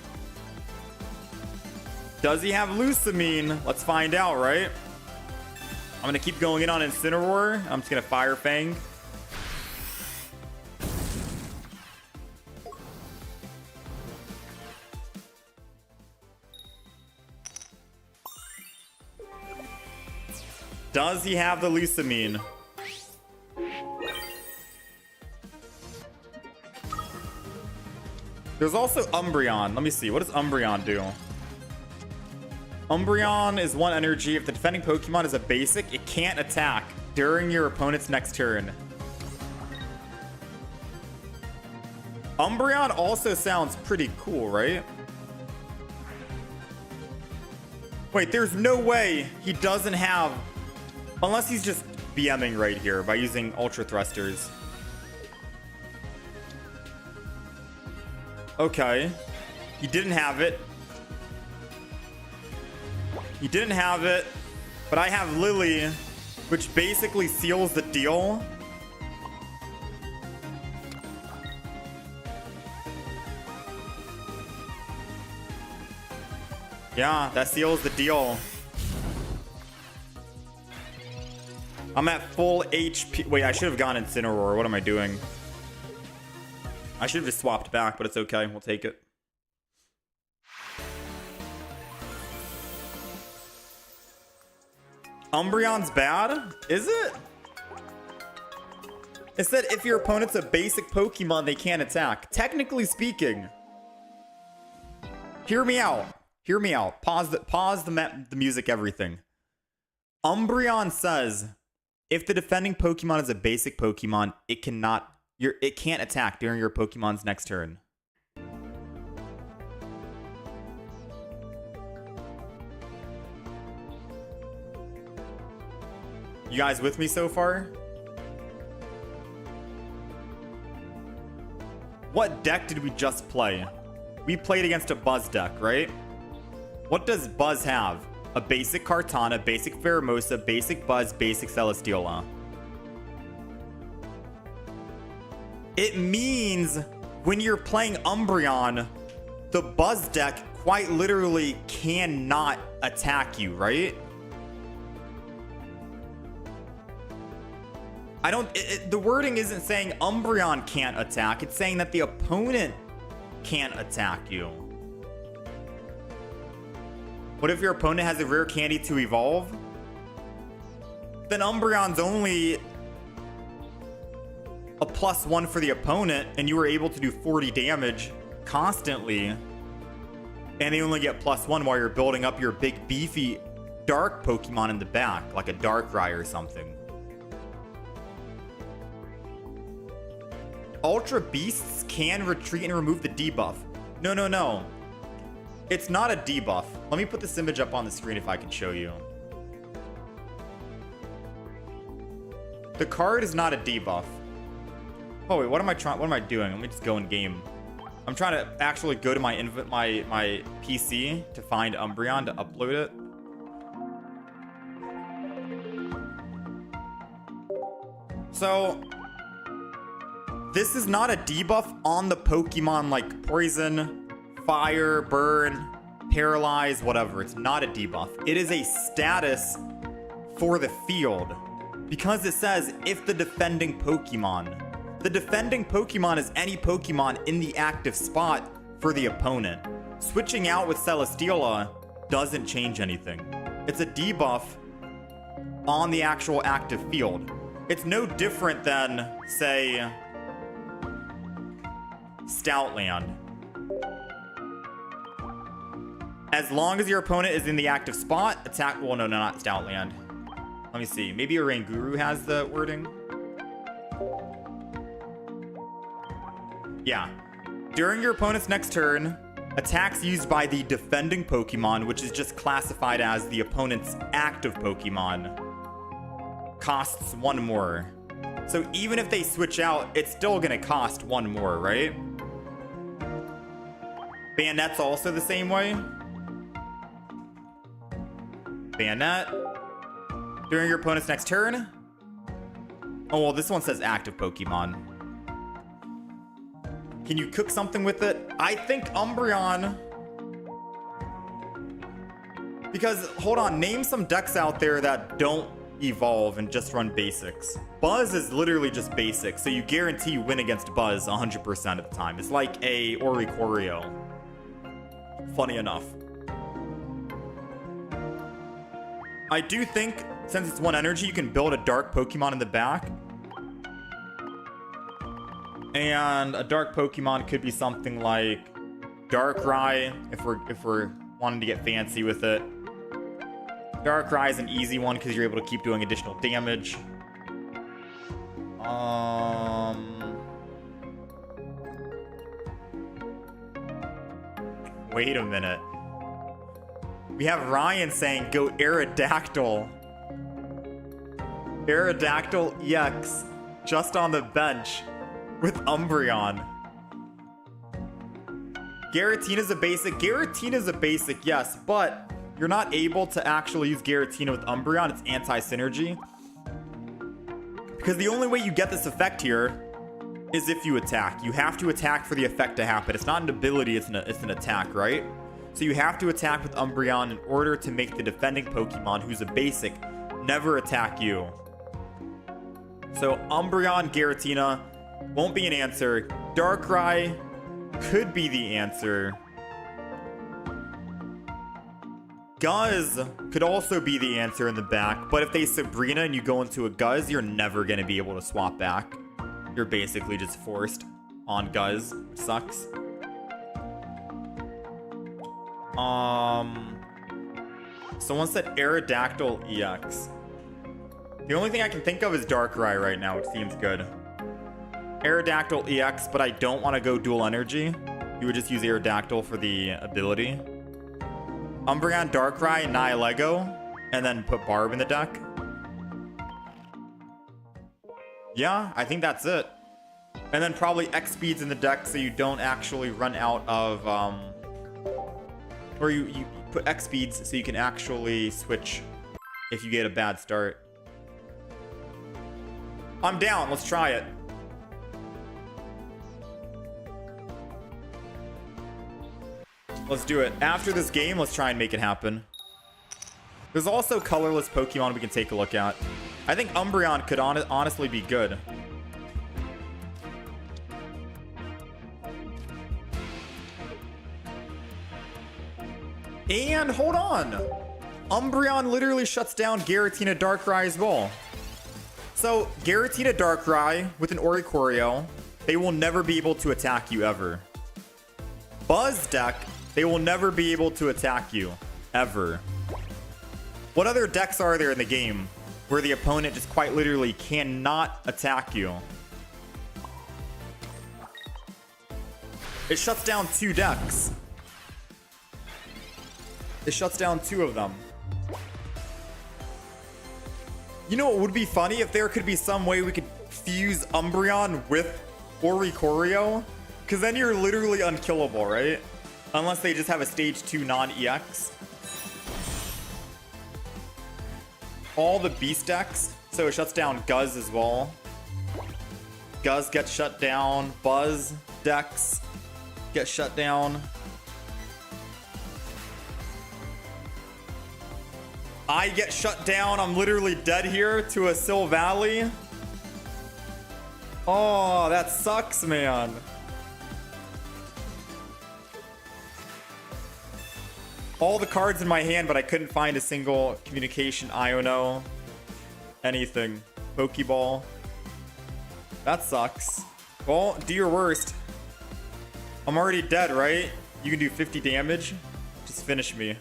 [SPEAKER 1] Does he have Lucamine? Let's find out, right? I'm going to keep going in on Incineroar. I'm just going to Fire Fang. Does he have the Lucamine? There's also Umbreon. Let me see. What does Umbreon do? Umbreon is 1 energy. If the defending Pokemon is a basic, it can't attack during your opponent's next turn. Umbreon also sounds pretty cool, right? Wait, there's no way he doesn't have... Unless he's just BMing right here by using Ultra Thrusters. Okay. He didn't have it. He didn't have it. But I have Lily, which basically seals the deal. Yeah, that seals the deal. I'm at full HP. Wait, I should have gone Incineroar. What am I doing? I should have just swapped back, but it's okay. We'll take it. Umbreon's bad? Is it? It said if your opponent's a basic Pokemon, they can't attack. Technically speaking. Hear me out. Hear me out. Pause the music, everything. Umbreon says if the defending Pokemon is a basic Pokemon, it can't attack during your Pokemon's next turn. You guys with me so far? What deck did we just play? We played against a Buzz deck, right? What does Buzz have? A basic Kartana, basic Pheromosa, basic Buzz, basic Celesteela. It means when you're playing Umbreon, the Buzz deck quite literally cannot attack you, right? I don't... the wording isn't saying Umbreon can't attack. It's saying that the opponent can't attack you. What if your opponent has a rare candy to evolve? Then Umbreon's only a +1 for the opponent, and you were able to do 40 damage constantly. And they only get +1 while you're building up your big beefy dark Pokemon in the back, like a Darkrai or something. Ultra Beasts can retreat and remove the debuff. No, no, no. It's not a debuff. Let me put this image up on the screen if I can show you. The card is not a debuff. Oh wait, what am I doing? Let me just go in game. I'm trying to actually go to my PC to find Umbreon to upload it. So this is not a debuff on the Pokemon like Poison, Fire, Burn, Paralyze, whatever. It's not a debuff. It is a status for the field. Because it says, if the defending Pokemon. The defending Pokemon is any Pokemon in the active spot for the opponent. Switching out with Celesteela doesn't change anything. It's a debuff on the actual active field. It's no different than, say, Stoutland. As long as your opponent is in the active spot, attack... Well, no, not Stoutland. Let me see. Maybe Oranguru has the wording. Yeah. During your opponent's next turn, attacks used by the defending Pokemon, which is just classified as the opponent's active Pokemon, costs 1 more. So even if they switch out, it's still going to cost 1 more, right? Bayonet's also the same way. Bayonet. During your opponent's next turn. Oh, well, this one says active Pokemon. Can you cook something with it? I think Umbreon. Because, hold on, name some decks out there that don't evolve and just run basics. Buzz is literally just basic, so you guarantee you win against Buzz 100% of the time. It's like a Oricorio. Funny enough. I do think, since it's 1 energy, you can build a dark Pokemon in the back. And a dark Pokemon could be something like Darkrai, if we're wanting to get fancy with it. Darkrai is an easy one because you're able to keep doing additional damage. Wait a minute. We have Ryan saying go Aerodactyl. Aerodactyl EX just on the bench with Umbreon. Giratina's a basic. Giratina's a basic, yes, but you're not able to actually use Giratina with Umbreon. It's anti-synergy. Because the only way you get this effect here is if you attack. You have to attack for the effect to happen. It's not an ability, it's an attack, right? So you have to attack with Umbreon in order to make the defending Pokemon, who's a basic, never attack you. So Umbreon, Giratina won't be an answer. Darkrai could be the answer. Guzz could also be the answer in the back, but if they Sabrina and you go into a Guzz, you're never going to be able to swap back. You're basically just forced on Guzz, which sucks. Someone said Aerodactyl EX. The only thing I can think of is Darkrai right now, which seems good. Aerodactyl EX, but I don't want to go dual energy. You would just use Aerodactyl for the ability. Umbreon, Darkrai, Nihilego, and then put Barb in the deck. Yeah, I think that's it. And then probably X speeds in the deck so you don't actually run out of or you put X speeds so you can actually switch if you get a bad start. I'm down, let's try it. Let's do it. After this game, let's try and make it happen. There's also colorless Pokemon we can take a look at. I think Umbreon could honestly be good. And hold on. Umbreon literally shuts down Giratina Darkrai as well. So Giratina Darkrai with an Oricorio, they will never be able to attack you ever. Buzz deck, they will never be able to attack you ever. What other decks are there in the game where the opponent just quite literally cannot attack you? It shuts down 2 decks. It shuts down 2 of them. You know what would be funny? If there could be some way we could fuse Umbreon with Oricorio? Because then you're literally unkillable, right? Unless they just have a stage 2 non-EX. All the beast decks, so it shuts down Guzz as well. Guzz gets shut down. Buzz decks get shut down. I get shut down. I'm literally dead here to a Silvally. Oh, that sucks, man. All the cards in my hand, but I couldn't find a single communication, Iono, anything. Pokeball. That sucks. Well, do your worst. I'm already dead, right? You can do 50 damage. Just finish me.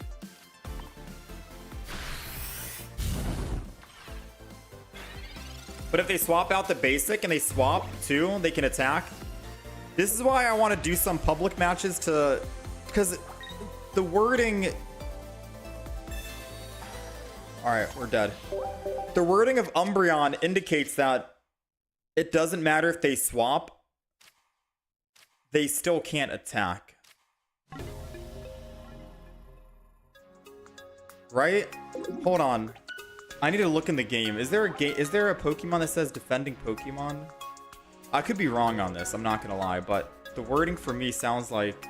[SPEAKER 1] But if they swap out the basic and they swap too, they can attack. This is why I want to do some public matches to... Because... the wording... Alright, we're dead. The wording of Umbreon indicates that it doesn't matter if they swap. They still can't attack. Right? Hold on. I need to look in the game. Is there a Pokemon that says defending Pokemon? I could be wrong on this, I'm not gonna lie, but the wording for me sounds like...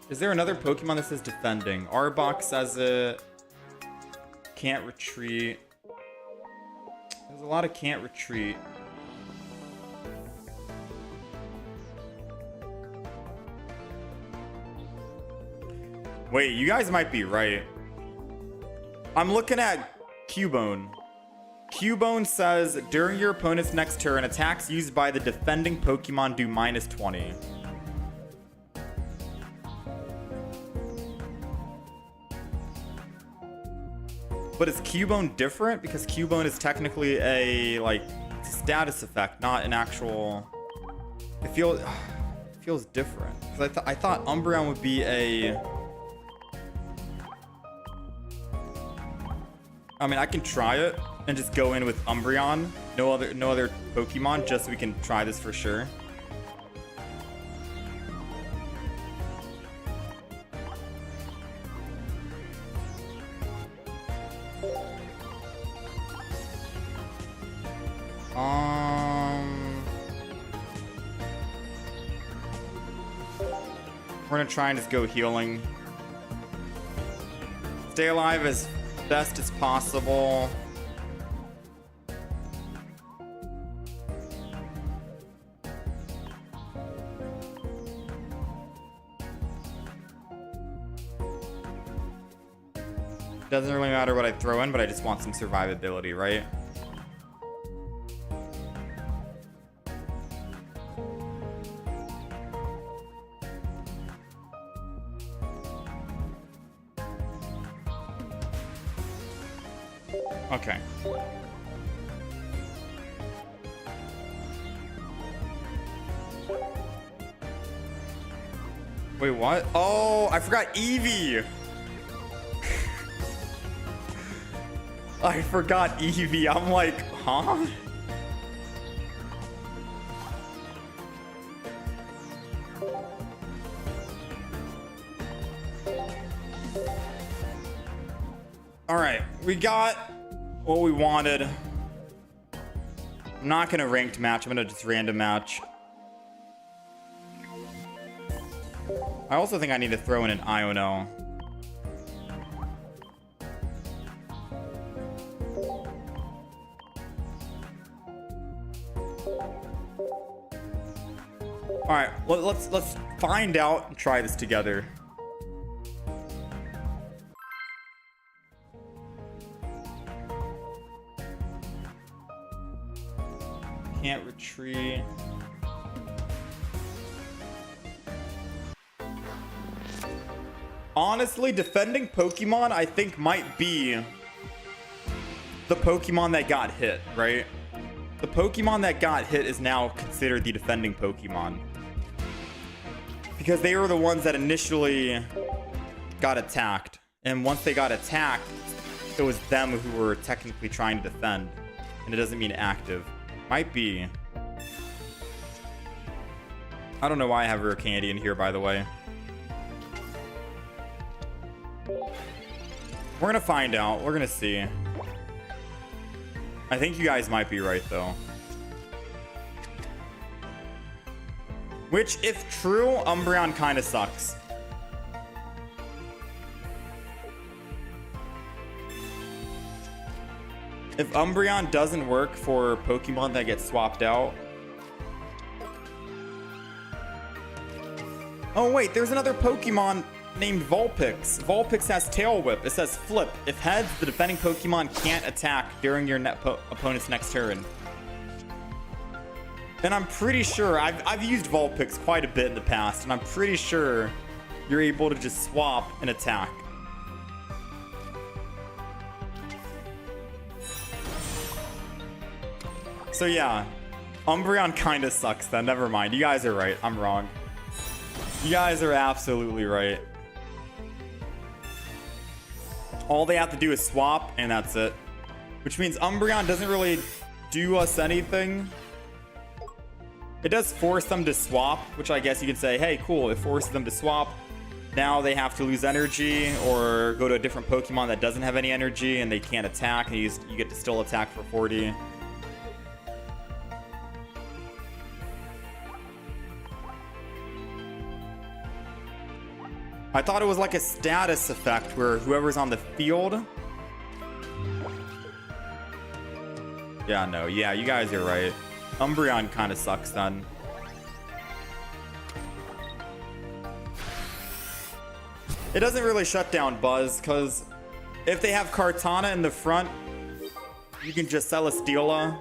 [SPEAKER 1] Is there another Pokemon that says defending? Arbok says it. Can't retreat. There's a lot of can't retreat. Wait, you guys might be right. I'm looking at Cubone. Cubone says, during your opponent's next turn, attacks used by the defending Pokemon do -20. But is Cubone different? Because Cubone is technically a, like, status effect, not an actual... It feels different. Because I thought Umbreon would be a... I mean, I can try it and just go in with Umbreon. No other Pokemon, just so we can try this for sure. We're gonna try and just go healing. Stay alive as best as possible. Doesn't really matter what I throw in, but I just want some survivability, right? Okay. Wait, what? Oh, I forgot Eevee. I forgot Eevee. I'm like, huh? All right, we got what we wanted. I'm not gonna ranked match. I'm gonna just random match. I also think I need to throw in an Iono. All right, let's find out and try this together. Can't retreat. Honestly, defending Pokemon, I think, might be the Pokemon that got hit, right? The Pokemon that got hit is now considered the defending Pokemon. Because they were the ones that initially got attacked. And once they got attacked, it was them who were technically trying to defend. And it doesn't mean active. Might be. I don't know why I have Rare Candy in here, by the way. We're gonna find out. We're gonna see. I think you guys might be right, though. Which, if true, Umbreon kind of sucks. If Umbreon doesn't work for Pokemon that get swapped out. Oh wait, there's another Pokemon named Vulpix. Vulpix has Tail Whip. It says flip. If heads, the defending Pokemon can't attack during your opponent's next turn. And I'm pretty sure, I've used Vulpix quite a bit in the past, and I'm pretty sure you're able to just swap and attack. So yeah, Umbreon kind of sucks then. Never mind. You guys are right. I'm wrong. You guys are absolutely right. All they have to do is swap, and that's it. Which means Umbreon doesn't really do us anything. It does force them to swap, which I guess you could say, hey, cool, it forces them to swap. Now they have to lose energy or go to a different Pokemon that doesn't have any energy and they can't attack, and you get to still attack for 40. I thought it was like a status effect where whoever's on the field. Yeah, no, yeah, you guys are right. Umbreon kind of sucks then. It doesn't really shut down Buzz, because if they have Kartana in the front, you can just Celesteela,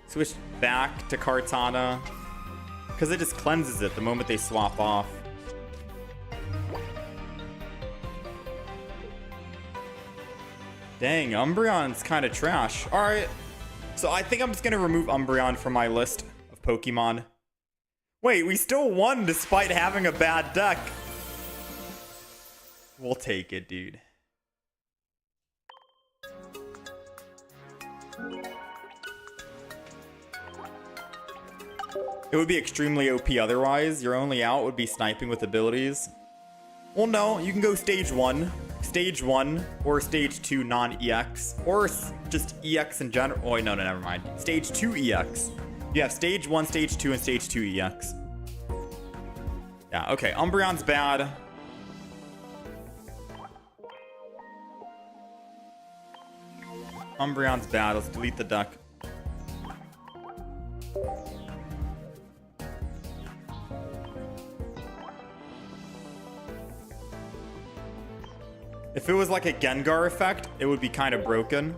[SPEAKER 1] switch back to Kartana, because it just cleanses it the moment they swap off. Dang, Umbreon's kind of trash. Alright, so I think I'm just going to remove Umbreon from my list of Pokemon. Wait, we still won despite having a bad deck. We'll take it, dude. It would be extremely OP otherwise. Your only out would be sniping with abilities. Well, no, you can go stage 1. Stage 1 or stage 2 non-EX, or just EX in general. Oh, no, never mind. Stage 2 EX. You have stage 1, stage 2, and stage 2 EX. Yeah, okay. Umbreon's bad. Umbreon's bad. Let's delete the deck. If it was like a Gengar effect, it would be kind of broken.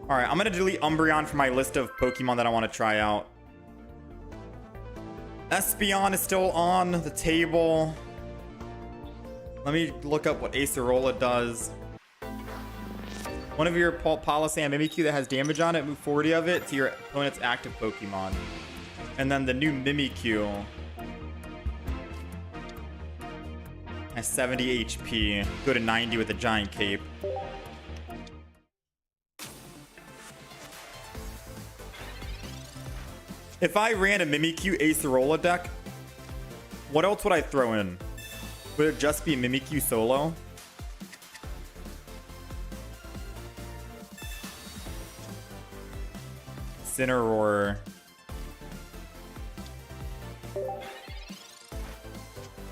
[SPEAKER 1] Alright, I'm going to delete Umbreon from my list of Pokemon that I want to try out. Espeon is still on the table. Let me look up what Acerola does. One of your Palossand Mimikyu that has damage on it, move 40 of it to your opponent's active Pokemon. And then the new Mimikyu has 70 HP. Go to 90 with a giant cape. If I ran a Mimikyu Acerola deck, what else would I throw in? Would it just be Mimikyu solo? Incineroar.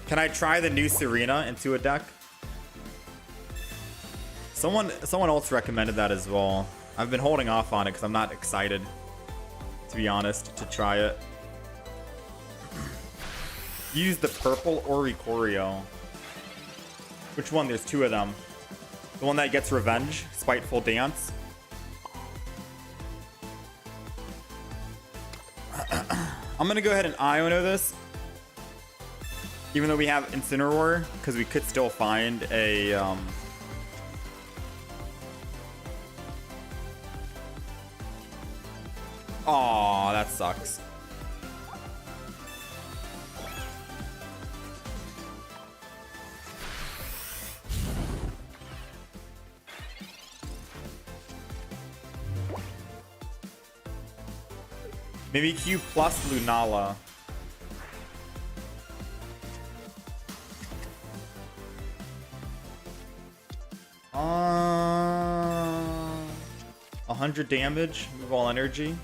[SPEAKER 1] Can I try the new Serena into a deck? Someone else recommended that as well. I've been holding off on it because I'm not excited, to be honest, to try it. Use the purple Oricorio. Which one? There's two of them. The one that gets revenge, Spiteful Dance. I'm gonna go ahead and Iono this, even though we have Incineroar, because we could still find a Aw, that sucks. Maybe Q plus Lunala. Uh, 100 damage, move all energy.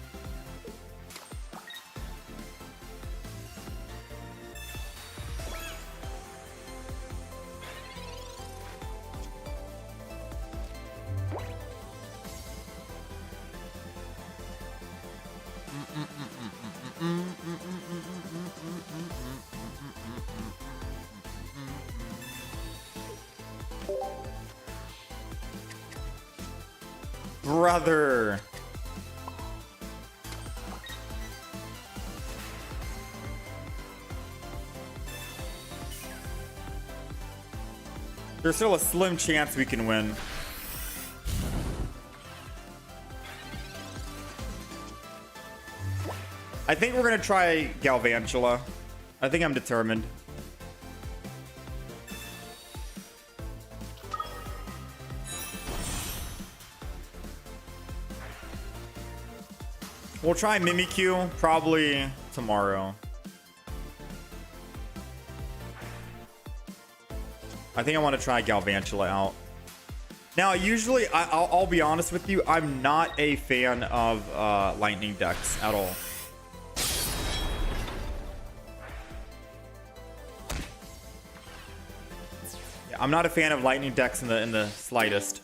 [SPEAKER 1] Brother. There's still a slim chance we can win. I think we're gonna try Galvantula. I think I'm determined. We'll try Mimikyu probably tomorrow. I think I want to try Galvantula out. Now, usually, I'll be honest with you, I'm not a fan of lightning decks at all. Yeah, I'm not a fan of lightning decks in the slightest.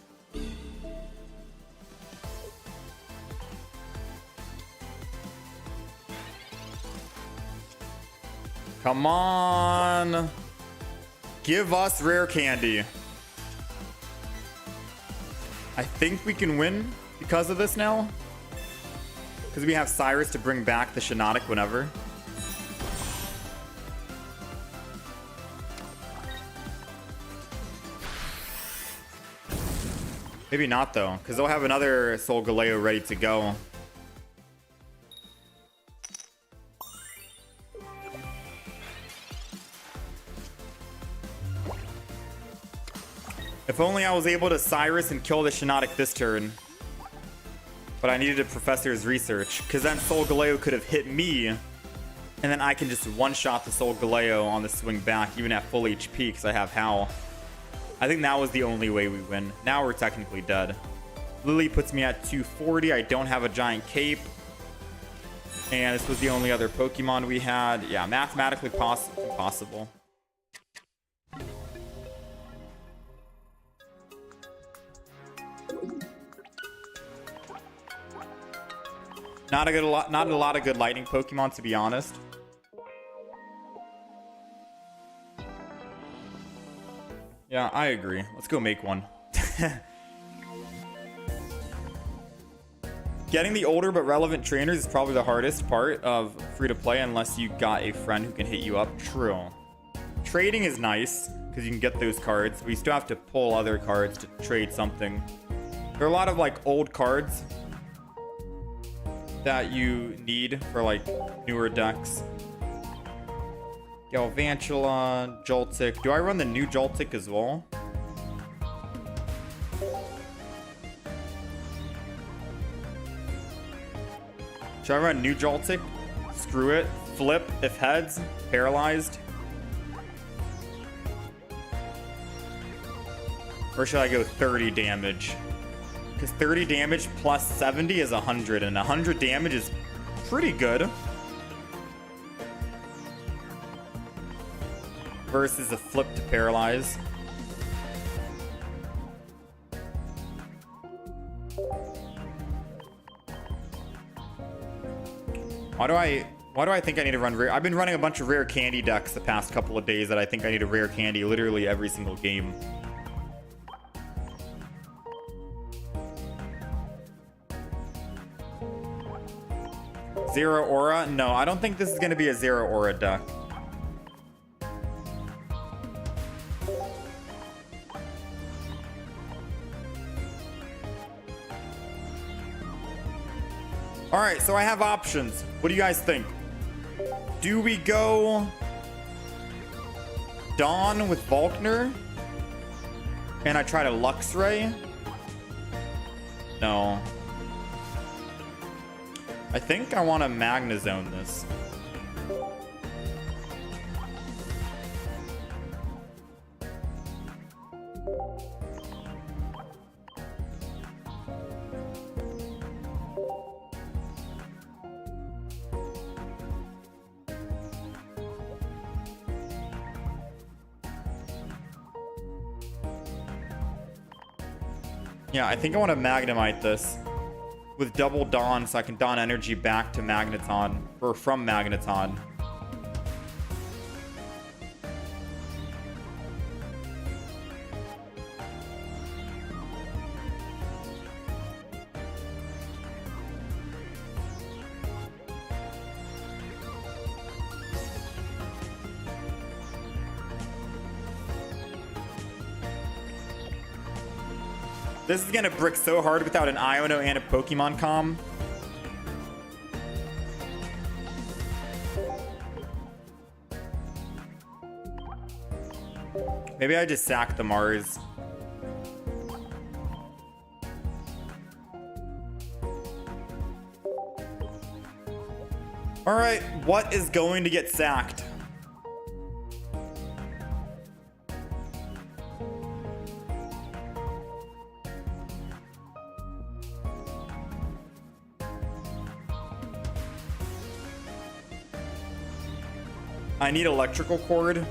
[SPEAKER 1] Come on. Give us rare candy. I think we can win because of this now. Because we have Cyrus to bring back the Shiinotic whenever. Maybe not though, because they'll have another soulgaleo ready to go. If only I was able to Cyrus and kill the Shiinotic this turn. But I needed a Professor's Research, because then soulgaleo could have hit me, and then I can just one-shot the soulgaleo on the swing back, even at full HP, because I have Howl. I think that was the only way we win. Now we're technically dead. Lily puts me at 240. I don't have a giant cape. And this was the only other Pokemon we had. Yeah, mathematically impossible. Not a lot of good lightning Pokemon, to be honest. Yeah, I agree. Let's go make one. Getting the older but relevant trainers is probably the hardest part of free-to-play unless you got a friend who can hit you up. True. Trading is nice because you can get those cards, but you still have to pull other cards to trade something. There are a lot of like old cards that you need for like newer decks. Galvantula, Joltik. Do I run the new Joltik as well? Should I run new Joltik? Screw it. Flip if heads. Paralyzed. Or should I go 30 damage? Because 30 damage plus 70 is 100, and 100 damage is pretty good. versus a flip to paralyze. Why do I think I need to run rare? I've been running a bunch of rare candy decks the past couple of days that I think I need a rare candy literally every single game. Zero Aura? No, I don't think this is going to be a Zero Aura deck. Alright, so I have options. What do you guys think? Do we go Dawn with Volkner? And I try to Luxray? No. I think I want to Magnezone this. Yeah, I think I want to Magnemite this with double Dawn so I can Dawn energy back to Magneton, or from Magneton. This is gonna brick so hard without an Iono and a Pokemon Com. Maybe I just sack the Mars. Alright, what is going to get sacked? I need electrical cord.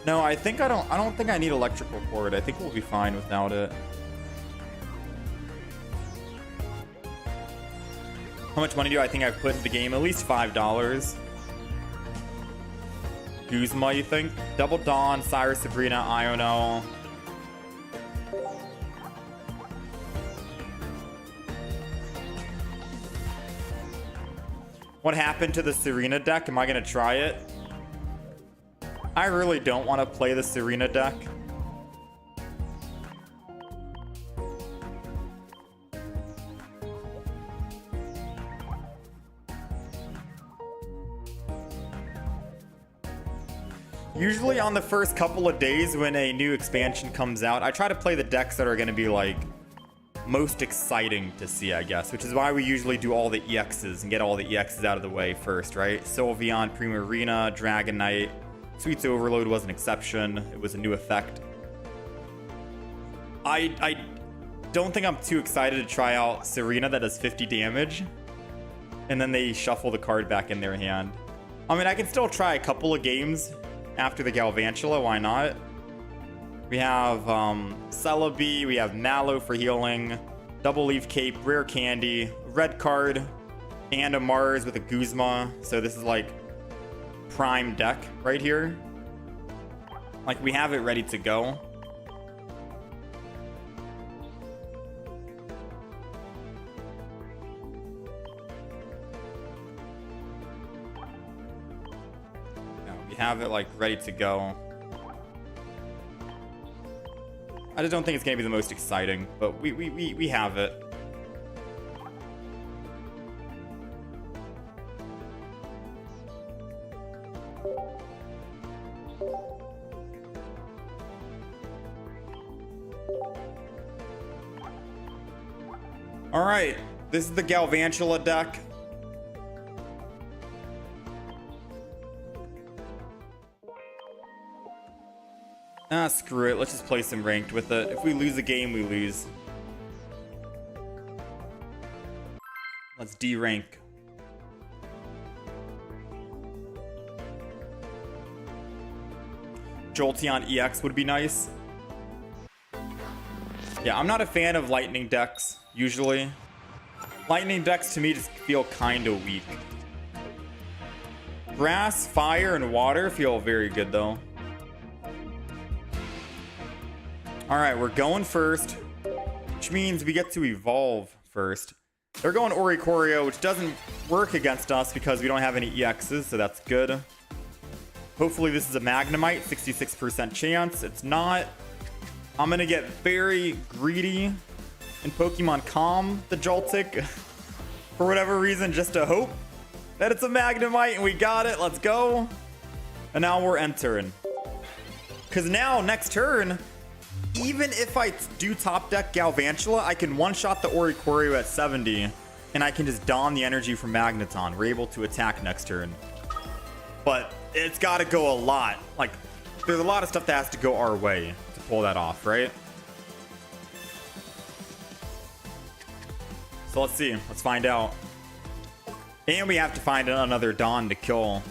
[SPEAKER 1] No, I don't think I need electrical cord. I think we'll be fine without it. How much money do I think I've put in the game? At least $5. Guzma, you think? Double Dawn, Cyrus, Sabrina, Iono. What happened to the Serena deck? Am I gonna try it? I really don't want to play the Serena deck. Usually on the first couple of days when a new expansion comes out, I try to play the decks that are going to be like most exciting to see, I guess, which is why we usually do all the EXs and get all the EXs out of the way first, right? Sylveon, Primarina, Dragonite. Sweet's Overload was an exception. It was a new effect. I don't think I'm too excited to try out Serena that does 50 damage. And then they shuffle the card back in their hand. I mean, I can still try a couple of games after the Galvantula. Why not? We have Celebi. We have Mallow for healing. Double Leaf Cape. Rare Candy. Red card. And a Mars with a Guzma. So this is like prime deck right here. Like, we have it ready to go. Yeah, we have it like ready to go. I just don't think it's gonna be the most exciting, but we have it. All right, this is the Galvantula deck. Ah, screw it. Let's just play some ranked with it. If we lose a game, we lose. Let's D-rank. Jolteon EX would be nice. Yeah, I'm not a fan of lightning decks, usually. Lightning decks to me just feel kind of weak. Grass, fire, and water feel very good though. Alright, we're going first, which means we get to evolve first. They're going Oricorio, which doesn't work against us because we don't have any EXs, so that's good. Hopefully this is a Magnemite, 66% chance. It's not. I'm going to get very greedy and Pokemon Calm the Joltik for whatever reason, just to hope that it's a Magnemite, and we got it. Let's go. And now we're entering. Because now, next turn, even if I do top deck Galvantula, I can one-shot the Oricorio at 70, and I can just don the energy from Magneton. We're able to attack next turn. But it's got to go a lot. Like, there's a lot of stuff that has to go our way to pull that off, right? So let's see. Let's find out. And we have to find another Dawn to kill.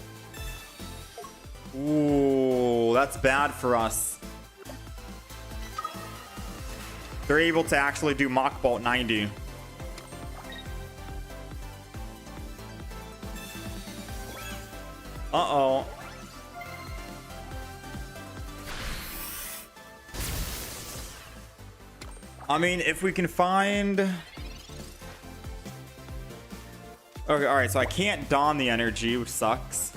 [SPEAKER 1] Ooh, that's bad for us. They're able to actually do Mach Bolt 90. Uh-oh. I mean, if we can find... Okay, alright, so I can't don the energy, which sucks.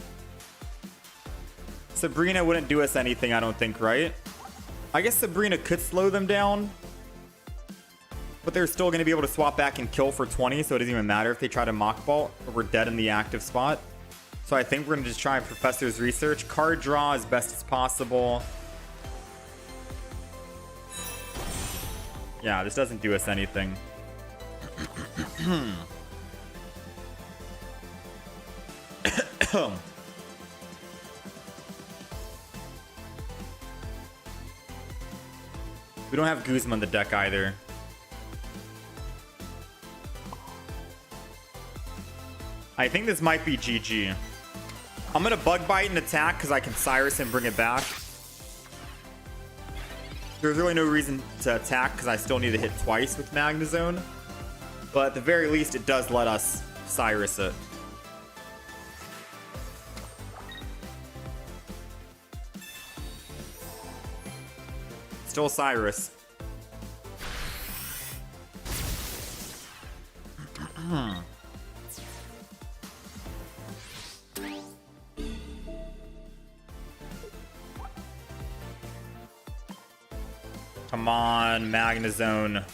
[SPEAKER 1] Sabrina wouldn't do us anything, I don't think, right? I guess Sabrina could slow them down. But they're still going to be able to swap back and kill for 20, so it doesn't even matter if they try to Mach Bolt, or we're dead in the active spot. So I think we're going to just try Professor's Research. Card draw as best as possible. Yeah, this doesn't do us anything. We don't have Guzma in the deck either. I think this might be GG. I'm gonna Bug Bite and attack because I can Cyrus and bring it back. There's really no reason to attack because I still need to hit twice with Magnezone. But at the very least, it does let us Cyrus it. Still Cyrus. Come on, Magnezone.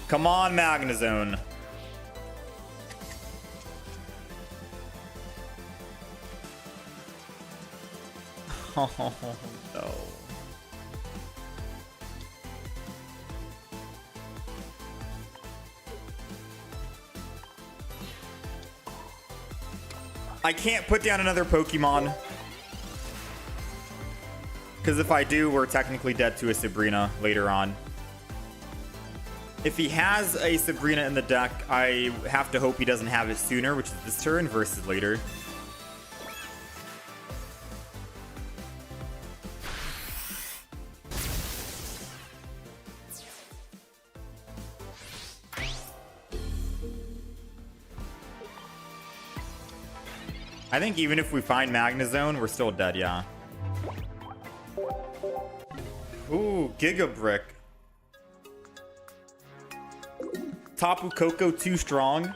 [SPEAKER 1] Come on, Magnezone. Oh, no. I can't put down another Pokemon. Because if I do, we're technically dead to a Sabrina later on. If he has a Sabrina in the deck, I have to hope he doesn't have it sooner, which is this turn versus later. I think even if we find Magnezone, we're still dead, yeah. Ooh, Giga Brick. Tapu Koko too strong.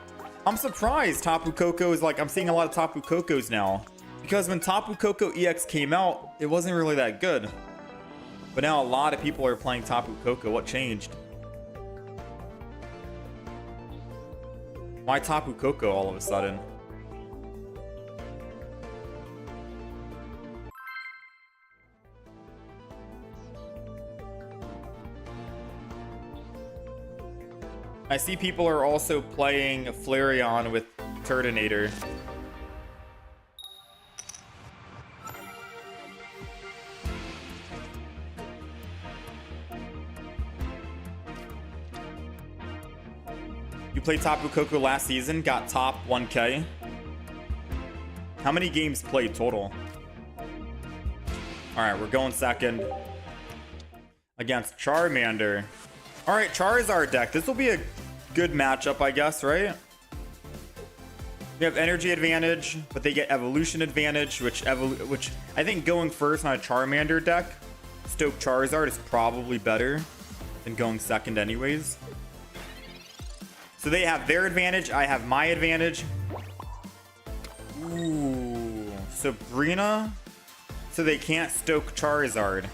[SPEAKER 1] I'm surprised Tapu Koko is like, I'm seeing a lot of Tapu Kokos now. Because when Tapu Koko EX came out, it wasn't really that good. But now a lot of people are playing Tapu Koko. What changed? Why Tapu Koko all of a sudden? I see people are also playing Flareon with Turtonator. We played Tapu Koko last season, got top 1K. How many games played total? All right, we're going second against Charmander. All right, Charizard deck. This will be a good matchup, I guess, right? We have energy advantage, but they get evolution advantage, which I think going first on a Charmander deck, Stoke Charizard is probably better than going second anyways. So they have their advantage, I have my advantage. Ooh, Sabrina. So they can't Stoke Charizard.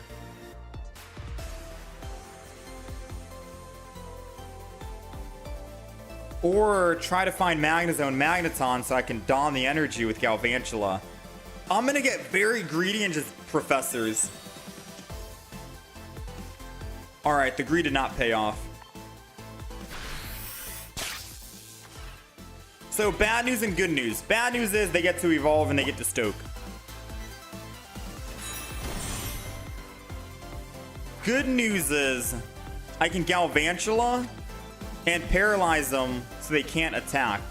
[SPEAKER 1] Or try to find Magnezone Magneton so I can don the energy with Galvantula. I'm gonna get very greedy and just Professors. Alright, the greed did not pay off. So bad news and good news. Bad news is they get to evolve and they get to Stoke. Good news is I can Galvantula and paralyze them so they can't attack.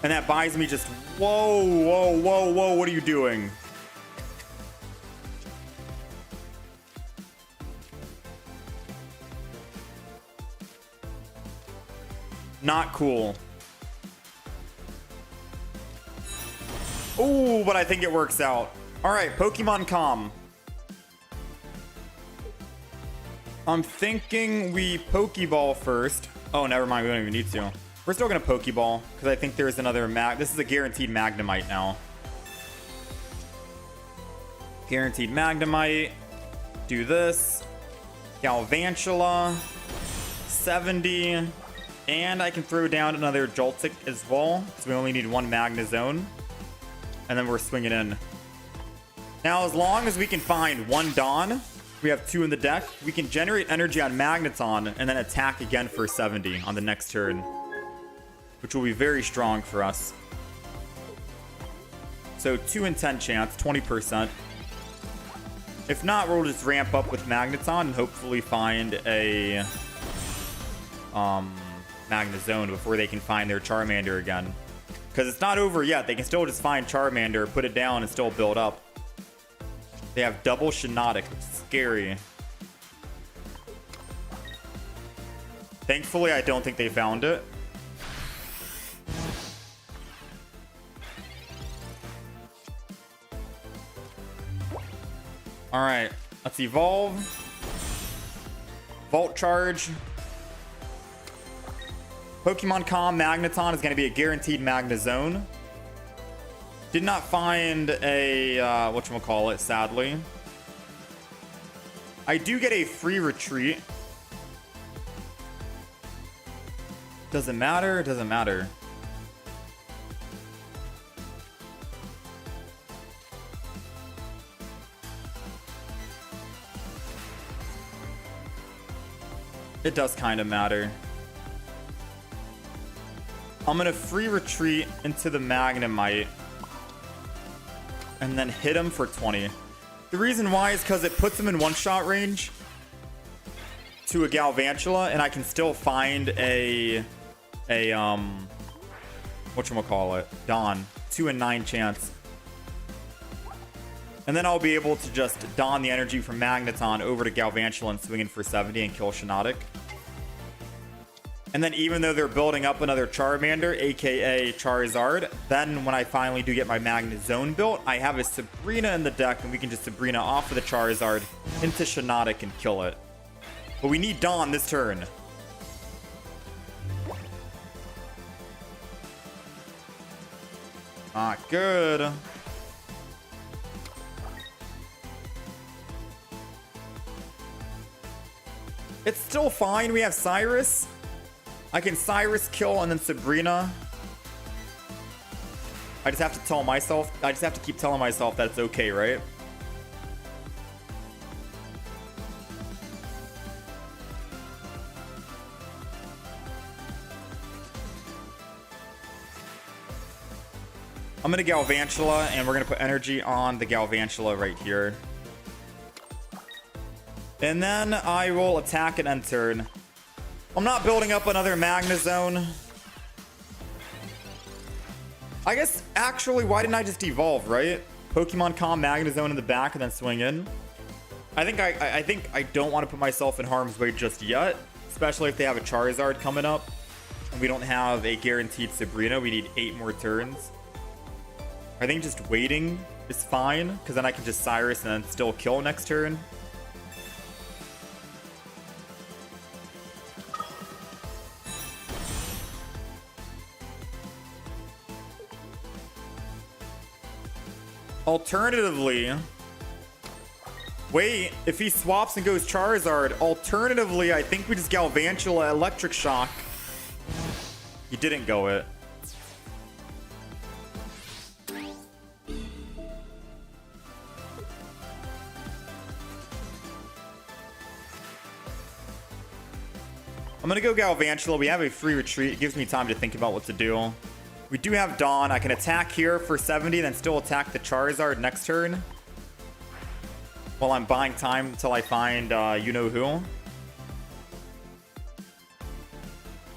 [SPEAKER 1] And that buys me just... Whoa, whoa, whoa, whoa, what are you doing? Not cool. Ooh, but I think it works out. Alright, Pokemon Calm. I'm thinking we Pokeball first. Oh, never mind. We don't even need to. We're still going to Pokeball because I think there's another This is a guaranteed Magnemite now. Guaranteed Magnemite. Do this. Galvantula. 70. And I can throw down another Joltik as well. So we only need one Magnezone. And then we're swinging in. Now, as long as we can find one Dawn, we have two in the deck. We can generate energy on Magneton and then attack again for 70 on the next turn, which will be very strong for us. So 2 in 10 chance, 20%. If not, we'll just ramp up with Magneton and hopefully find a Magnezone before they can find their Charmander again. Because it's not over yet. They can still just find Charmander, put it down, and still build up. They have double Shiinotic, which is scary. Thankfully, I don't think they found it. Alright, let's evolve. Volt Charge. Pokemon Calm Magneton is going to be a guaranteed Magnezone. Did not find a, whatchamacallit, sadly. I do get a free retreat. Doesn't matter, doesn't matter. It does kind of matter. I'm gonna free retreat into the Magnemite and then hit him for 20. The reason why is because it puts him in one-shot range to a Galvantula, and I can still find a whatchamacallit, Dawn. 2 in 9 chance. And then I'll be able to just don the energy from Magneton over to Galvantula and swing in for 70 and kill Shiinotic. And then even though they're building up another Charmander, aka Charizard, then when I finally do get my Magnezone built, I have a Sabrina in the deck, and we can just Sabrina off of the Charizard into Shiinotic and kill it. But we need Dawn this turn. Not good. It's still fine. We have Cyrus. I can Cyrus kill and then Sabrina. I just have to tell myself, I just have to keep telling myself that it's okay, right? I'm gonna Galvantula, and we're gonna put energy on the Galvantula right here. And then I will attack and end turn. I'm not building up another Magnezone. I guess, actually, why didn't I just evolve, right? Pokemon Calm, Magnezone in the back, and then swing in. I think I don't want to put myself in harm's way just yet, especially if they have a Charizard coming up. And we don't have a guaranteed Sabrina. We need 8 more turns. I think just waiting is fine, because then I can just Cyrus and then still kill next turn. Alternatively, wait, if he swaps and goes Charizard, alternatively, I think we just Galvantula Electric Shock. He didn't go it. I'm gonna go Galvantula. We have a free retreat. It gives me time to think about what to do. We do have Dawn. I can attack here for 70, then still attack the Charizard next turn. While I'm buying time until I find you-know-who.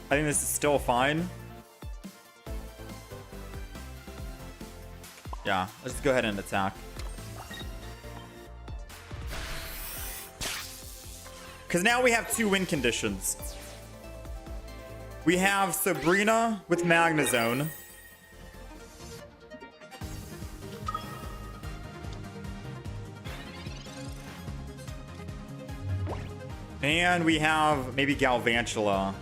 [SPEAKER 1] I think this is still fine. Yeah, let's just go ahead and attack. Because now we have 2 win conditions. We have Sabrina with Magnezone. And we have maybe Galvantula.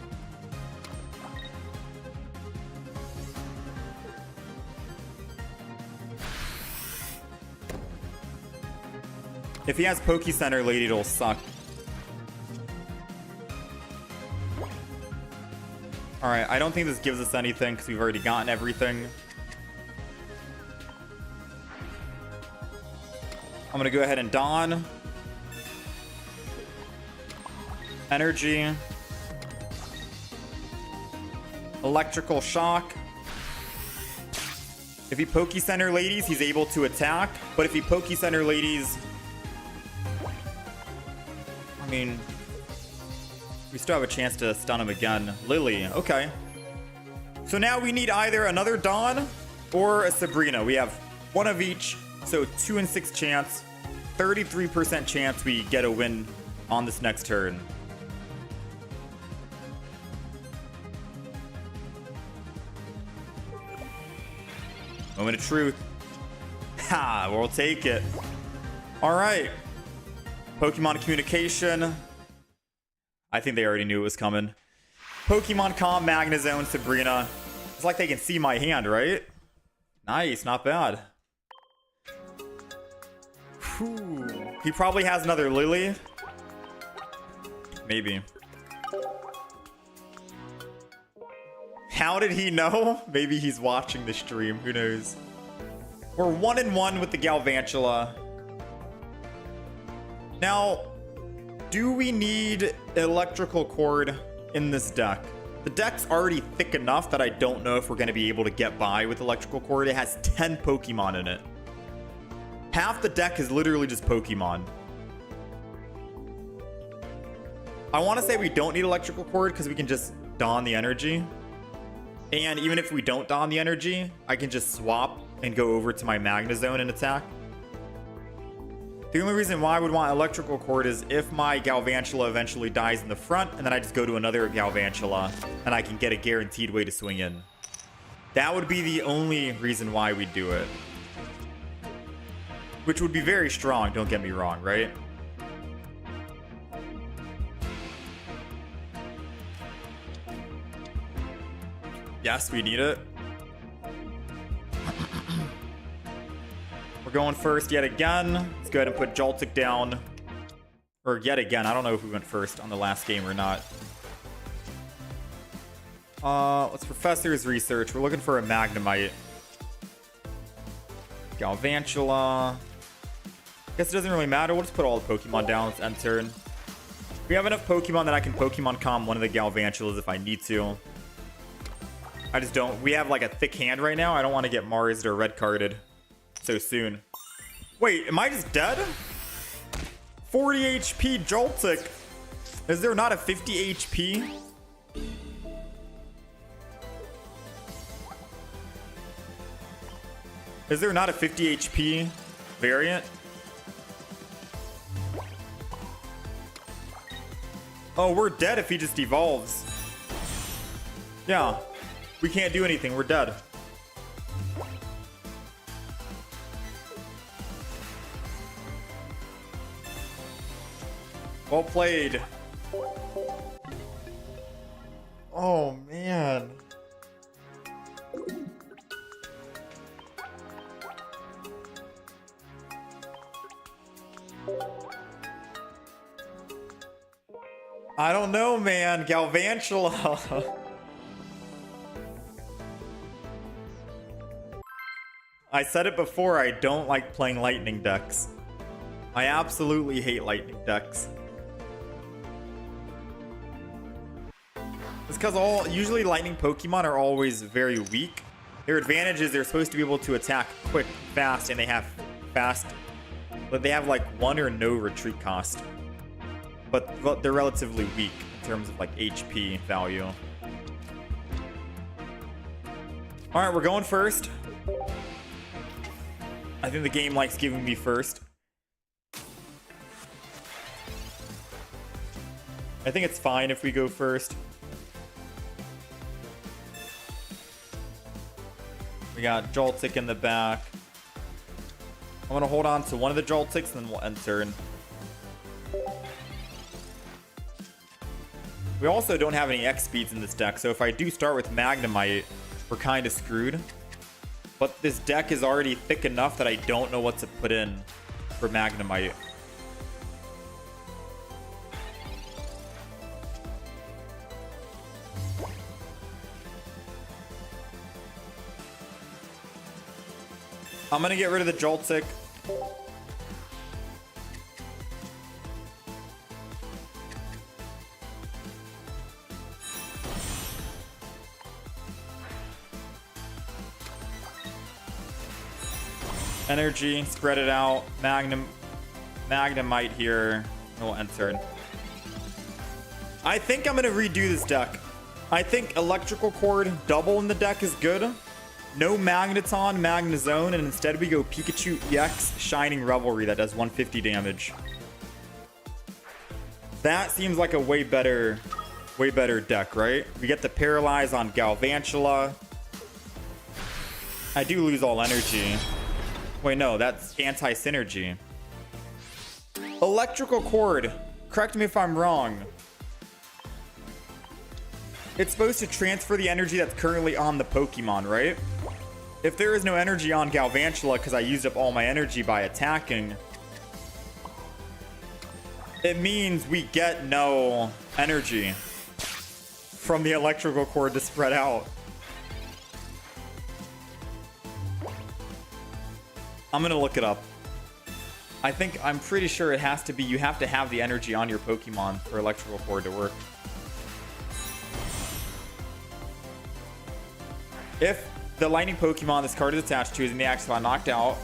[SPEAKER 1] If he has Poke Center Lady, it'll suck. Alright, I don't think this gives us anything because we've already gotten everything. I'm going to go ahead and Dawn. Energy. Electrical Shock. If he Poke Center Ladies, he's able to attack. But if he Poke Center Ladies... I mean... we still have a chance to stun him again. Lily, okay. So now we need either another Dawn or a Sabrina. We have 1 of each, so 2 in 6 chance. 33% chance we get a win on this next turn. Moment of truth. Ha, we'll take it. All right. Pokemon communication. I think they already knew it was coming. Pokemon Calm, Magnezone, Sabrina. It's like they can see my hand, right? Nice, not bad. Whew. He probably has another Lily. Maybe. How did he know? Maybe he's watching the stream. Who knows? We're 1-1 with the Galvantula. Now, do we need electrical cord in this deck? The deck's already thick enough that I don't know if we're going to be able to get by with electrical cord. It has 10 Pokemon in it. Half the deck is literally just Pokemon. I want to say we don't need electrical cord because we can just don the energy. And even if we don't don the energy, I can just swap and go over to my Magnezone and attack. The only reason why I would want electrical cord is if my Galvantula eventually dies in the front, and then I just go to another Galvantula, and I can get a guaranteed way to swing in. That would be the only reason why we do it. Which would be very strong, don't get me wrong, right? Yes, we need it. We're going first yet again. Let's go ahead and put Joltik down. Or yet again. I don't know if we went first on the last game or not. Let's Professor's Research. We're looking for a Magnemite. Galvantula. Guess it doesn't really matter. We'll just put all the Pokemon down. Let's end turn. We have enough Pokemon that I can Pokemon Calm one of the Galvantulas if I need to. I just don't. We have like a thick hand right now. I don't want to get Marsed or red carded so soon. Wait, am I just dead? 40 HP Joltik. Is there not a 50 HP? Is there not a 50 HP variant? Oh, we're dead if he just evolves. Yeah. We can't do anything. We're dead. Well played. Oh, man. I don't know, man. Galvantula. I said it before, I don't like playing lightning decks. I absolutely hate lightning decks. It's because usually lightning Pokemon are always very weak. Their advantage is they're supposed to be able to attack quick, fast, and they have fast, but they have like 1 or no retreat cost. But they're relatively weak in terms of like HP value. All right, we're going first. I think the game likes giving me first. I think it's fine if we go first. We got Joltik in the back. I'm gonna hold on to one of the Joltiks and then we'll end turn. We also don't have any X speeds in this deck, so if I do start with Magnemite, we're kind of screwed. But this deck is already thick enough that I don't know what to put in for Magnemite. I'm gonna get rid of the Joltik. Energy, spread it out. Magnemite here. We'll end turn. I think I'm gonna redo this deck. I think Electrical Cord double in the deck is good. No Magneton, Magnezone, and instead we go Pikachu EX Shining Revelry that does 150 damage. That seems like a way better deck, right? We get the Paralyze on Galvantula. I do lose all energy. Wait, no, that's anti-synergy. Electrical Cord. Correct me if I'm wrong. It's supposed to transfer the energy that's currently on the Pokemon, right? If there is no energy on Galvantula because I used up all my energy by attacking, it means we get no energy from the Electrical Cord to spread out. I'm gonna look it up. I'm pretty sure it has to be, you have to have the energy on your Pokemon for Electrical Cord to work. If the lightning Pokemon this card is attached to is in the Axolotl knocked out,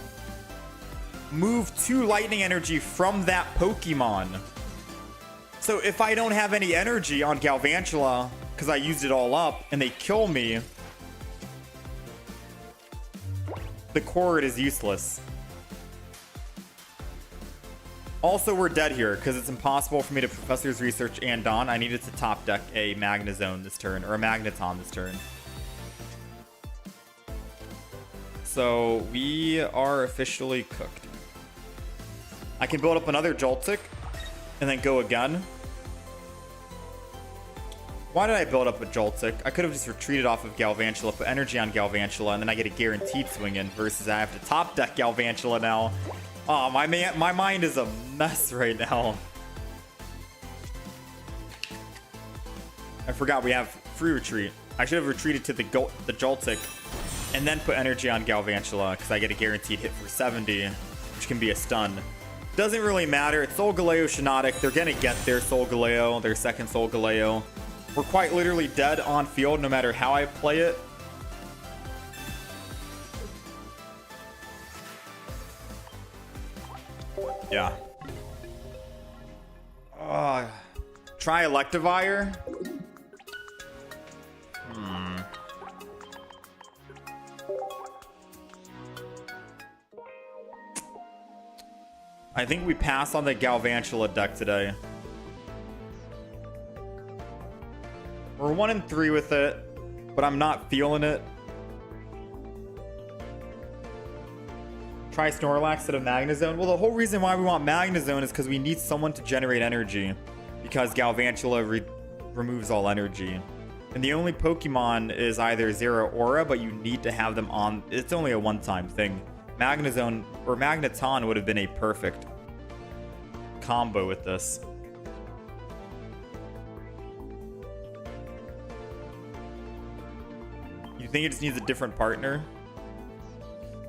[SPEAKER 1] move 2 lightning energy from that Pokemon. So if I don't have any energy on Galvantula because I used it all up and they kill me, the cord is useless. Also, we're dead here because it's impossible for me to Professor's Research and Dawn. I needed to top deck a Magnezone this turn, or a Magneton this turn. So we are officially cooked. I can build up another Joltik and then go again. Why did I build up a Joltik? I could have just retreated off of Galvantula, put energy on Galvantula, and then I get a guaranteed swing in versus I have to top deck Galvantula now. Oh, my mind is a mess right now. I forgot we have free retreat. I should have retreated to the Joltik and then put energy on Galvantula because I get a guaranteed hit for 70, which can be a stun. Doesn't really matter. It's Soulgaleo Shiinotic. They're going to get their Soulgaleo, their second Soulgaleo. We're quite literally dead on field no matter how I play it. Yeah. Try Electivire. I think we pass on the Galvantula deck today. We're 1-3 with it, but I'm not feeling it. Try Snorlax instead of Magnezone. Well, the whole reason why we want Magnezone is because we need someone to generate energy, because Galvantula removes all energy. And the only Pokemon is either Zero Aura, but you need to have them on. It's only a one-time thing. Magnezone or Magneton would have been a perfect combo with this. You think it just needs a different partner?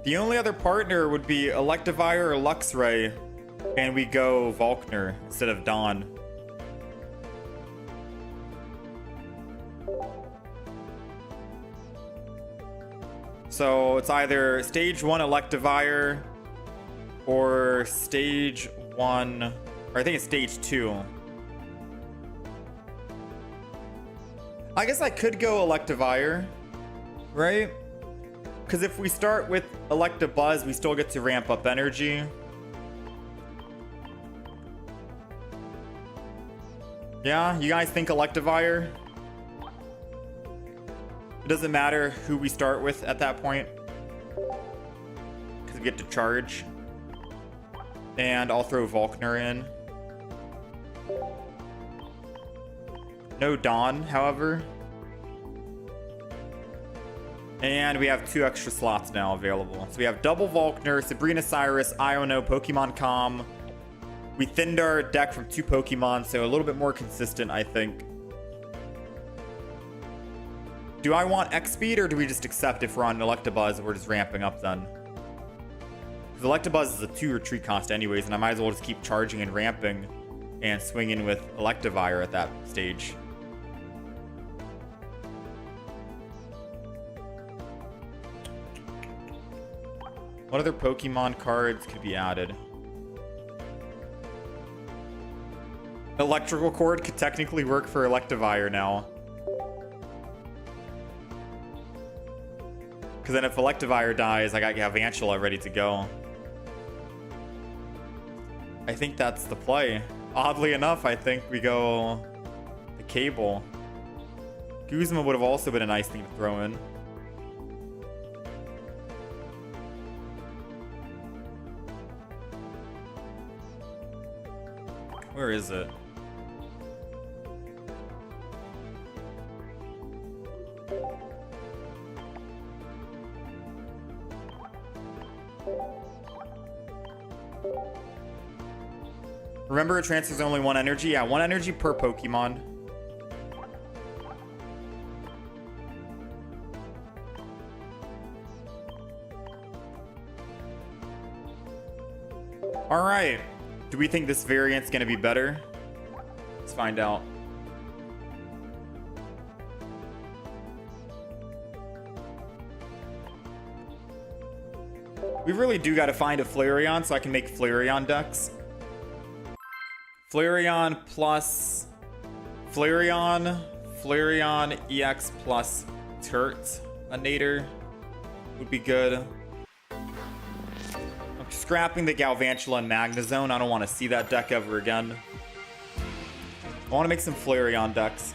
[SPEAKER 1] The only other partner would be Electivire or Luxray, and we go Volkner instead of Dawn. So it's either stage 1 Electivire or stage 1, or I think it's stage 2. I guess I could go Electivire, right? Because if we start with Electabuzz, we still get to ramp up energy. Yeah, you guys think Electivire? It doesn't matter who we start with at that point, because we get to charge. And I'll throw Volkner in. No Dawn, however. And we have 2 extra slots now available. So we have double Volkner, Sabrina Cyrus, Iono, Pokemon Com. We thinned our deck from 2 Pokemon, so a little bit more consistent, I think. Do I want X speed, or do we just accept if we're on Electabuzz and we're just ramping up then? Because Electabuzz is a 2 retreat cost anyways, and I might as well just keep charging and ramping and swinging with Electivire at that stage. What other Pokemon cards could be added? Electrical Cord could technically work for Electivire now. Because then if Electivire dies, I got Galvantula ready to go. I think that's the play. Oddly enough, I think we go the Cable. Guzma would have also been a nice thing to throw in. Where is it? Remember, it transfers only 1 energy? Yeah, 1 energy per Pokemon. Alright. Do we think this variant's gonna be better? Let's find out. We really do gotta find a Flareon so I can make Flareon decks. Flareon plus Flareon EX plus Turtonator would be good. I'm scrapping the Galvantula and Magnezone. I don't want to see that deck ever again. I want to make some Flareon decks.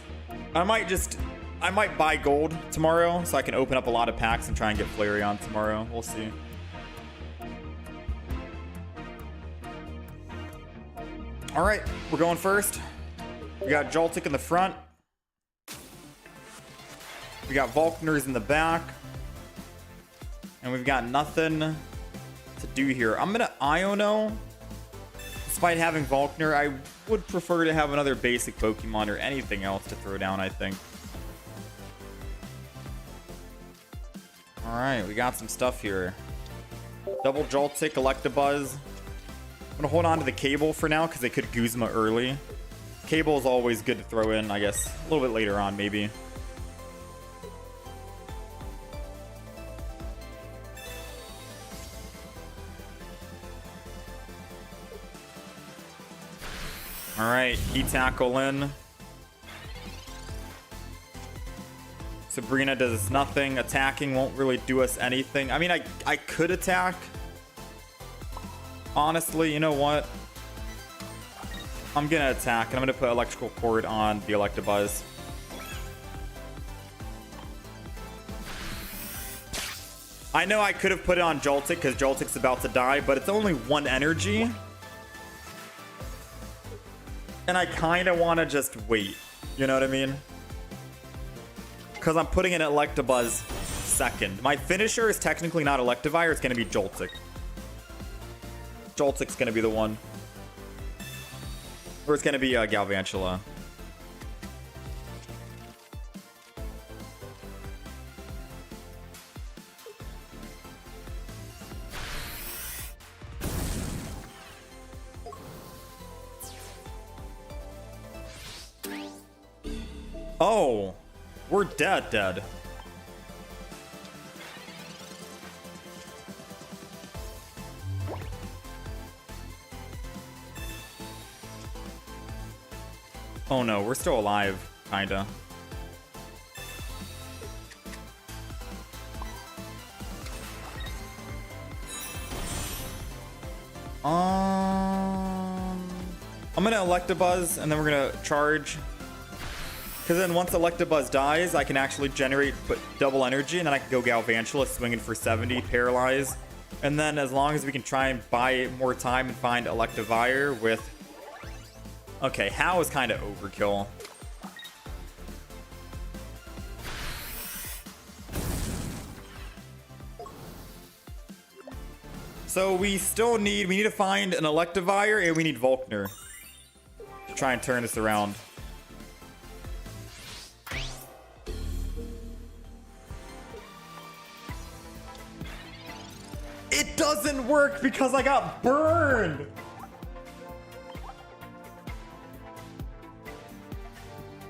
[SPEAKER 1] I might buy gold tomorrow so I can open up a lot of packs and try and get Flareon tomorrow. We'll see. All right, we're going first. We got Joltik in the front. We got Volkners in the back. And we've got nothing to do here. I'm gonna Iono. Despite having Volkner, I would prefer to have another basic Pokemon or anything else to throw down, I think. All right, we got some stuff here. Double Joltik, Electabuzz. I'm gonna hold on to the Cable for now because they could Guzma early. Cable is always good to throw in, I guess, a little bit later on, maybe. All right, Key Tackle in. Sabrina does nothing. Attacking won't really do us anything. I mean, I could attack. Honestly, you know what? I'm gonna attack, and I'm gonna put electrical cord on the Electabuzz. I know I could have put it on Joltik because Joltik's about to die, but it's only 1 energy. And I kind of want to just wait. You know what I mean? Because I'm putting in Electabuzz second. My finisher is technically not Electivire. It's going to be Joltik. Joltik's going to be the one. Or it's going to be Galvantula. Oh, we're dead. Oh no, we're still alive, kinda. I'm gonna Electabuzz and then we're gonna charge. Because then once Electabuzz dies, I can actually generate double energy, and then I can go Galvantula, swinging for 70, paralyze. And then as long as we can try and buy more time and find Electivire with... Okay, How is kind of overkill. So we still need... We need to find an Electivire, and we need Volkner to try and turn this around. It doesn't work because I got burned.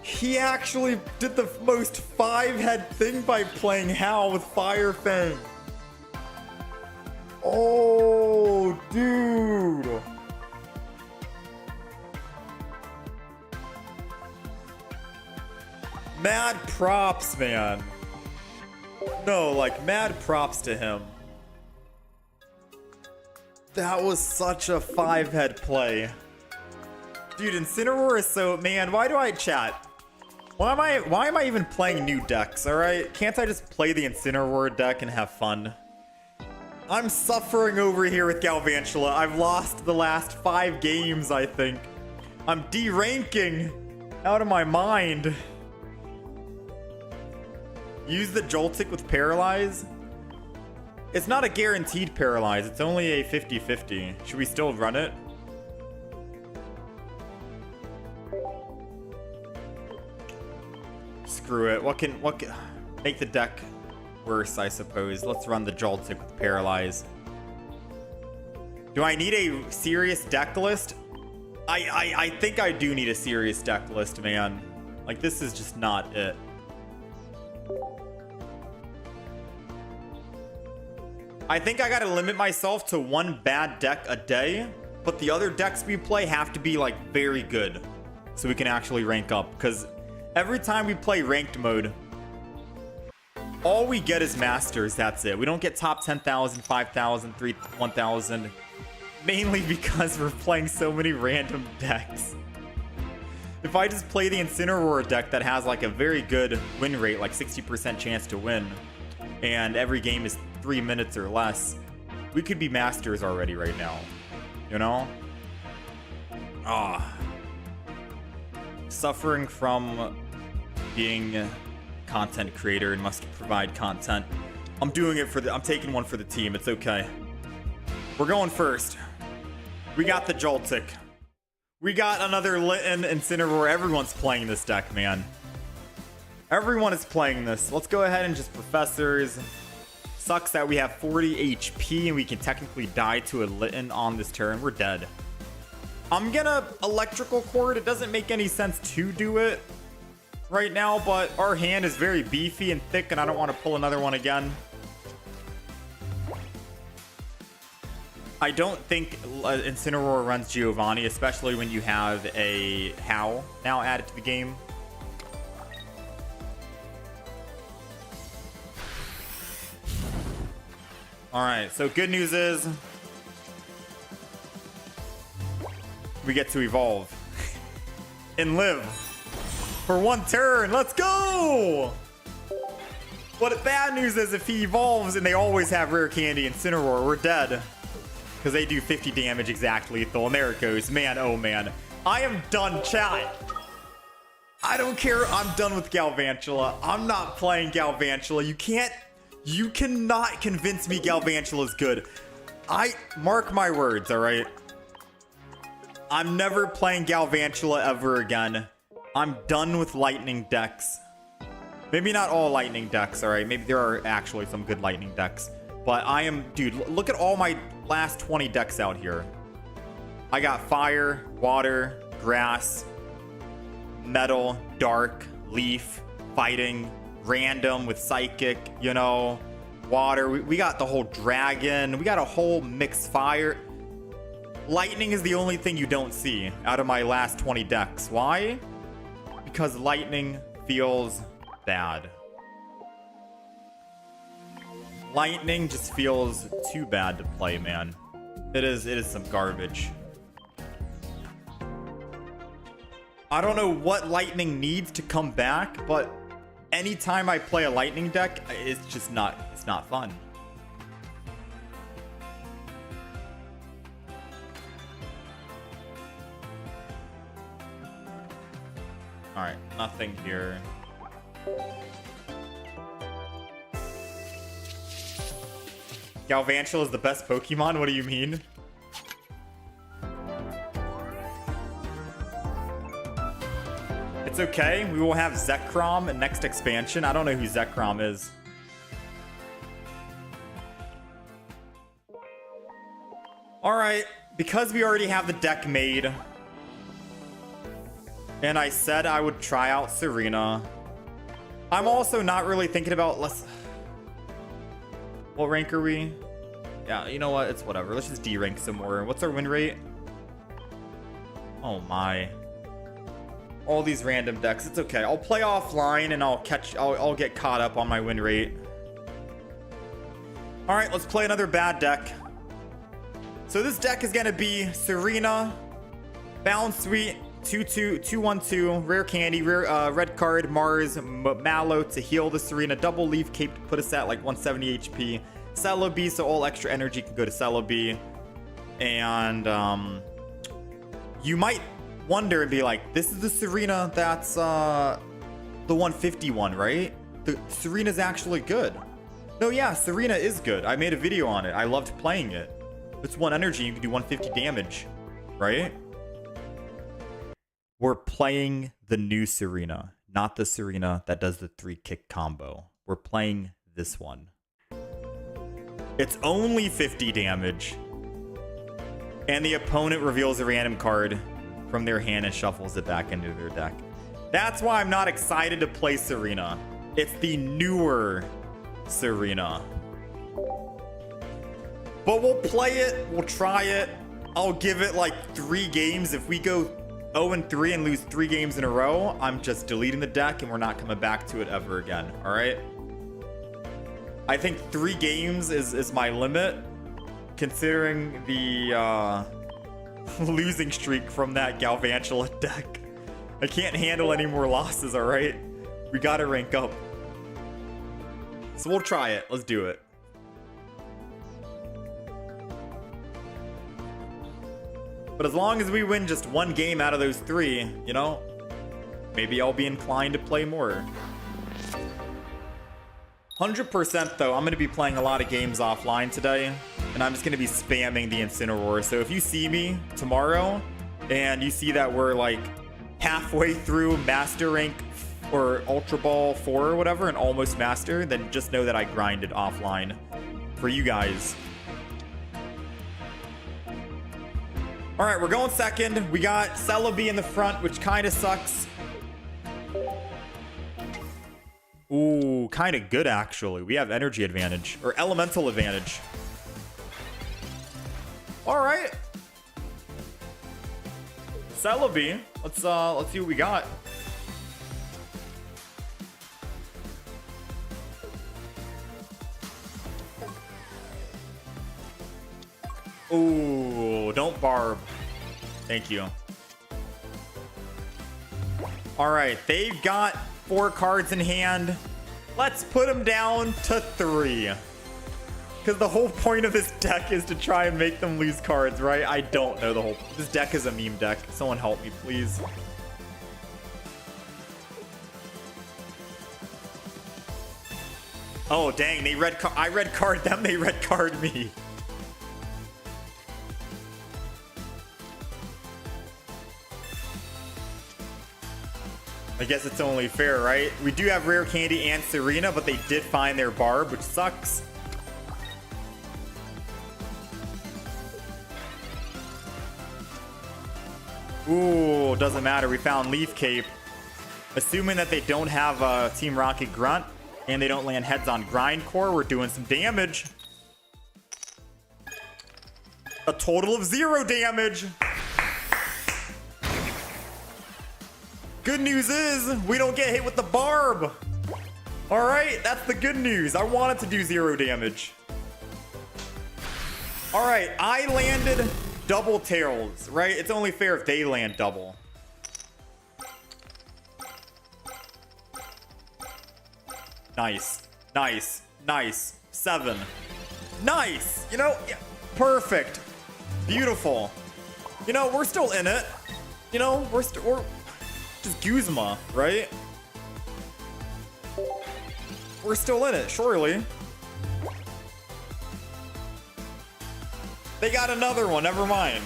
[SPEAKER 1] He actually did the most 5-head thing by playing Hal with Fire Fang. Oh, dude. Mad props, man. No, like, mad props to him. That was such a 5-head play. Dude, Incineroar is so... Man, why do I chat? Why am I even playing new decks, alright? Can't I just play the Incineroar deck and have fun? I'm suffering over here with Galvantula. I've lost the last 5 games, I think. I'm deranking out of my mind. Use the Joltik with Paralyze? It's not a guaranteed paralyze. It's only a 50-50. Should we still run it? Screw it. What can make the deck worse, I suppose. Let's run the Joltik with paralyze. Do I need a serious deck list? I think I do need a serious deck list, man. Like, this is just not it. I think I gotta limit myself to 1 bad deck a day, but the other decks we play have to be like very good so we can actually rank up, because every time we play ranked mode, all we get is masters. That's it. We don't get top 10,000, 5,000, 1,000, mainly because we're playing so many random decks. If I just play the Incineroar deck that has like a very good win rate, like 60% chance to win, and every game is 3 minutes or less, we could be masters already right now, you know? Suffering from being a content creator and must provide content. I'm doing it I'm taking one for the team. It's okay. We're going first. We got the Joltik. We got another Litten Incineroar. Everyone's playing this deck, man. Everyone is playing this. Let's go ahead and just Professors. Sucks that we have 40 HP and we can technically die to a Litten on this turn. We're dead. I'm gonna Electrical Cord. It doesn't make any sense to do it right now, but our hand is very beefy and thick and I don't want to pull another one again. I don't think Incineroar runs Giovanni, especially when you have a Howl now added to the game. Alright, so good news is we get to evolve and live for one turn. Let's go! But bad news is if he evolves and they always have rare candy Incineroar, we're dead. Because they do 50 damage exact lethal. And there it goes. Man, oh man. I am done, chat. I don't care. I'm done with Galvantula. I'm not playing Galvantula. You cannot convince me Galvantula is good. Mark my words, all right? I'm never playing Galvantula ever again. I'm done with lightning decks. Maybe not all lightning decks, all right? Maybe there are actually some good lightning decks. But I am... Dude, look at all my last 20 decks out here. I got fire, water, grass, metal, dark, leaf, fighting, random with psychic, you know, water. We got the whole dragon. We got a whole mixed fire. Lightning is the only thing you don't see out of my last 20 decks. Why? Because lightning feels bad. Lightning just feels too bad to play, man. It is some garbage. I don't know what lightning needs to come back, but anytime I play a lightning deck, it's just not, it's not fun. All right, nothing here. Galvantula is the best Pokemon? What do you mean? It's okay. We will have Zekrom in next expansion. I don't know who Zekrom is. Alright, because we already have the deck made, and I said I would try out Serena, I'm also not really thinking about... What rank are we? Yeah, you know what? It's whatever. Let's just D-rank some more. What's our win rate? Oh my. All these random decks. It's okay. I'll play offline and I'll get caught up on my win rate. All right, let's play another bad deck. So this deck is going to be Serena, Balance Suite, 2/2, rare candy, red card, Mars, Mallow to heal the Serena, double leaf cape to put us at like 170 HP, Celebi, so all extra energy can go to Celebi. And you might wonder and be like, this is the Serena that's the 151, right? The Serena's actually good. No, yeah, Serena is good. I made a video on it. I loved playing it. It's 1 energy, you can do 150 damage, right? We're playing the new Serena, not the Serena that does the 3-kick combo. We're playing this one. It's only 50 damage. And the opponent reveals a random card from their hand and shuffles it back into their deck. That's why I'm not excited to play Serena. It's the newer Serena. But we'll play it. We'll try it. I'll give it like 3 games. If we go 0-3 and lose 3 games in a row, I'm just deleting the deck and we're not coming back to it ever again. All right. I think 3 games is my limit, considering the losing streak from that Galvantula deck. I can't handle any more losses. All right. We got to rank up. So we'll try it. Let's do it. But as long as we win just 1 game out of those 3, you know, maybe I'll be inclined to play more. 100% though, I'm going to be playing a lot of games offline today, and I'm just going to be spamming the Incineroar. So if you see me tomorrow and you see that we're like halfway through Master Rank or Ultra Ball 4 or whatever and almost Master, then just know that I grinded offline for you guys. All right, we're going second. We got Celebi in the front, which kind of sucks. Ooh, kind of good, actually. We have energy advantage, or elemental advantage. All right. Celebi. Let's see what we got. Ooh, don't barb. Thank you. All right, they've got 4 cards in hand. Let's put them down to 3. Because the whole point of this deck is to try and make them lose cards, right? I don't know the whole... This deck is a meme deck. Someone help me, please. Oh, dang. I red card them. They red card me. I guess it's only fair, right? We do have Rare Candy and Serena, but they did find their Barb, which sucks. Ooh, doesn't matter. We found Leaf Cape. Assuming that they don't have Team Rocket Grunt and they don't land heads on Grindcore, we're doing some damage. A total of 0 damage. Good news is we don't get hit with the Barb. All right, that's the good news. I wanted to do 0 damage. All right, I landed double tails, right? It's only fair if they land double. Nice, nice, nice. 7. Nice. You know, yeah, perfect. Beautiful. You know, we're still in it. You know, we're just Guzma, right? We're still in it, surely. They got another one, never mind.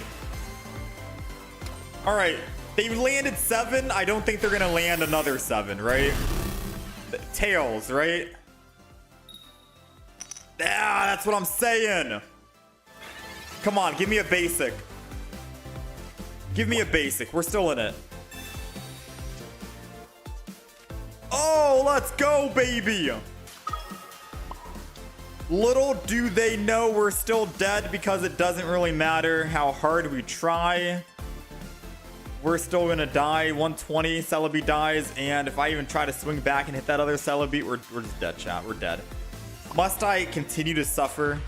[SPEAKER 1] All right, they landed 7. I don't think they're gonna land another 7, right? Tails, right? Yeah, that's what I'm saying. Come on, give me a basic. Give me a basic, we're still in it. Oh, let's go, baby. Little do they know we're still dead because it doesn't really matter how hard we try. We're still gonna die. 120, Celebi dies, and if I even try to swing back and hit that other Celebi, we're just dead, chat. We're dead. Must I continue to suffer?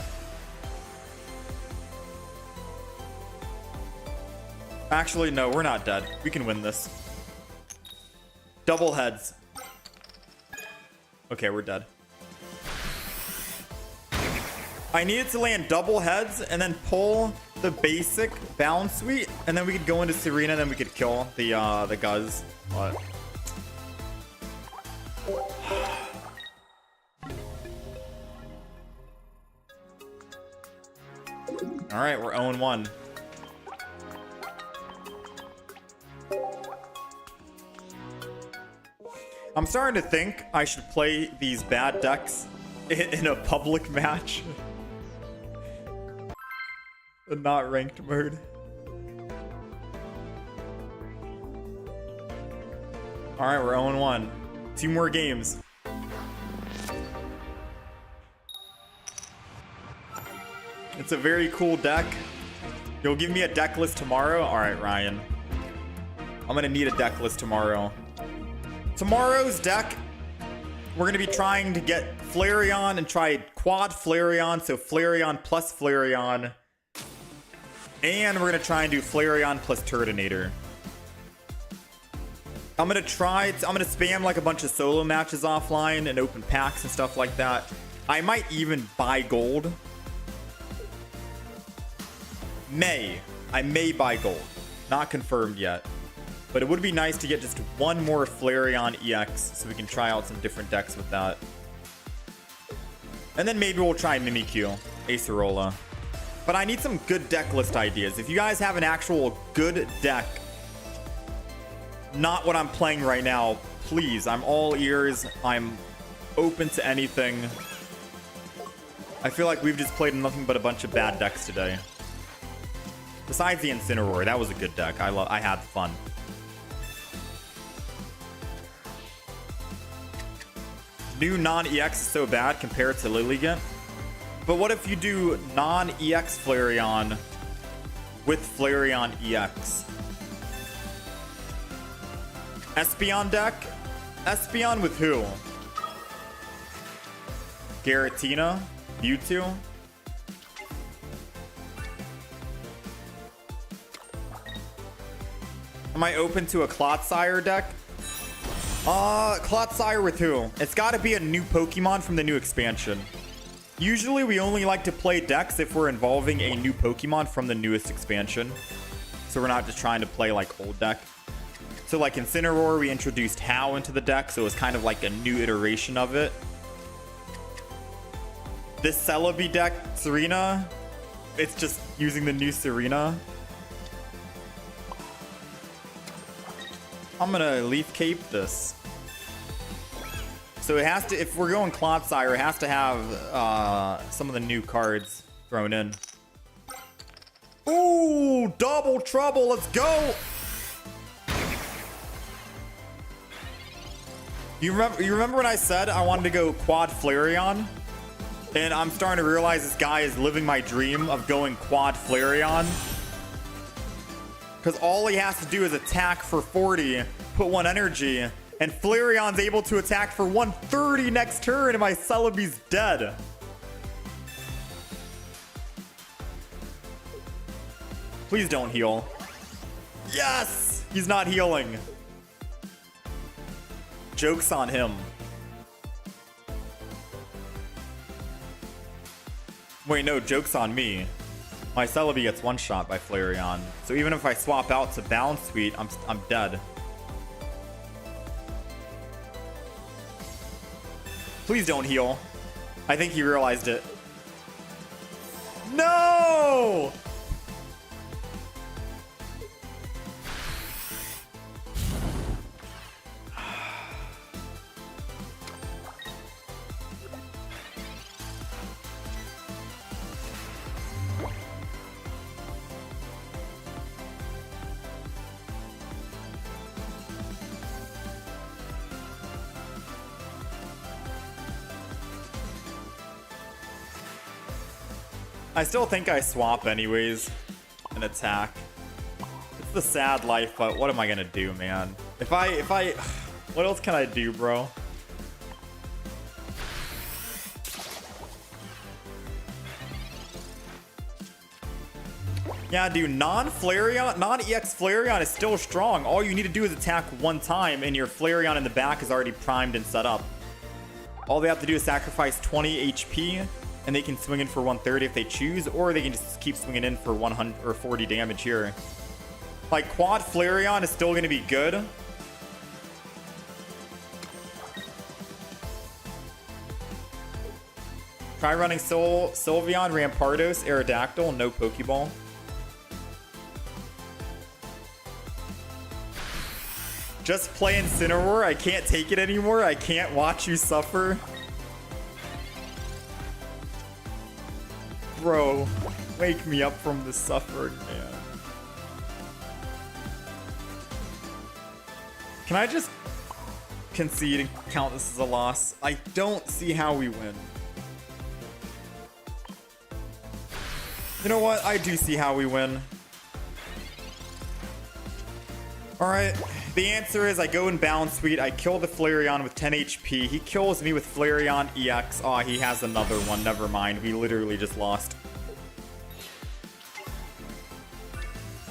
[SPEAKER 1] Actually, no, we're not dead. We can win this. Double heads. Okay, we're dead. I needed to land double heads and then pull the basic Bound Suite, and then we could go into Serena, and then we could kill the Guz. But all right, we're 0-1. I'm starting to think I should play these bad decks in a public match. And not ranked mode. Alright, we're 0-1. 2 more games. It's a very cool deck. You'll give me a deck list tomorrow? Alright, Ryan. I'm gonna need a deck list tomorrow. Tomorrow's deck, we're going to be trying to get Flareon and try quad Flareon, so Flareon plus Flareon. And we're going to try and do Flareon plus Turtonator. I'm going to spam like a bunch of solo matches offline and open packs and stuff like that. I might even buy gold. I may buy gold. Not confirmed yet. But it would be nice to get just 1 more Flareon EX so we can try out some different decks with that. And then maybe we'll try Mimikyu, Acerola. But I need some good deck list ideas. If you guys have an actual good deck, not what I'm playing right now, please, I'm all ears. I'm open to anything. I feel like we've just played nothing but a bunch of bad decks today. Besides the Incineroar, that was a good deck. I had fun. New non-EX is so bad compared to Lilligant. But what if you do non-EX Flareon with Flareon EX? Espeon deck? Espeon with who? Giratina? Am I open to a Clotsire deck? Clotsire with who? It's got to be a new Pokemon from the new expansion. Usually we only like to play decks if we're involving a new Pokemon from the newest expansion. So we're not just trying to play like old deck. So like Incineroar, we introduced How into the deck, so it was kind of like a new iteration of it. This Celebi deck, Serena, it's just using the new Serena. I'm gonna Leaf Cape this. So it has to, if we're going Clotsire, it has to have some of the new cards thrown in. Ooh, double trouble, let's go! You remember when I said I wanted to go quad Flareon? And I'm starting to realize this guy is living my dream of going quad Flareon. Because all he has to do is attack for 40, put 1 energy, and Flareon's able to attack for 130 next turn, and my Celebi's dead. Please don't heal. Yes! He's not healing. Joke's on him. Wait, no, joke's on me. My Celebi gets one-shot by Flareon. So even if I swap out to Balance Suite, I'm dead. Please don't heal. I think he realized it. No! I still think I swap anyways and attack. It's the sad life, but what am I gonna do, man? If I what else can I do, bro? Yeah, dude, non-Flareon, non-EX Flareon is still strong. All you need to do is attack 1 time and your Flareon in the back is already primed and set up. All they have to do is sacrifice 20 HP and they can swing in for 130 if they choose, or they can just keep swinging in for 100 or 40 damage here. Like, quad Flareon is still going to be good. Try running Sylveon, Rampardos, Aerodactyl, no Pokeball. Just play Incineroar. I can't take it anymore. I can't watch you suffer. Bro, wake me up from the suffering, man. Can I just concede and count this as a loss? I don't see how we win. You know what? I do see how we win. Alright, the answer is I go in Balance Suite, I kill the Flareon with 10 HP, he kills me with Flareon EX. Oh, he has another one, never mind, we literally just lost.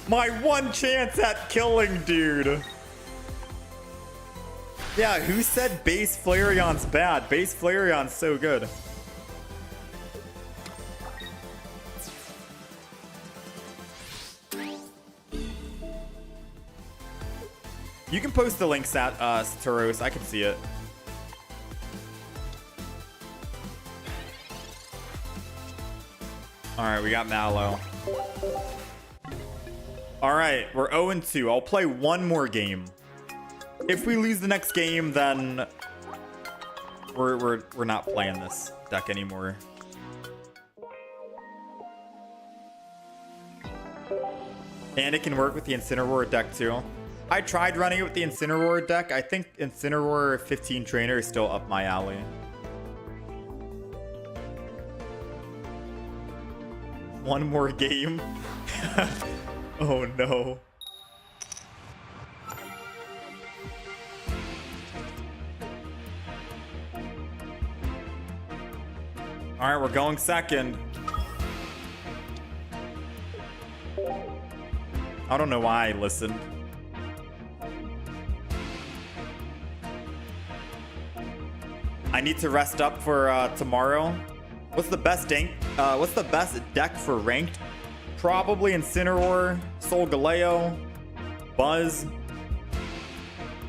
[SPEAKER 1] My one chance at killing, dude! Yeah, who said base Flareon's bad? Base Flareon's so good. You can post the links at Satoros. I can see it. Alright, we got Mallow. Alright, we're 0-2. I'll play one more game. If we lose the next game, then we're not playing this deck anymore. And it can work with the Incineroar deck too. I tried running it with the Incineroar deck. I think Incineroar 15 Trainer is still up my alley. One more game? Oh no. Alright, we're going second. I don't know why I listened. I need to rest up for tomorrow. What's the best deck for ranked? Probably Incineroar, Soulgaleo, Buzz.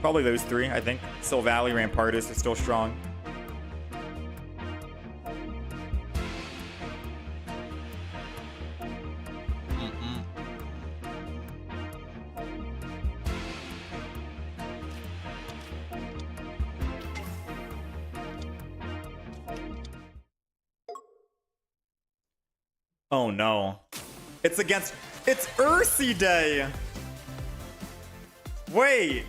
[SPEAKER 1] Probably those three, I think. Valley, Rampardos is still strong. Oh no. It's Ursi Day! Wait!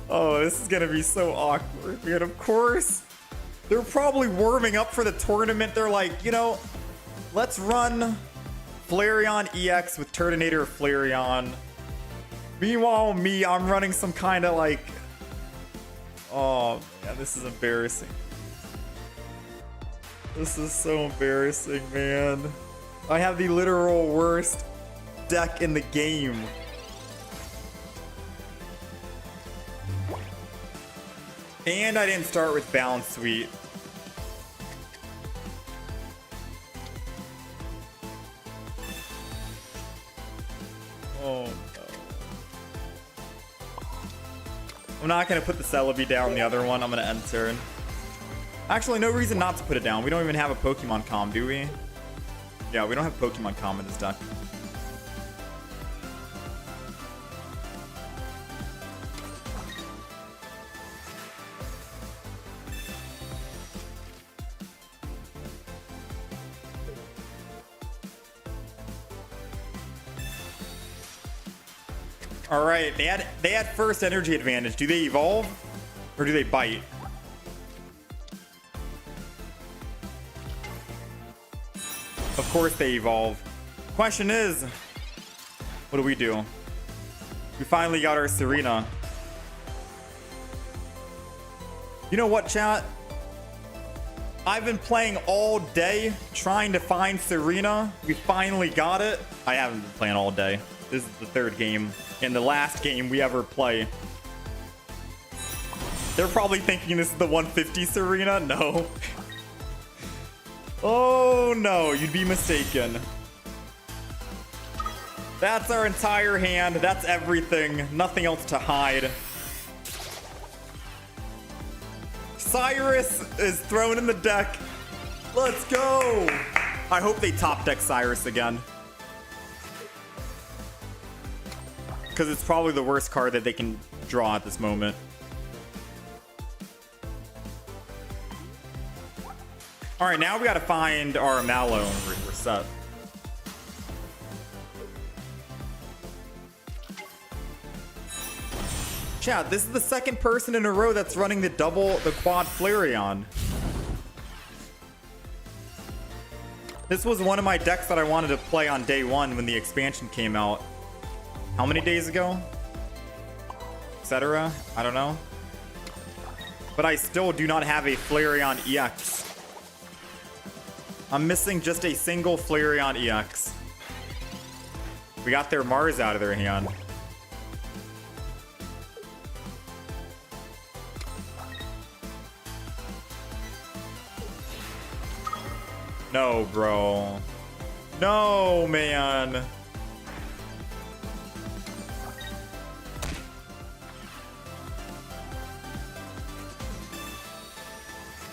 [SPEAKER 1] Oh, this is gonna be so awkward. And of course, they're probably warming up for the tournament. They're like, you know, let's run Flareon EX with Turtonator Flareon. Meanwhile, I'm running some kind of like... Oh, man, this is embarrassing. This is so embarrassing, man. I have the literal worst deck in the game. And I didn't start with Balance Suite. Oh no. I'm not gonna put the Celebi down the other one. I'm gonna end turn. Actually, no reason not to put it down. We don't even have a Pokemon Com, do we? Yeah, we don't have Pokemon Com in this deck. All right, they had first energy advantage. Do they evolve or do they bite? Of course they evolve. Question is, what do? We finally got our Serena. You know what, chat? I've been playing all day trying to find Serena. We finally got it. I haven't been playing all day. This is the third game and the last game we ever play. They're probably thinking this is the 150 Serena. No. Oh no, you'd be mistaken. That's our entire hand. That's everything. Nothing else to hide. Cyrus is thrown in the deck. Let's go. I hope they top deck Cyrus again. Because it's probably the worst card that they can draw at this moment. All right, now we got to find our Mallow and we're set. Chat, this is the second person in a row that's running the quad Flareon. This was one of my decks that I wanted to play on day one when the expansion came out. How many days ago? Etc. I don't know. But I still do not have a Flareon EX. I'm missing just a single Flareon EX. We got their Mars out of their hand. No, bro. No, man.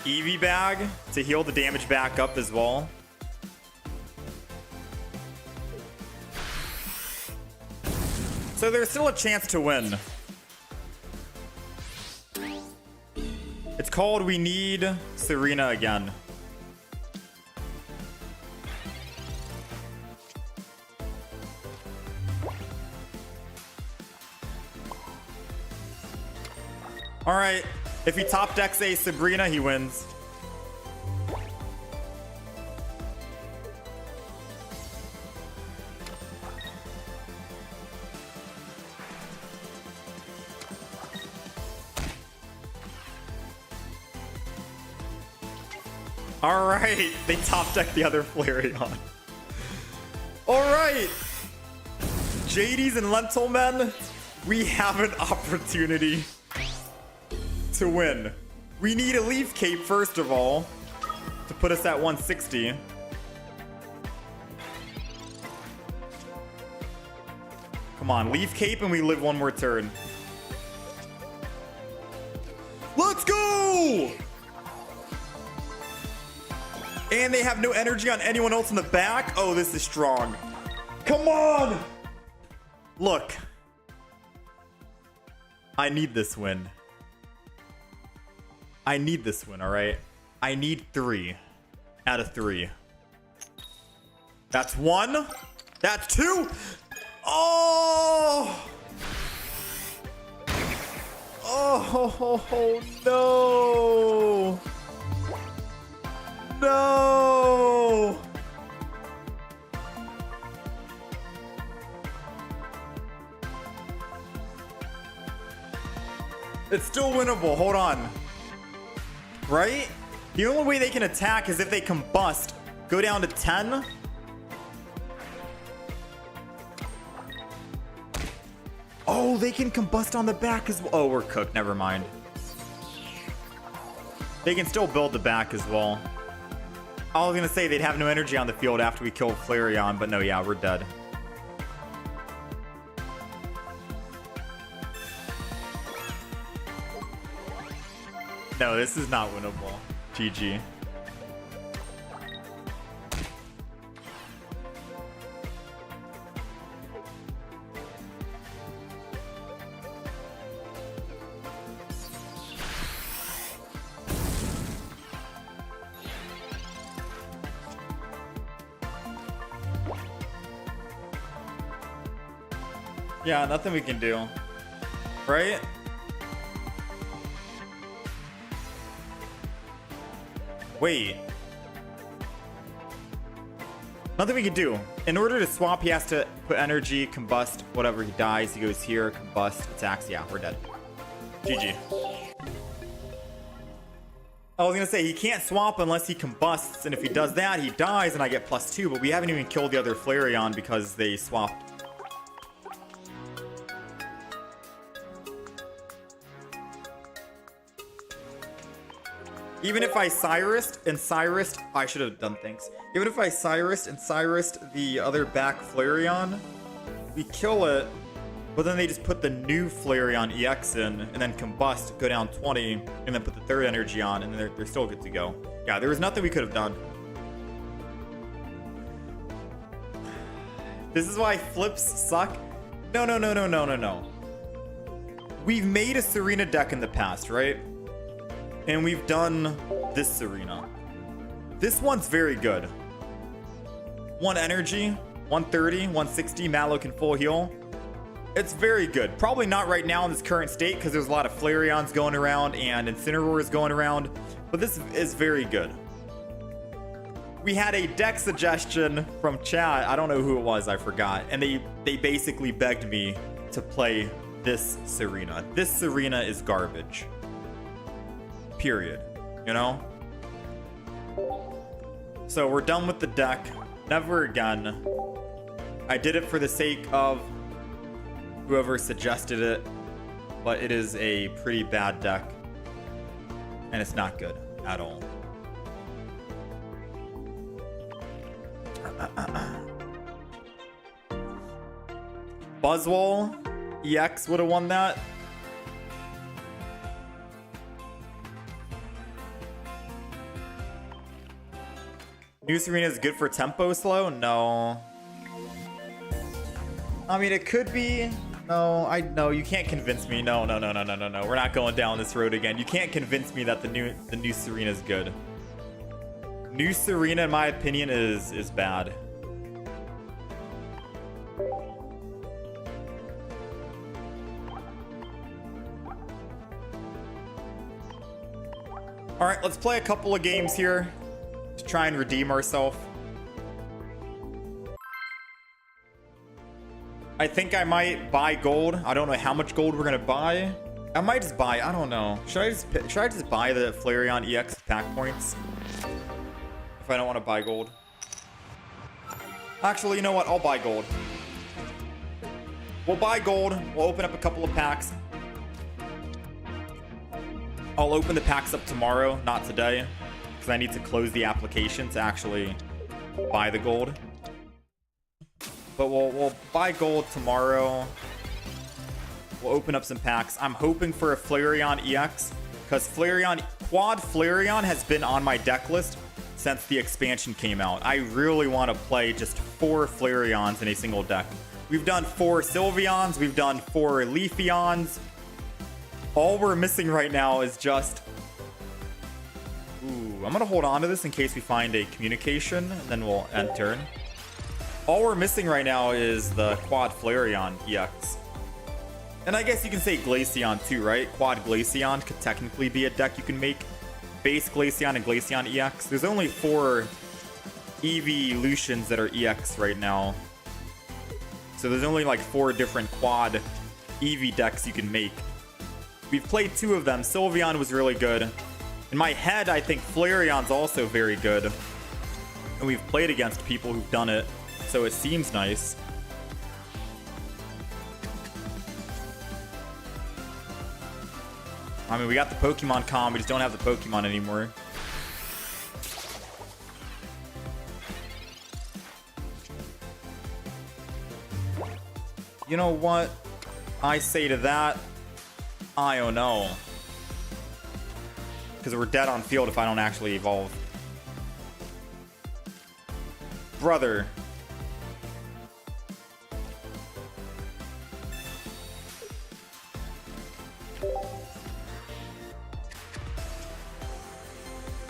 [SPEAKER 1] Eevee bag to heal the damage back up as well. So there's still a chance to win. It's called We Need Serena Again. All right. If he top decks a Sabrina, he wins. All right, they top deck the other Flareon. All right, JDs and Lentil Men, we have an opportunity. to win. We need a leaf cape, first of all, to put us at 160. Come on, leaf cape and we live one more turn. Let's go! And they have no energy on anyone else in the back. Oh, this is strong. Come on! Look. I need this win. I need this win, all right? I need 3 out of 3. That's 1. That's 2. Oh! Oh, no! No! It's still winnable. Hold on. Right? The only way they can attack is if they combust. Go down to 10. Oh, they can combust on the back as well. Oh, we're cooked. Never mind. They can still build the back as well. I was going to say they'd have no energy on the field after we killed Flareon, but no, yeah, we're dead. No, this is not winnable. GG. Yeah, nothing we can do. Right? Wait. Nothing we can do. In order to swap, he has to put energy, combust, whatever. He dies. He goes here, combust, attacks. Yeah, we're dead. GG. I was gonna say, he can't swap unless he combusts, and if he does that, he dies, and I get +2, but we haven't even killed the other Flareon because they swapped. Even if I Cyrused, I should have done things. Even if I Cyrused the other back Flareon, we kill it, but then they just put the new Flareon EX in, and then combust, go down 20, and then put the third energy on, and then they're still good to go. Yeah, there was nothing we could have done. This is why flips suck. No. We've made a Serena deck in the past, right? And we've done this Serena. This one's very good. 1 energy, 130, 160, Mallow can full heal. It's very good. Probably not right now in this current state because there's a lot of Flareons going around and Incineroars going around. But this is very good. We had a deck suggestion from chat. I don't know who it was, I forgot. And they basically begged me to play this Serena. This Serena is garbage. Period. You know? So we're done with the deck. Never again. I did it for the sake of whoever suggested it, but it is a pretty bad deck. And it's not good at all. Buzzwole EX would have won that. New Serena is good for tempo slow? No. I mean, it could be. No, you can't convince me. No. We're not going down this road again. You can't convince me that the new Serena is good. New Serena, in my opinion, is bad. All right, let's play a couple of games here to try and redeem ourselves. I think I might buy gold. I don't know how much gold we're gonna buy. I might just buy. I don't know. Should I just buy the Flareon EX pack points if I don't want to buy gold? Actually, you know what? I'll buy gold. We'll buy gold. We'll open up a couple of packs. I'll open the packs up tomorrow, not today, because I need to close the application to actually buy the gold. But we'll buy gold tomorrow. We'll open up some packs. I'm hoping for a Flareon EX, because Quad Flareon has been on my deck list since the expansion came out. I really want to play just 4 Flareons in a single deck. We've done 4 Sylveons, we've done 4 Leafeons. All we're missing right now is just... Ooh, I'm gonna hold on to this in case we find a communication, and then we'll end turn. All we're missing right now is the Quad Flareon EX. And I guess you can say Glaceon too, right? Quad Glaceon could technically be a deck you can make. Base Glaceon and Glaceon EX. There's only 4 Eeveelutions that are EX right now. So there's only like 4 different Quad Eevee decks you can make. We've played 2 of them. Sylveon was really good. In my head, I think Flareon's also very good. And we've played against people who've done it, so it seems nice. I mean, we got the Pokemon Com, we just don't have the Pokemon anymore. You know what I say to that? I don't know. Because we're dead on field if I don't actually evolve. Brother.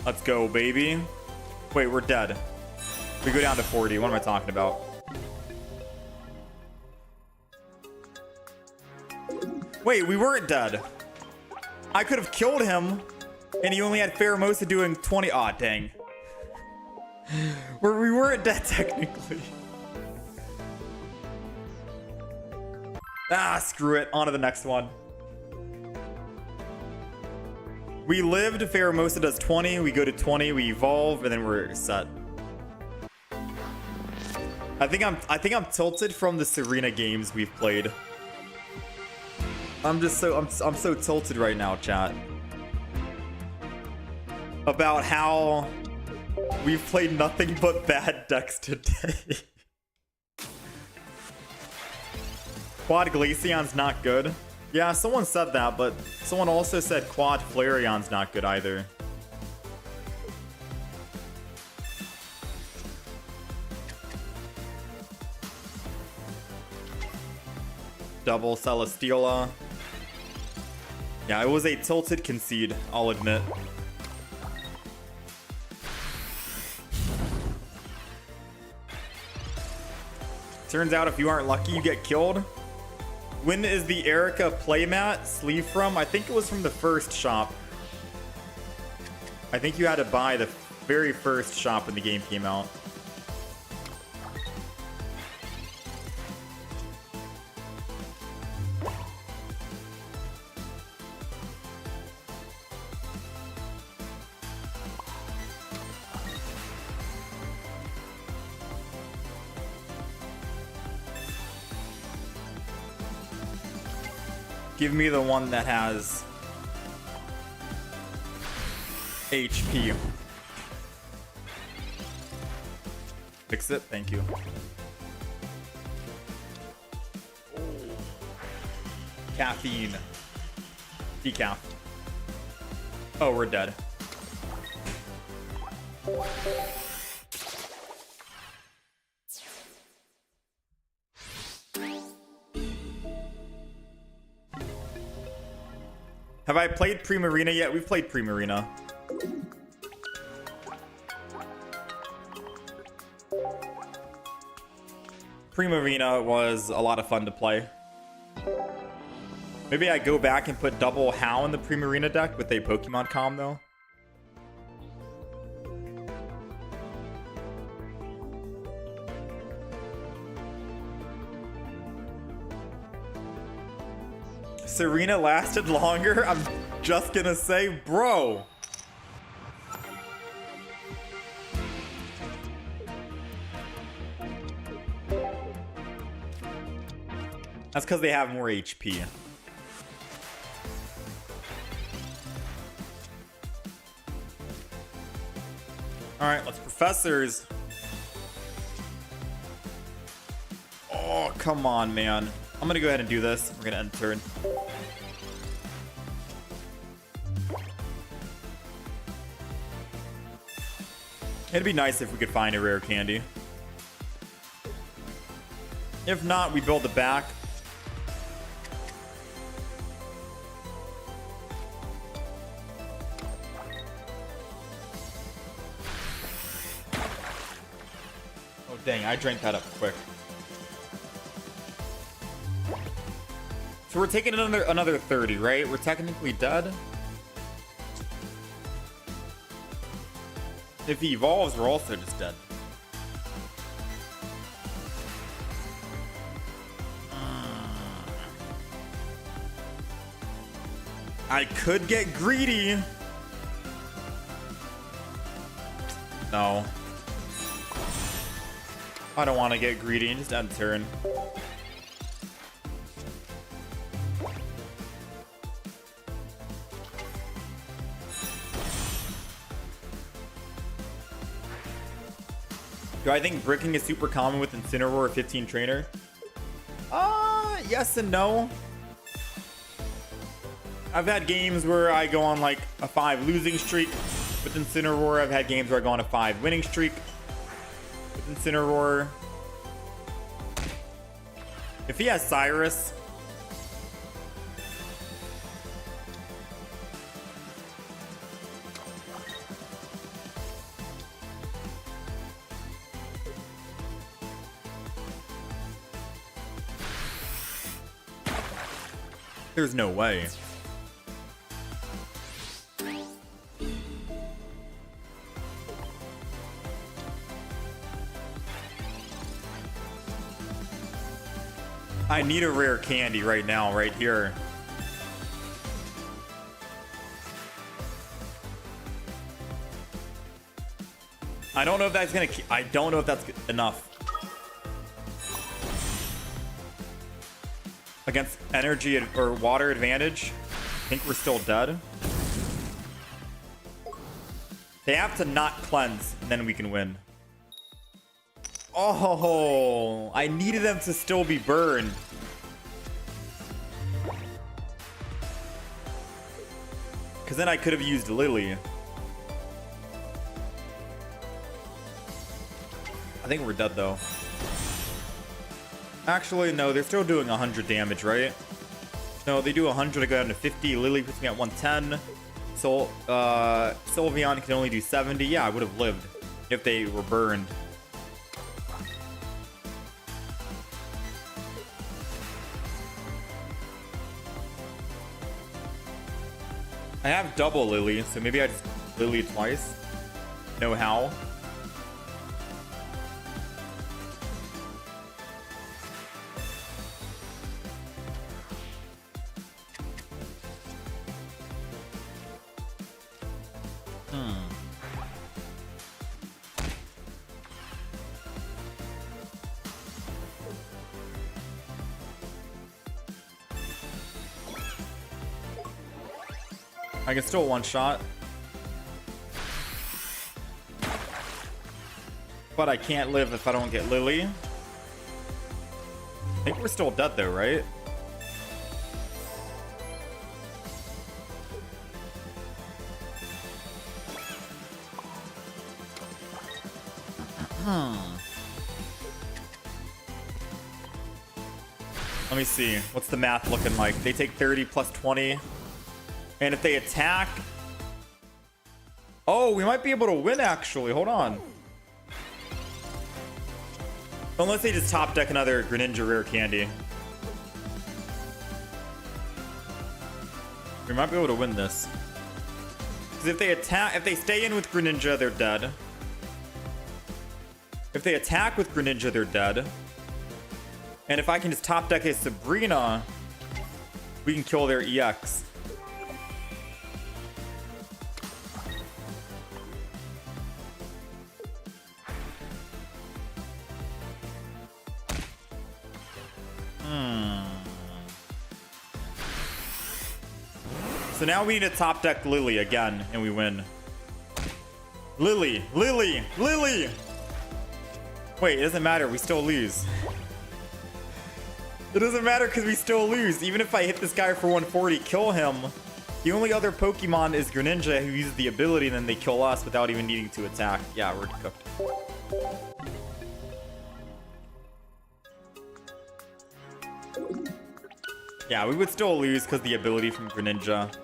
[SPEAKER 1] Let's go, baby. Wait, we're dead. We go down to 40. What am I talking about? Wait, we weren't dead. I could have killed him, and he only had Pheromosa doing 20. Aw, dang. We weren't dead, technically. Ah, screw it. On to the next one. We lived, Pheromosa does 20, we go to 20, we evolve, and then we're set. I think I'm tilted from the Serena games we've played. I'm so tilted right now, chat. About how we've played nothing but bad decks today. Quad Glaceon's not good. Yeah, someone said that, but someone also said Quad Flareon's not good either. Double Celesteela. Yeah, it was a tilted concede, I'll admit. Turns out if you aren't lucky, you get killed. When is the Erica playmat sleeve from? I think it was from the first shop. I think you had to buy the very first shop when the game came out. Give me the one that has HP. Fix it, thank you. Caffeine. Decaf. Oh, we're dead. Have I played Primarina yet? We've played Primarina. Primarina was a lot of fun to play. Maybe I go back and put double How in the Primarina deck with a Pokemon Com though. Serena lasted longer? I'm just gonna say, bro. That's because they have more HP. Alright, let's professors. Oh, come on, man. I'm gonna go ahead and do this. We're gonna end turn. It'd be nice if we could find a rare candy. If not, we build it back. Oh dang, I drank that up quick. So we're taking another 30, right? We're technically dead. If he evolves, we're also just dead. I could get greedy. No. I don't want to get greedy and just end turn. Do I think bricking is super common with Incineroar 15 trainer? Yes and no. I've had games where I go on like a 5 losing streak with Incineroar. I've had games where I go on a 5 winning streak with Incineroar. If he has Cyrus, there's no way. I need a rare candy right now, right here. I don't know if that's gonna. I don't know if that's enough. Against energy or water advantage, I think we're still dead. They have to not cleanse, and then we can win. Oh, I needed them to still be burned. Because then I could have used Lily. I think we're dead, though. Actually, no, they're still doing 100 damage, right? No, they do 100, I go down to 50. Lily puts me at 110. So, Sylveon can only do 70. Yeah, I would have lived if they were burned. I have double Lily, so maybe I just Lily twice. Know how. I can still one shot. But I can't live if I don't get Lily. I think we're still dead though, right? Let me see. What's the math looking like? They take 30 plus 20. And if they attack... Oh, we might be able to win, actually. Hold on. Unless they just top deck another Greninja rare candy. We might be able to win this. Because if they attack... If they stay in with Greninja, they're dead. If they attack with Greninja, they're dead. And if I can just top deck a Sabrina, we can kill their EX. So now we need to top deck Lily again, and we win. Lily, Lily, Lily. Wait, it doesn't matter. We still lose. It doesn't matter because we still lose. Even if I hit this guy for 140, kill him. The only other Pokemon is Greninja, who uses the ability, and then they kill us without even needing to attack. Yeah, we're cooked. Yeah, we would still lose because the ability from Greninja.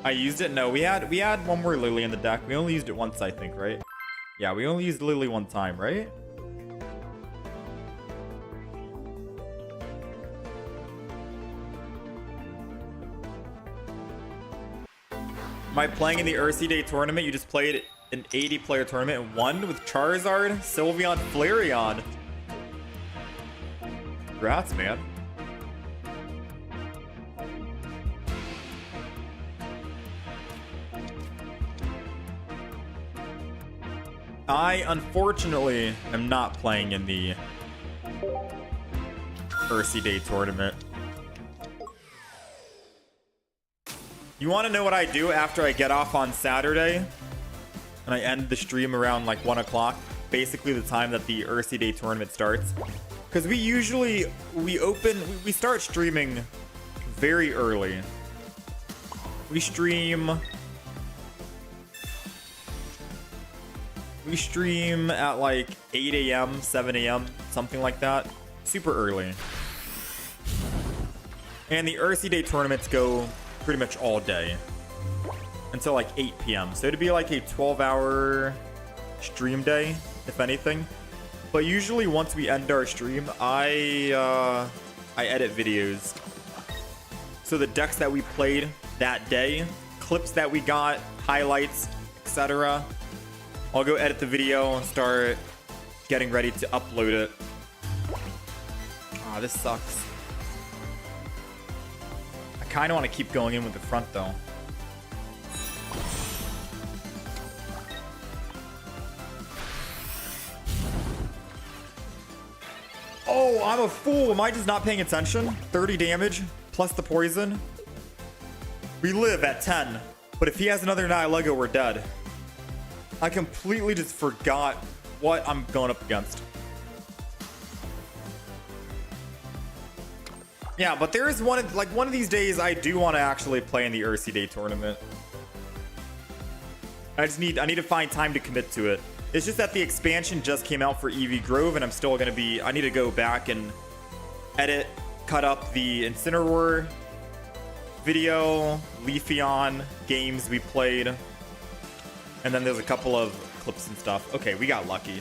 [SPEAKER 1] I used it? No, we had one more Lily in the deck. We only used it once, I think, right? Yeah, we only used Lily one time, right? Am I playing in the Ursi Day tournament? You just played an 80-player tournament and won with Charizard, Sylveon, Flareon. Congrats, man. I, unfortunately, am not playing in the Ursi Day tournament. You want to know what I do after I get off on Saturday? And I end the stream around like 1 o'clock. Basically the time that the Ursi Day tournament starts. Because we start streaming very early. We stream at like 8 a.m., 7 a.m., something like that. Super early. And the Ursi Day tournaments go pretty much all day until like 8 p.m. So it'd be like a 12-hour stream day, if anything. But usually once we end our stream, I edit videos. So the decks that we played that day, clips that we got, highlights, etc. I'll go edit the video and start getting ready to upload it. Ah, this sucks. I kind of want to keep going in with the front though. Oh, I'm a fool. Am I just not paying attention? 30 damage plus the poison. We live at 10. But if he has another Nihilego, we're dead. I completely just forgot what I'm going up against. Yeah, but there is one of these days I do want to actually play in the Ursi Day tournament. I need to find time to commit to it. It's just that the expansion just came out for Eevee Grove, and I need to go back and edit, cut up the Incineroar video, Leafeon games we played. And then there's a couple of clips and stuff. Okay, we got lucky.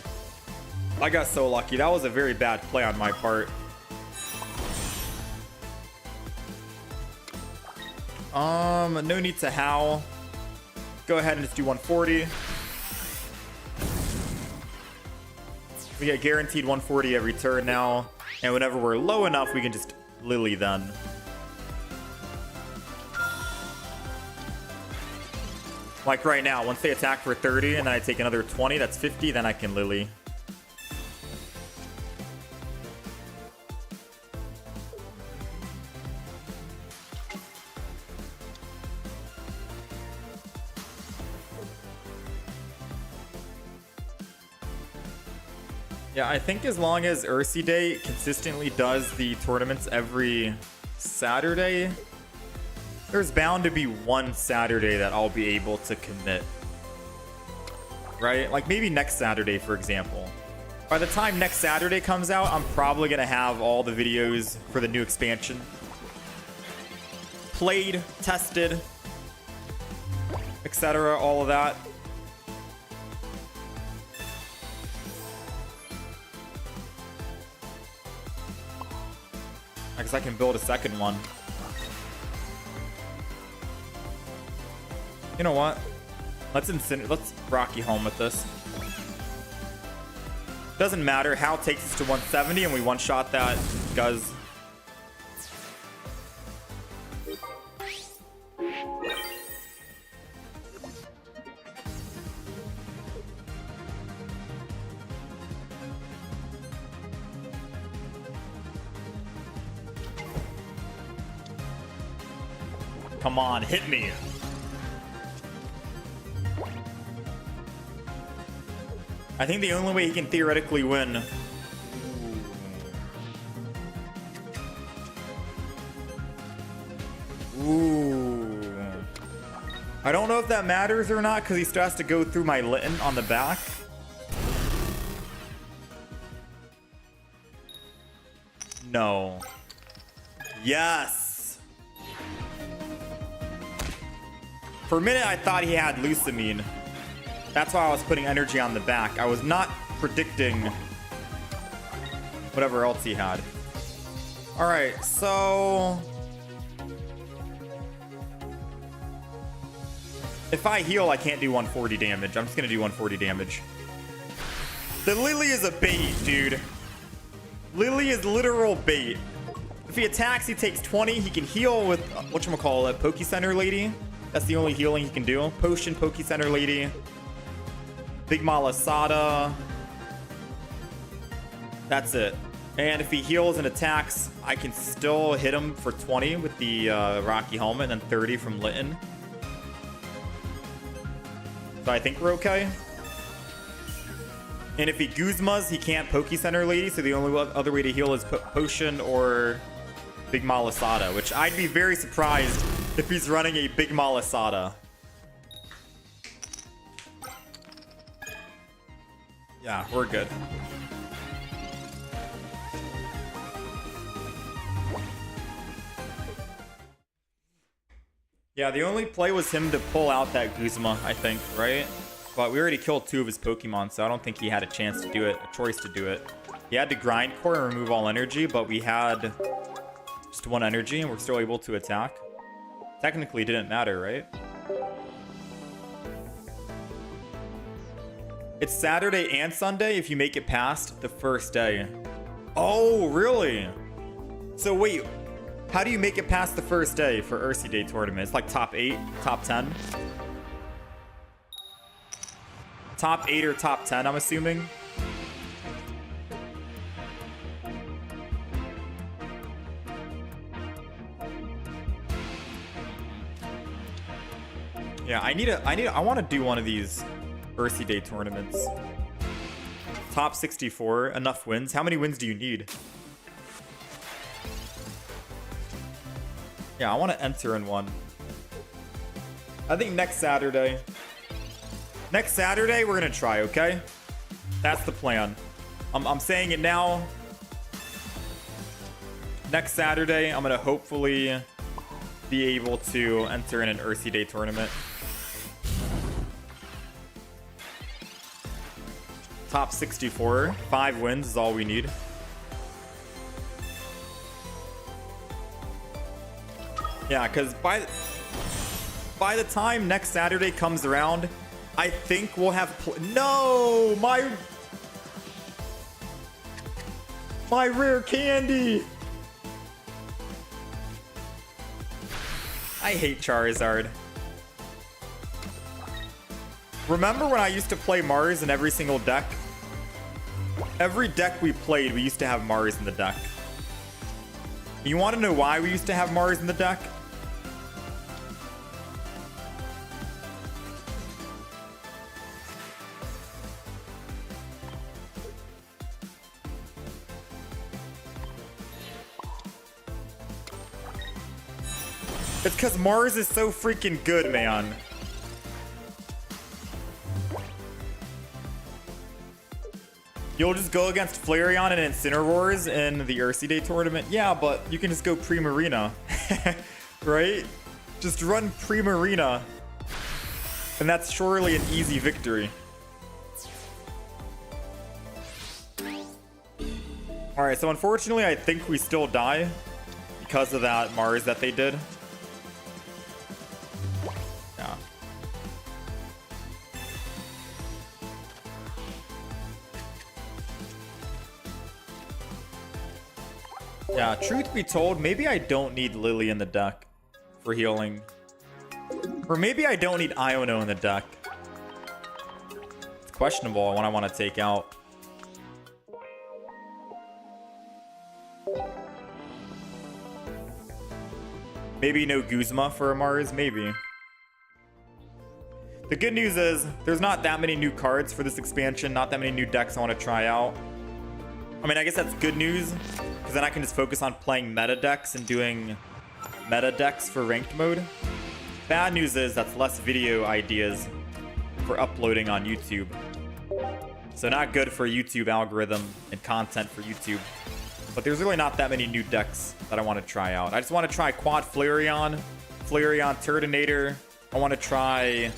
[SPEAKER 1] I got so lucky. That was a very bad play on my part. No need to howl. Go ahead and just do 140. We get guaranteed 140 every turn now. And whenever we're low enough, we can just Lily then. Like right now, once they attack for 30 and then I take another 20, that's 50, then I can Lily. Yeah, I think as long as Ursi Day consistently does the tournaments every Saturday, there's bound to be one Saturday that I'll be able to commit. Right? Like maybe next Saturday, for example. By the time next Saturday comes out, I'm probably going to have all the videos for the new expansion played, tested, etc. All of that. I guess I can build a second one. You know what? Let's Rocky home with this. Doesn't matter. Hal takes us to 170 and we one-shot that Guz.
[SPEAKER 2] Come on, hit me.
[SPEAKER 1] I think the only way he can theoretically win. Ooh. I don't know if that matters or not because he still has to go through my Litten on the back. No. Yes. For a minute, I thought he had Lucamine. That's why I was putting energy on the back. I was not predicting whatever else he had. All right, so if I heal, I can't do 140 damage. I'm just gonna do 140 damage. The Lily is a bait, dude. Lily is literal bait. If he attacks, he takes 20. He can heal with whatchamacallit, Poke Center Lady. That's the only healing he can do. Potion, Poke Center Lady. Big Malasada. That's it. And if he heals and attacks, I can still hit him for 20 with the Rocky Helmet and then 30 from Litten. So I think we're okay. And if he Guzmas, he can't Poke Center Lady, so the only other way to heal is Potion or Big Malasada, which I'd be very surprised if he's running a Big Malasada. Yeah, we're good. Yeah, the only play was him to pull out that Guzma, I think, right? But we already killed 2 of his Pokemon, so I don't think he had a chance to do it, a choice to do it. He had to grind core and remove all energy, but we had just 1 energy and we're still able to attack. Technically, it didn't matter, right? It's Saturday and Sunday if you make it past the first day. Oh, really? So wait, how do you make it past the first day for Ursi Day tournament? It's like top 8, top 10? Top 8 or top 10, I'm assuming. Yeah, I want to do one of these Ursi Day tournaments. Top 64, enough wins. How many wins do you need? Yeah, I want to enter in one. I think next Saturday. Next Saturday, we're going to try, okay? That's the plan. I'm saying it now. Next Saturday, I'm going to hopefully be able to enter in an Ursi Day tournament. Top 64. 5 wins is all we need. Yeah, because by the time next Saturday comes around, I think we'll have... No! My rare candy! I hate Charizard. Remember when I used to play Mars in every single deck? Every deck we played, we used to have Mars in the deck. You want to know why we used to have Mars in the deck? It's because Mars is so freaking good, man. You'll just go against Flareon and Incineroars in the Ursi Day tournament? Yeah, but you can just go Primarina. Right? Just run Primarina. And that's surely an easy victory. Alright, so unfortunately I think we still die because of that Mars that they did. Yeah. Yeah, truth be told, maybe I don't need Lily in the deck for healing. Or maybe I don't need Iono in the deck. It's questionable when I want to take out. Maybe no Guzma for a Mars, maybe. The good news is there's not that many new cards for this expansion, not that many new decks I want to try out. I mean, I guess that's good news, because then I can just focus on playing meta decks and doing meta decks for ranked mode. Bad news is that's less video ideas for uploading on YouTube. So not good for YouTube algorithm and content for YouTube. But there's really not that many new decks that I want to try out. I just want to try Quad Flareon, Flareon Turtonator. I want to try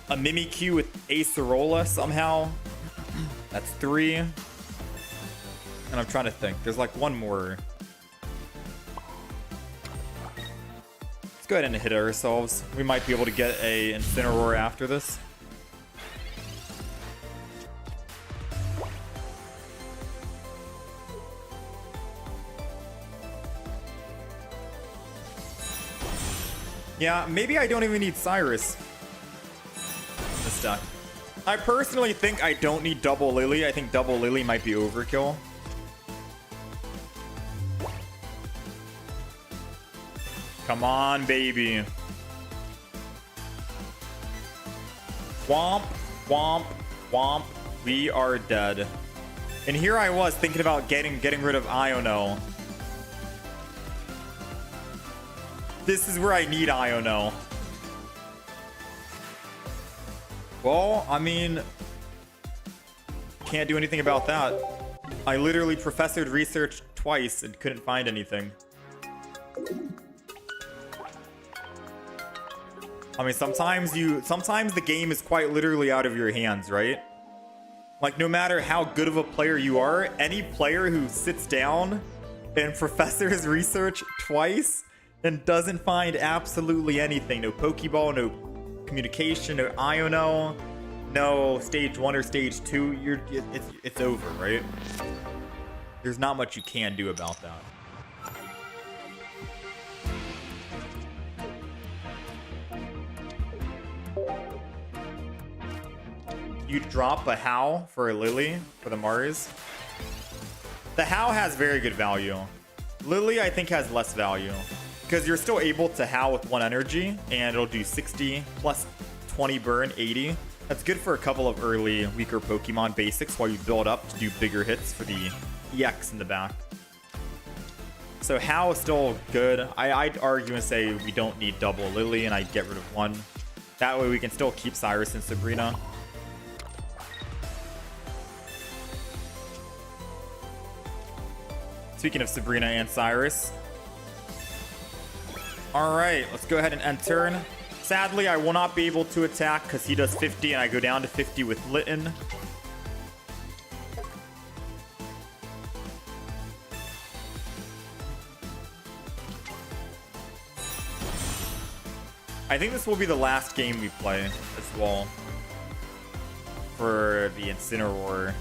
[SPEAKER 1] a Mimikyu with Acerola somehow. That's 3. And I'm trying to think. There's like one more. Let's go ahead and hit ourselves. We might be able to get a Incineroar after this. Yeah, maybe I don't even need Cyrus this deck. I personally think I don't need double Lily. I think double Lily might be overkill. Come on, baby. Womp, womp, womp. We are dead. And here I was thinking about getting rid of Iono. This is where I need Iono. Well, I mean, can't do anything about that. I literally professored research twice and couldn't find anything. I mean, sometimes the game is quite literally out of your hands, right? Like, no matter how good of a player you are, any player who sits down and professors research twice and doesn't find absolutely anything, no Pokeball, no communication, no Iono, no stage 1 or stage 2, it's over, right? There's not much you can do about that. You drop a How for a Lily for the Mars. The How has very good value. Lily, I think, has less value because you're still able to How with 1 energy and it'll do 60 plus 20 burn, 80. That's good for a couple of early weaker Pokemon basics while you build up to do bigger hits for the EX in the back. So How is still good. I'd argue and say we don't need double Lily and I'd get rid of 1. That way we can still keep Cyrus and Sabrina. Speaking of Sabrina and Cyrus. Alright, let's go ahead and end turn. Sadly, I will not be able to attack because he does 50 and I go down to 50 with Litten. I think this will be the last game we play as well for the Incineroar.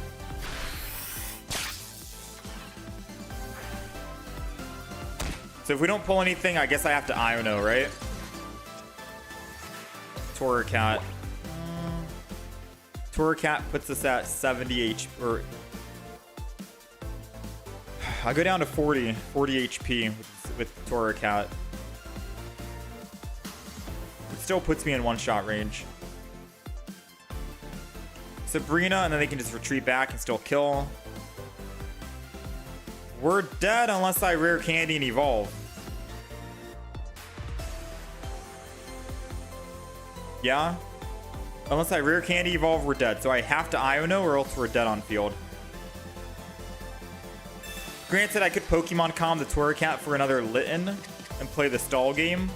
[SPEAKER 1] So if we don't pull anything, I guess I have to Iono, right? Torracat. Torracat puts us at 70 HP. Or I go down to 40 HP with Torracat. It still puts me in 1-shot range. Sabrina, and then they can just retreat back and still kill. We're dead unless I rare candy and evolve. Yeah? Unless I rare candy evolve, we're dead. So I have to Iono or else we're dead on field. Granted, I could Pokemon Calm the Torracat for another Litten and play the stall game.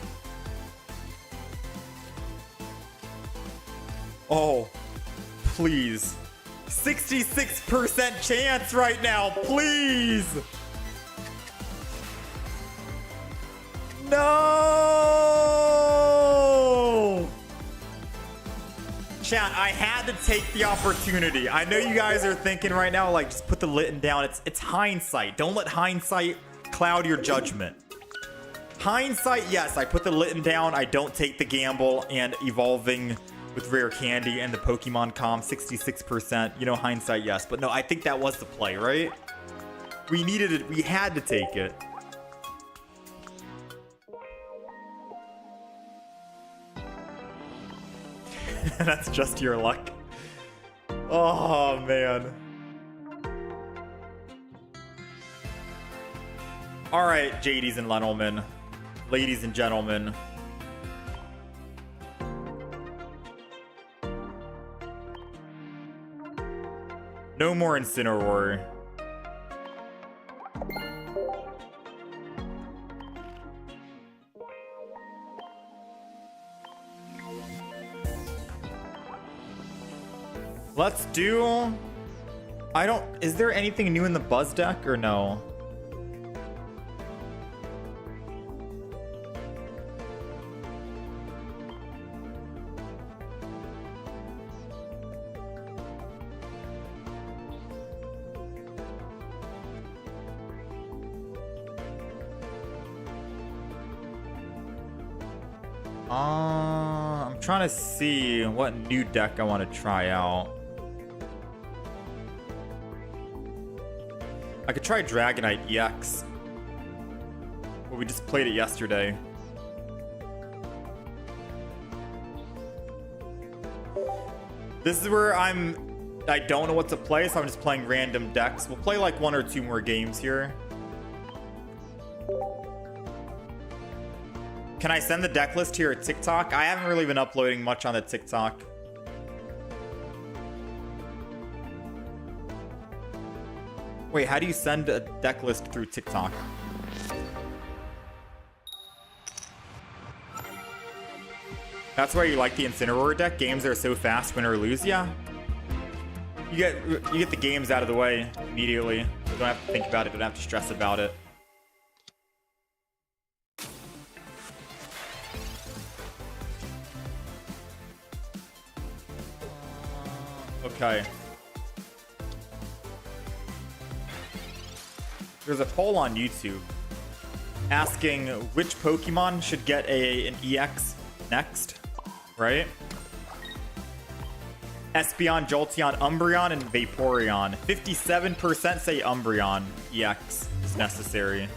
[SPEAKER 1] Oh, please. 66% chance right now, please. No. Chat, I had to take the opportunity. I know you guys are thinking right now, like, just put the Litten down. It's hindsight. Don't let hindsight cloud your judgment. Hindsight, yes, I put the Litten down. I don't take the gamble and evolving with rare candy and the Pokemon Calm 66%. You know, hindsight, yes. But no, I think that was the play, right? We needed it. We had to take it. That's just your luck. Oh, man. All right, JDs and Lenelman. Ladies and gentlemen. No more Incineroar. Let's do... Is there anything new in the Buzz deck or no? I'm trying to see what new deck I want to try out. I could try Dragonite EX. Well, we just played it yesterday. This is where I don't know what to play, so I'm just playing random decks. We'll play like 1 or 2 more games here. Can I send the deck list here at TikTok? I haven't really been uploading much on the TikTok. Wait, how do you send a deck list through TikTok? That's why you like the Incineroar deck? Games are so fast, win or lose? Yeah. You get the games out of the way immediately. You don't have to think about it, don't have to stress about it. Okay. There's a poll on YouTube asking which Pokemon should get an EX next, right? Espeon, Jolteon, Umbreon, and Vaporeon. 57% say Umbreon EX is necessary.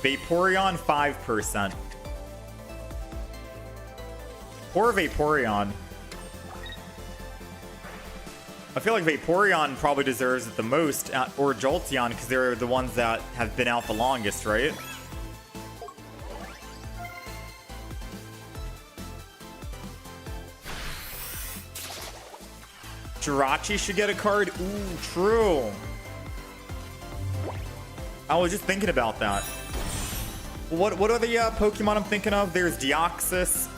[SPEAKER 1] Vaporeon, 5%. Poor Vaporeon. I feel like Vaporeon probably deserves it the most, or Jolteon, because they're the ones that have been out the longest, right? Jirachi should get a card. Ooh, true. I was just thinking about that. What are the Pokemon I'm thinking of? There's Deoxys,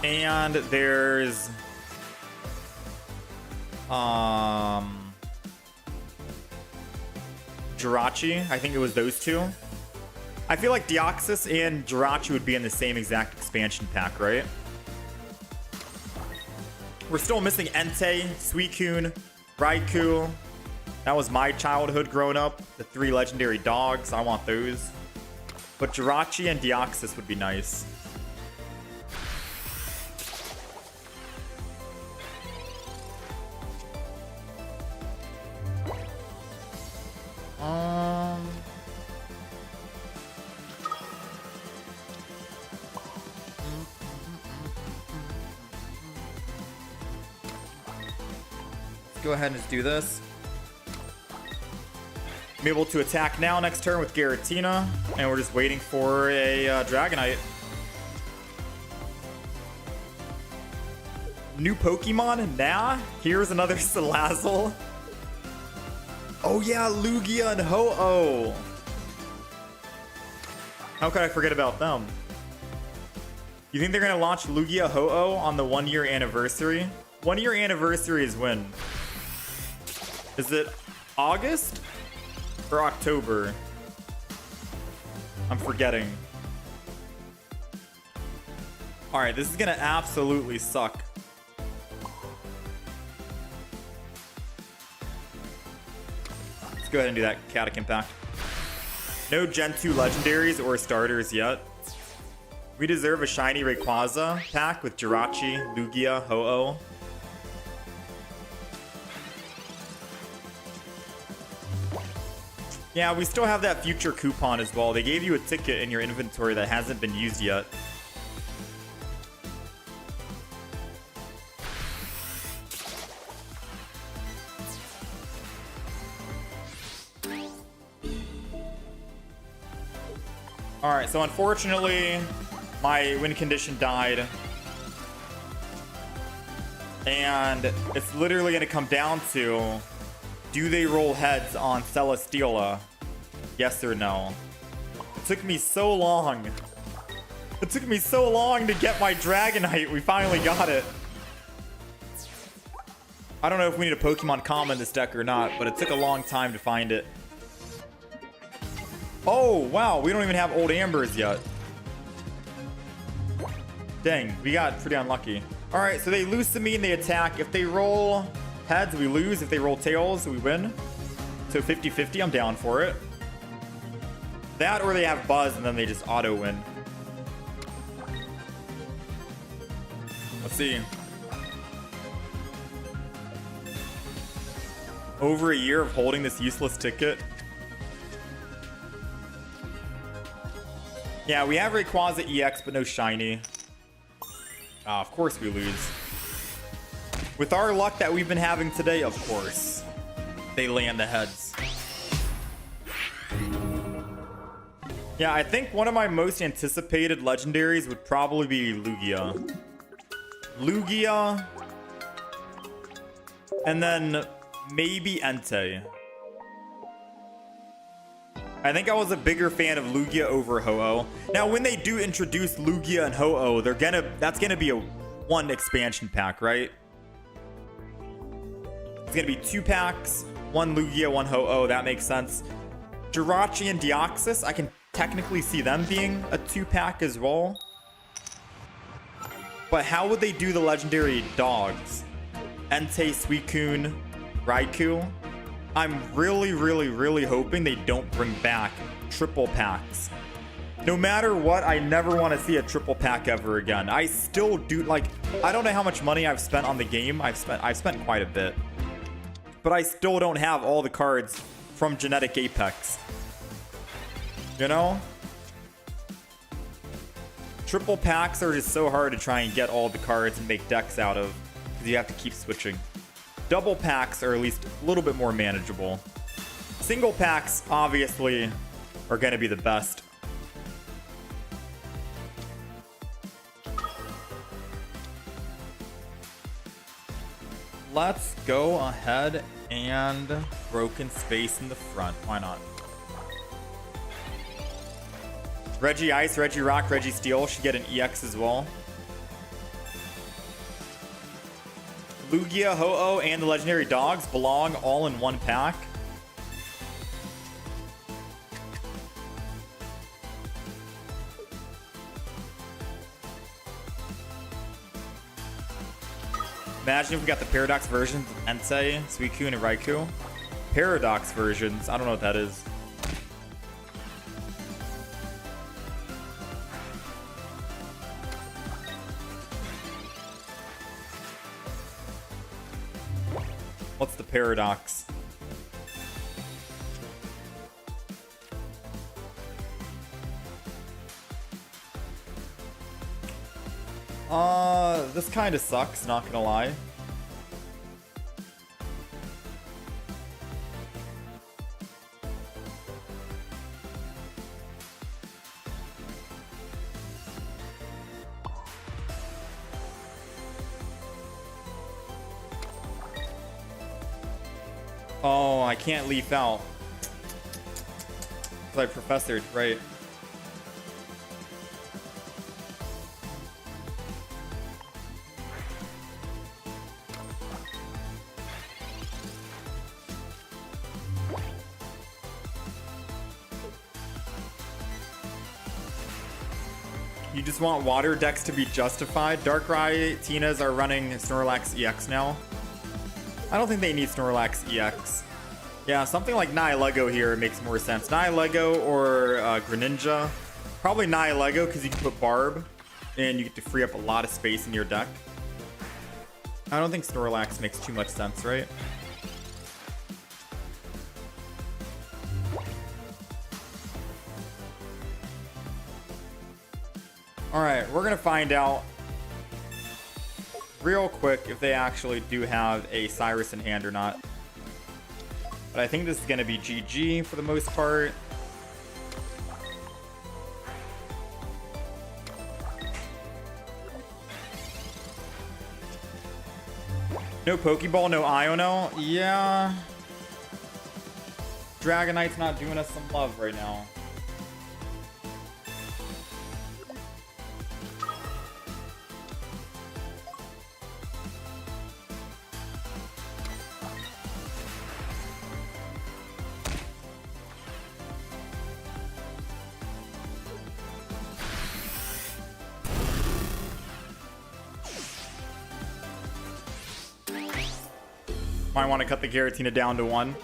[SPEAKER 1] and there's Jirachi. I think it was those two. I feel like Deoxys and Jirachi would be in the same exact expansion pack, right? We're still missing Entei, Suicune, Raikou. That was my childhood growing up. The 3 legendary dogs. I want those. But Jirachi and Deoxys would be nice. Let's go ahead and just do this. I'm able to attack now next turn with Giratina, and we're just waiting for a Dragonite. New Pokemon? Nah. Here's another Salazzle. Oh yeah, Lugia and Ho-Oh. How could I forget about them? You think they're gonna launch Lugia Ho-Oh on the 1-year anniversary? 1-year anniversary is when? Is it August or October? I'm forgetting. All right, this is gonna absolutely suck. Let's go ahead and do that Chaotic Impact. No Gen 2 legendaries or starters yet. We deserve a shiny Rayquaza pack with Jirachi, Lugia, Ho-Oh. Yeah, we still have that future coupon as well. They gave you a ticket in your inventory that hasn't been used yet. Alright, so unfortunately, my win condition died. And it's literally going to come down to, do they roll heads on Celesteela? Yes or no? It took me so long. It took me so long to get my Dragonite. We finally got it. I don't know if we need a Pokemon common in this deck or not, but it took a long time to find it. Oh, wow. We don't even have Old Ambers yet. Dang, we got pretty unlucky. All right, so they lose to me and they attack. If they roll heads, we lose. If they roll tails, we win. So 50-50, I'm down for it. That or they have Buzz and then they just auto win. Let's see. Over a year of holding this useless ticket. Yeah, we have Rayquaza EX, but no shiny. Of course we lose. With our luck that we've been having today, of course, they land the heads. Yeah, I think one of my most anticipated legendaries would probably be Lugia. Lugia. And then maybe Entei. I think I was a bigger fan of Lugia over Ho-Oh. Now, when they do introduce Lugia and Ho-Oh, that's gonna be a one expansion pack, right? It's gonna be 2 packs, 1 Lugia, 1 Ho-Oh. That makes sense. Jirachi and Deoxys, I can technically see them being a 2-pack as well. But how would they do the legendary dogs? Entei, Suicune, Raikou? I'm really hoping they don't bring back triple packs. No matter what, I never want to see a triple pack ever again. I still do, like, I don't know how much money I've spent on the game. I've spent quite a bit. But I still don't have all the cards from Genetic Apex. You know? Triple packs are just so hard to try and get all the cards and make decks out of, because you have to keep switching. Double packs are at least a little bit more manageable. Single packs, obviously, are going to be the best. Let's go ahead and Broken Space in the front. Why not? Regice, Regirock, Registeel should get an EX as well. Lugia, Ho-Oh, and the legendary dogs belong all in one pack. Imagine if we got the Paradox versions of Entei, Suicune, and Raikou. Paradox versions, I don't know what that is. What's the Paradox? This kind of sucks, not gonna lie. Oh, I can't leaf out. I professored, right. You just want water decks to be justified? Darkrai, Tinas are running Snorlax EX now. I don't think they need Snorlax EX. Yeah, something like Nihilego here makes more sense. Nihilego or Greninja. Probably Nihilego because you can put Barb and you get to free up a lot of space in your deck. I don't think Snorlax makes too much sense, right? Alright, we're gonna find out real quick if they actually do have a Cyrus in hand or not. But I think this is gonna be GG for the most part. No Pokeball, no Iono. Yeah. Dragonite's not doing us some love right now. Might want to cut the Giratina down to 1.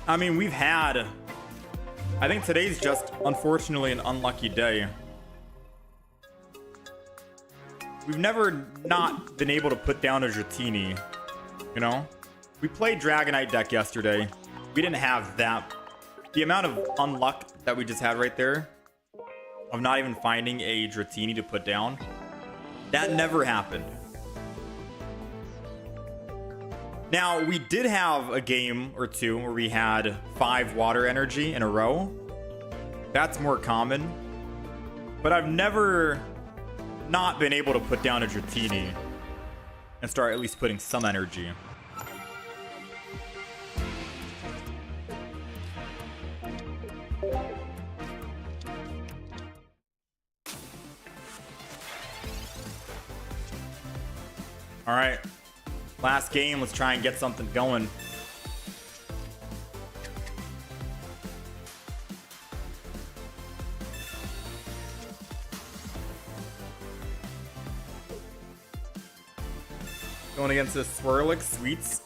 [SPEAKER 1] I mean, we've had... I think today's just, unfortunately, an unlucky day. We've never not been able to put down a Dratini, you know? We played Dragonite deck yesterday. We didn't have that. The amount of unluck that we just had right there, of not even finding a Dratini to put down, that never happened. Now, we did have a game or two where we had 5 water energy in a row. That's more common. But I've never not been able to put down a Dratini and start at least putting some energy. All right, last game. Let's try and get something going. Going against the Swirlix Sweets.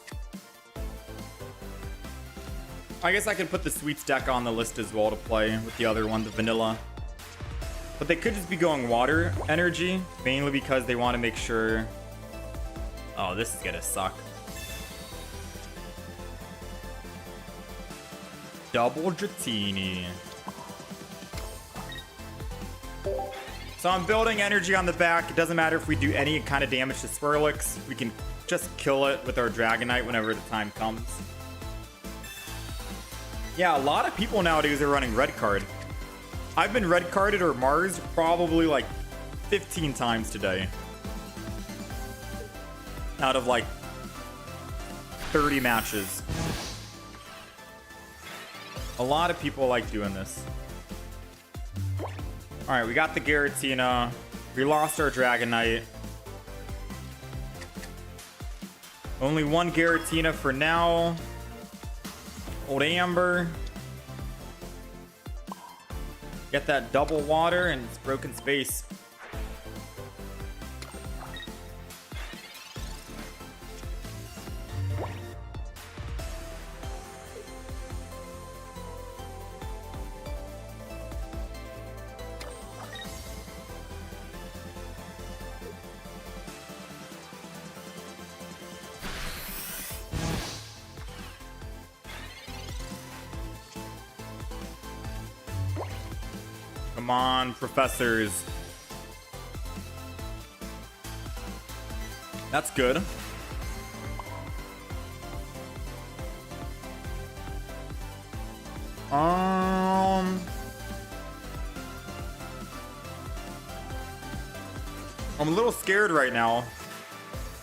[SPEAKER 1] I guess I could put the Sweets deck on the list as well to play with the other one, the Vanilla. But they could just be going water energy, mainly because they want to make sure... Oh, this is gonna suck. Double Dratini. So I'm building energy on the back. It doesn't matter if we do any kind of damage to Swirlix. We can just kill it with our Dragonite whenever the time comes. Yeah, a lot of people nowadays are running red card. I've been red carded or Mars probably like 15 times today. Out of like 30 matches. A lot of people like doing this. Alright, we got the Giratina. We lost our Dragonite. Only one Giratina for now. Old Amber. Get that double water and it's broken space. Come on, professors. That's good. I'm a little scared right now.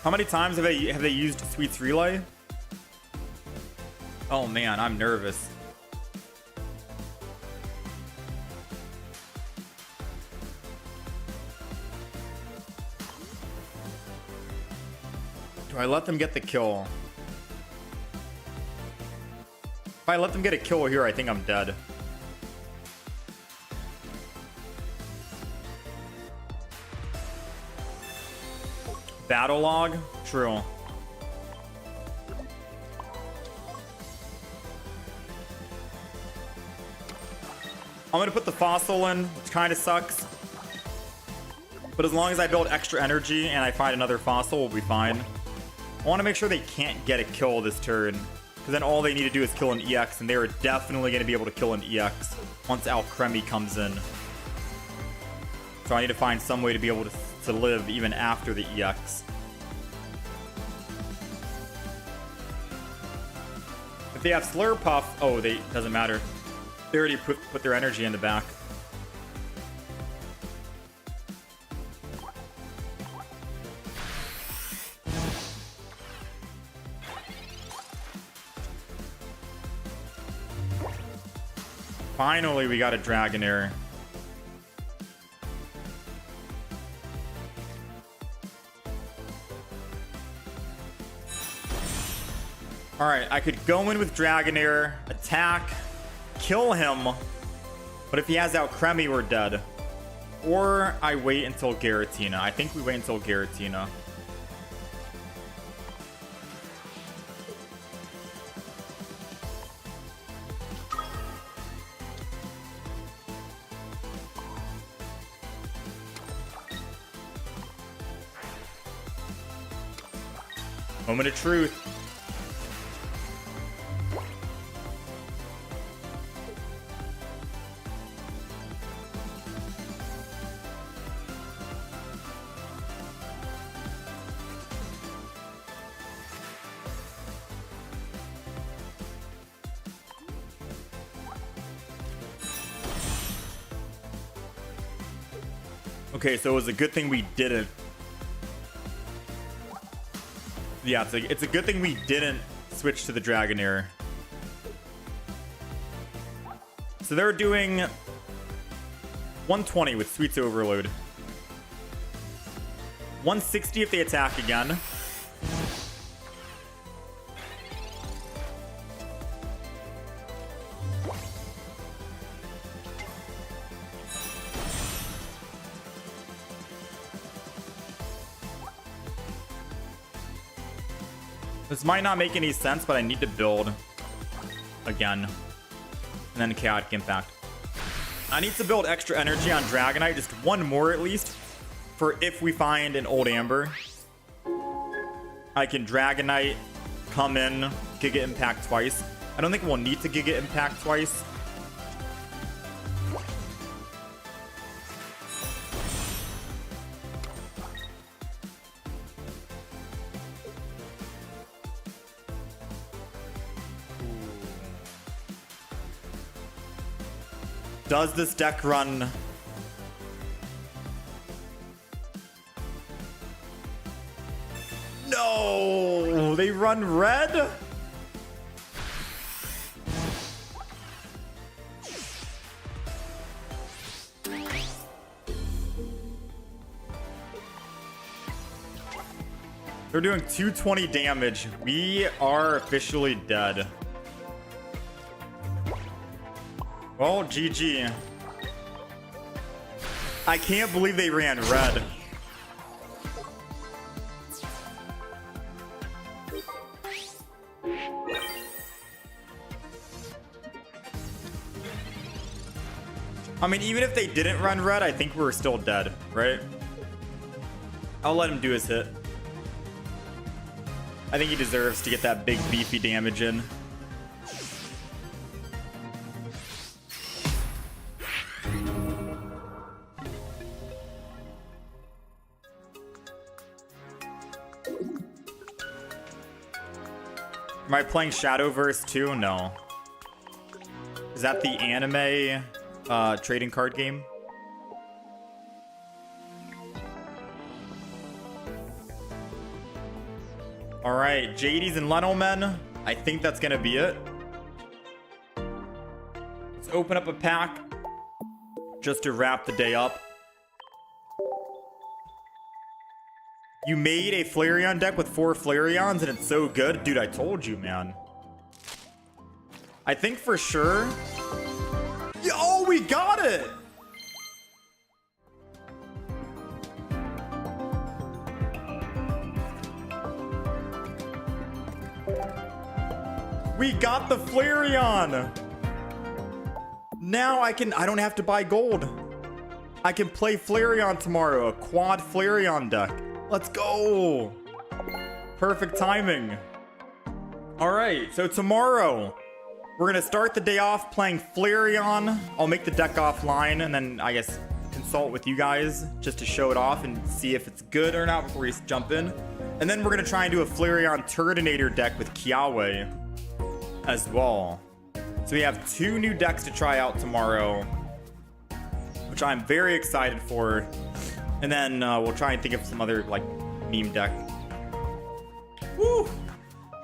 [SPEAKER 1] How many times have they used Sweets Relay? Oh man, I'm nervous. Do I let them get the kill? If I let them get a kill here, I think I'm dead. Battle log? True. I'm gonna put the fossil in, which kind of sucks. But as long as I build extra energy and I find another fossil, we'll be fine. I want to make sure they can't get a kill this turn. Because then all they need to do is kill an EX, and they are definitely going to be able to kill an EX once Alcremie comes in. So I need to find some way to be able to live even after the EX. If they have Slurpuff, oh, doesn't matter. They already put their energy in the back. Finally, we got a Dragonair. Alright, I could go in with Dragonair, attack, kill him, but if he has Alcremie, we're dead. Or I wait until Giratina. I think we wait until Giratina. Moment of truth. Okay, so it was a good thing we didn't. Yeah, it's a good thing we didn't switch to the Dragonair. So they're doing 120 with Sweets Overload. 160 if they attack again. This might not make any sense, but I need to build again. And then Chaotic Impact. I need to build extra energy on Dragonite, just one more at least, for if we find an old Amber. I can Dragonite, come in, Giga Impact twice. I don't think we'll need to Giga Impact twice. Does this deck run? No, they run red? They're doing 220 damage. We are officially dead. Well, GG. I can't believe they ran red. I mean, even if they didn't run red, I think we're still dead, right? I'll let him do his hit. I think he deserves to get that big beefy damage in. Am I playing Shadowverse too? No. Is that the anime trading card game? All right, JD's and Lenomen. I think that's gonna be it. Let's open up a pack just to wrap the day up. You made a Flareon deck with 4 Flareons and it's so good? Dude, I told you, man. I think for sure... Oh, we got it! We got the Flareon! Now I don't have to buy gold. I can play Flareon tomorrow, a quad Flareon deck. Let's go! Perfect timing. All right, so tomorrow we're gonna start the day off playing Flareon. I'll make the deck offline and then I guess consult with you guys just to show it off and see if it's good or not before we jump in. And then we're gonna try and do a Flareon Turtonator deck with Kiawe as well. So we have 2 new decks to try out tomorrow, which I'm very excited for. And then we'll try and think of some other like meme deck. Woo!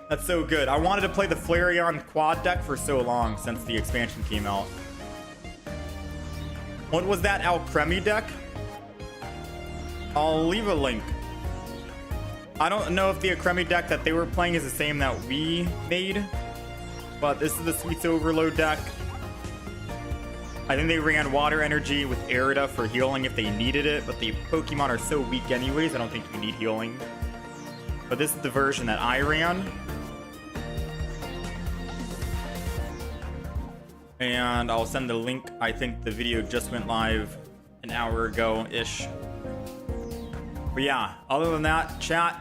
[SPEAKER 1] That's so good. I wanted to play the Flareon quad deck for so long since the expansion came out. What was that Alcremie deck? I'll leave a link. I don't know if the Alcremie deck that they were playing is the same that we made, but this is the Sweets Overload deck. I think they ran Water Energy with Arida for healing if they needed it, but the Pokemon are so weak anyways, I don't think you need healing. But this is the version that I ran. And I'll send the link. I think the video just went live an hour ago-ish. But yeah, other than that, chat,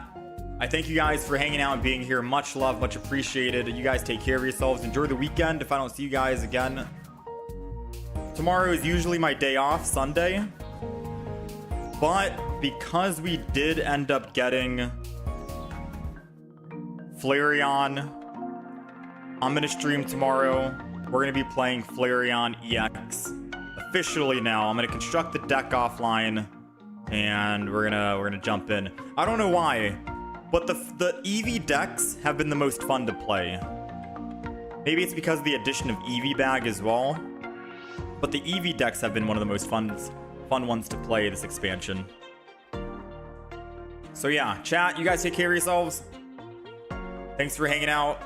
[SPEAKER 1] I thank you guys for hanging out and being here. Much love, much appreciated. You guys take care of yourselves. Enjoy the weekend if I don't see you guys again. Tomorrow is usually my day off, Sunday. But because we did end up getting Flareon, I'm going to stream tomorrow. We're going to be playing Flareon EX officially now. I'm going to construct the deck offline and we're going to jump in. I don't know why, but the Eevee decks have been the most fun to play. Maybe it's because of the addition of Eevee Bag as well, but the Eevee decks have been one of the most fun ones to play this expansion. So yeah, chat, you guys take care of yourselves. Thanks for hanging out.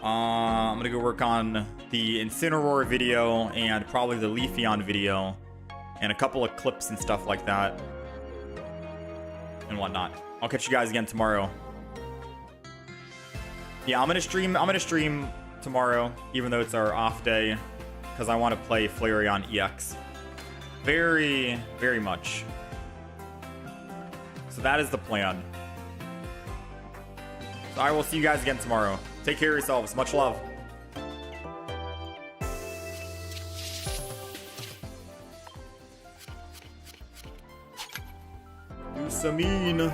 [SPEAKER 1] I'm gonna go work on the Incineroar video and probably the Leafeon video and a couple of clips and stuff like that and whatnot. I'll catch you guys again tomorrow. Yeah, I'm gonna stream tomorrow, even though it's our off day, because I want to play Flareon EX very, very much. So that is the plan. So I will see you guys again tomorrow. Take care of yourselves. Much love. Usamine.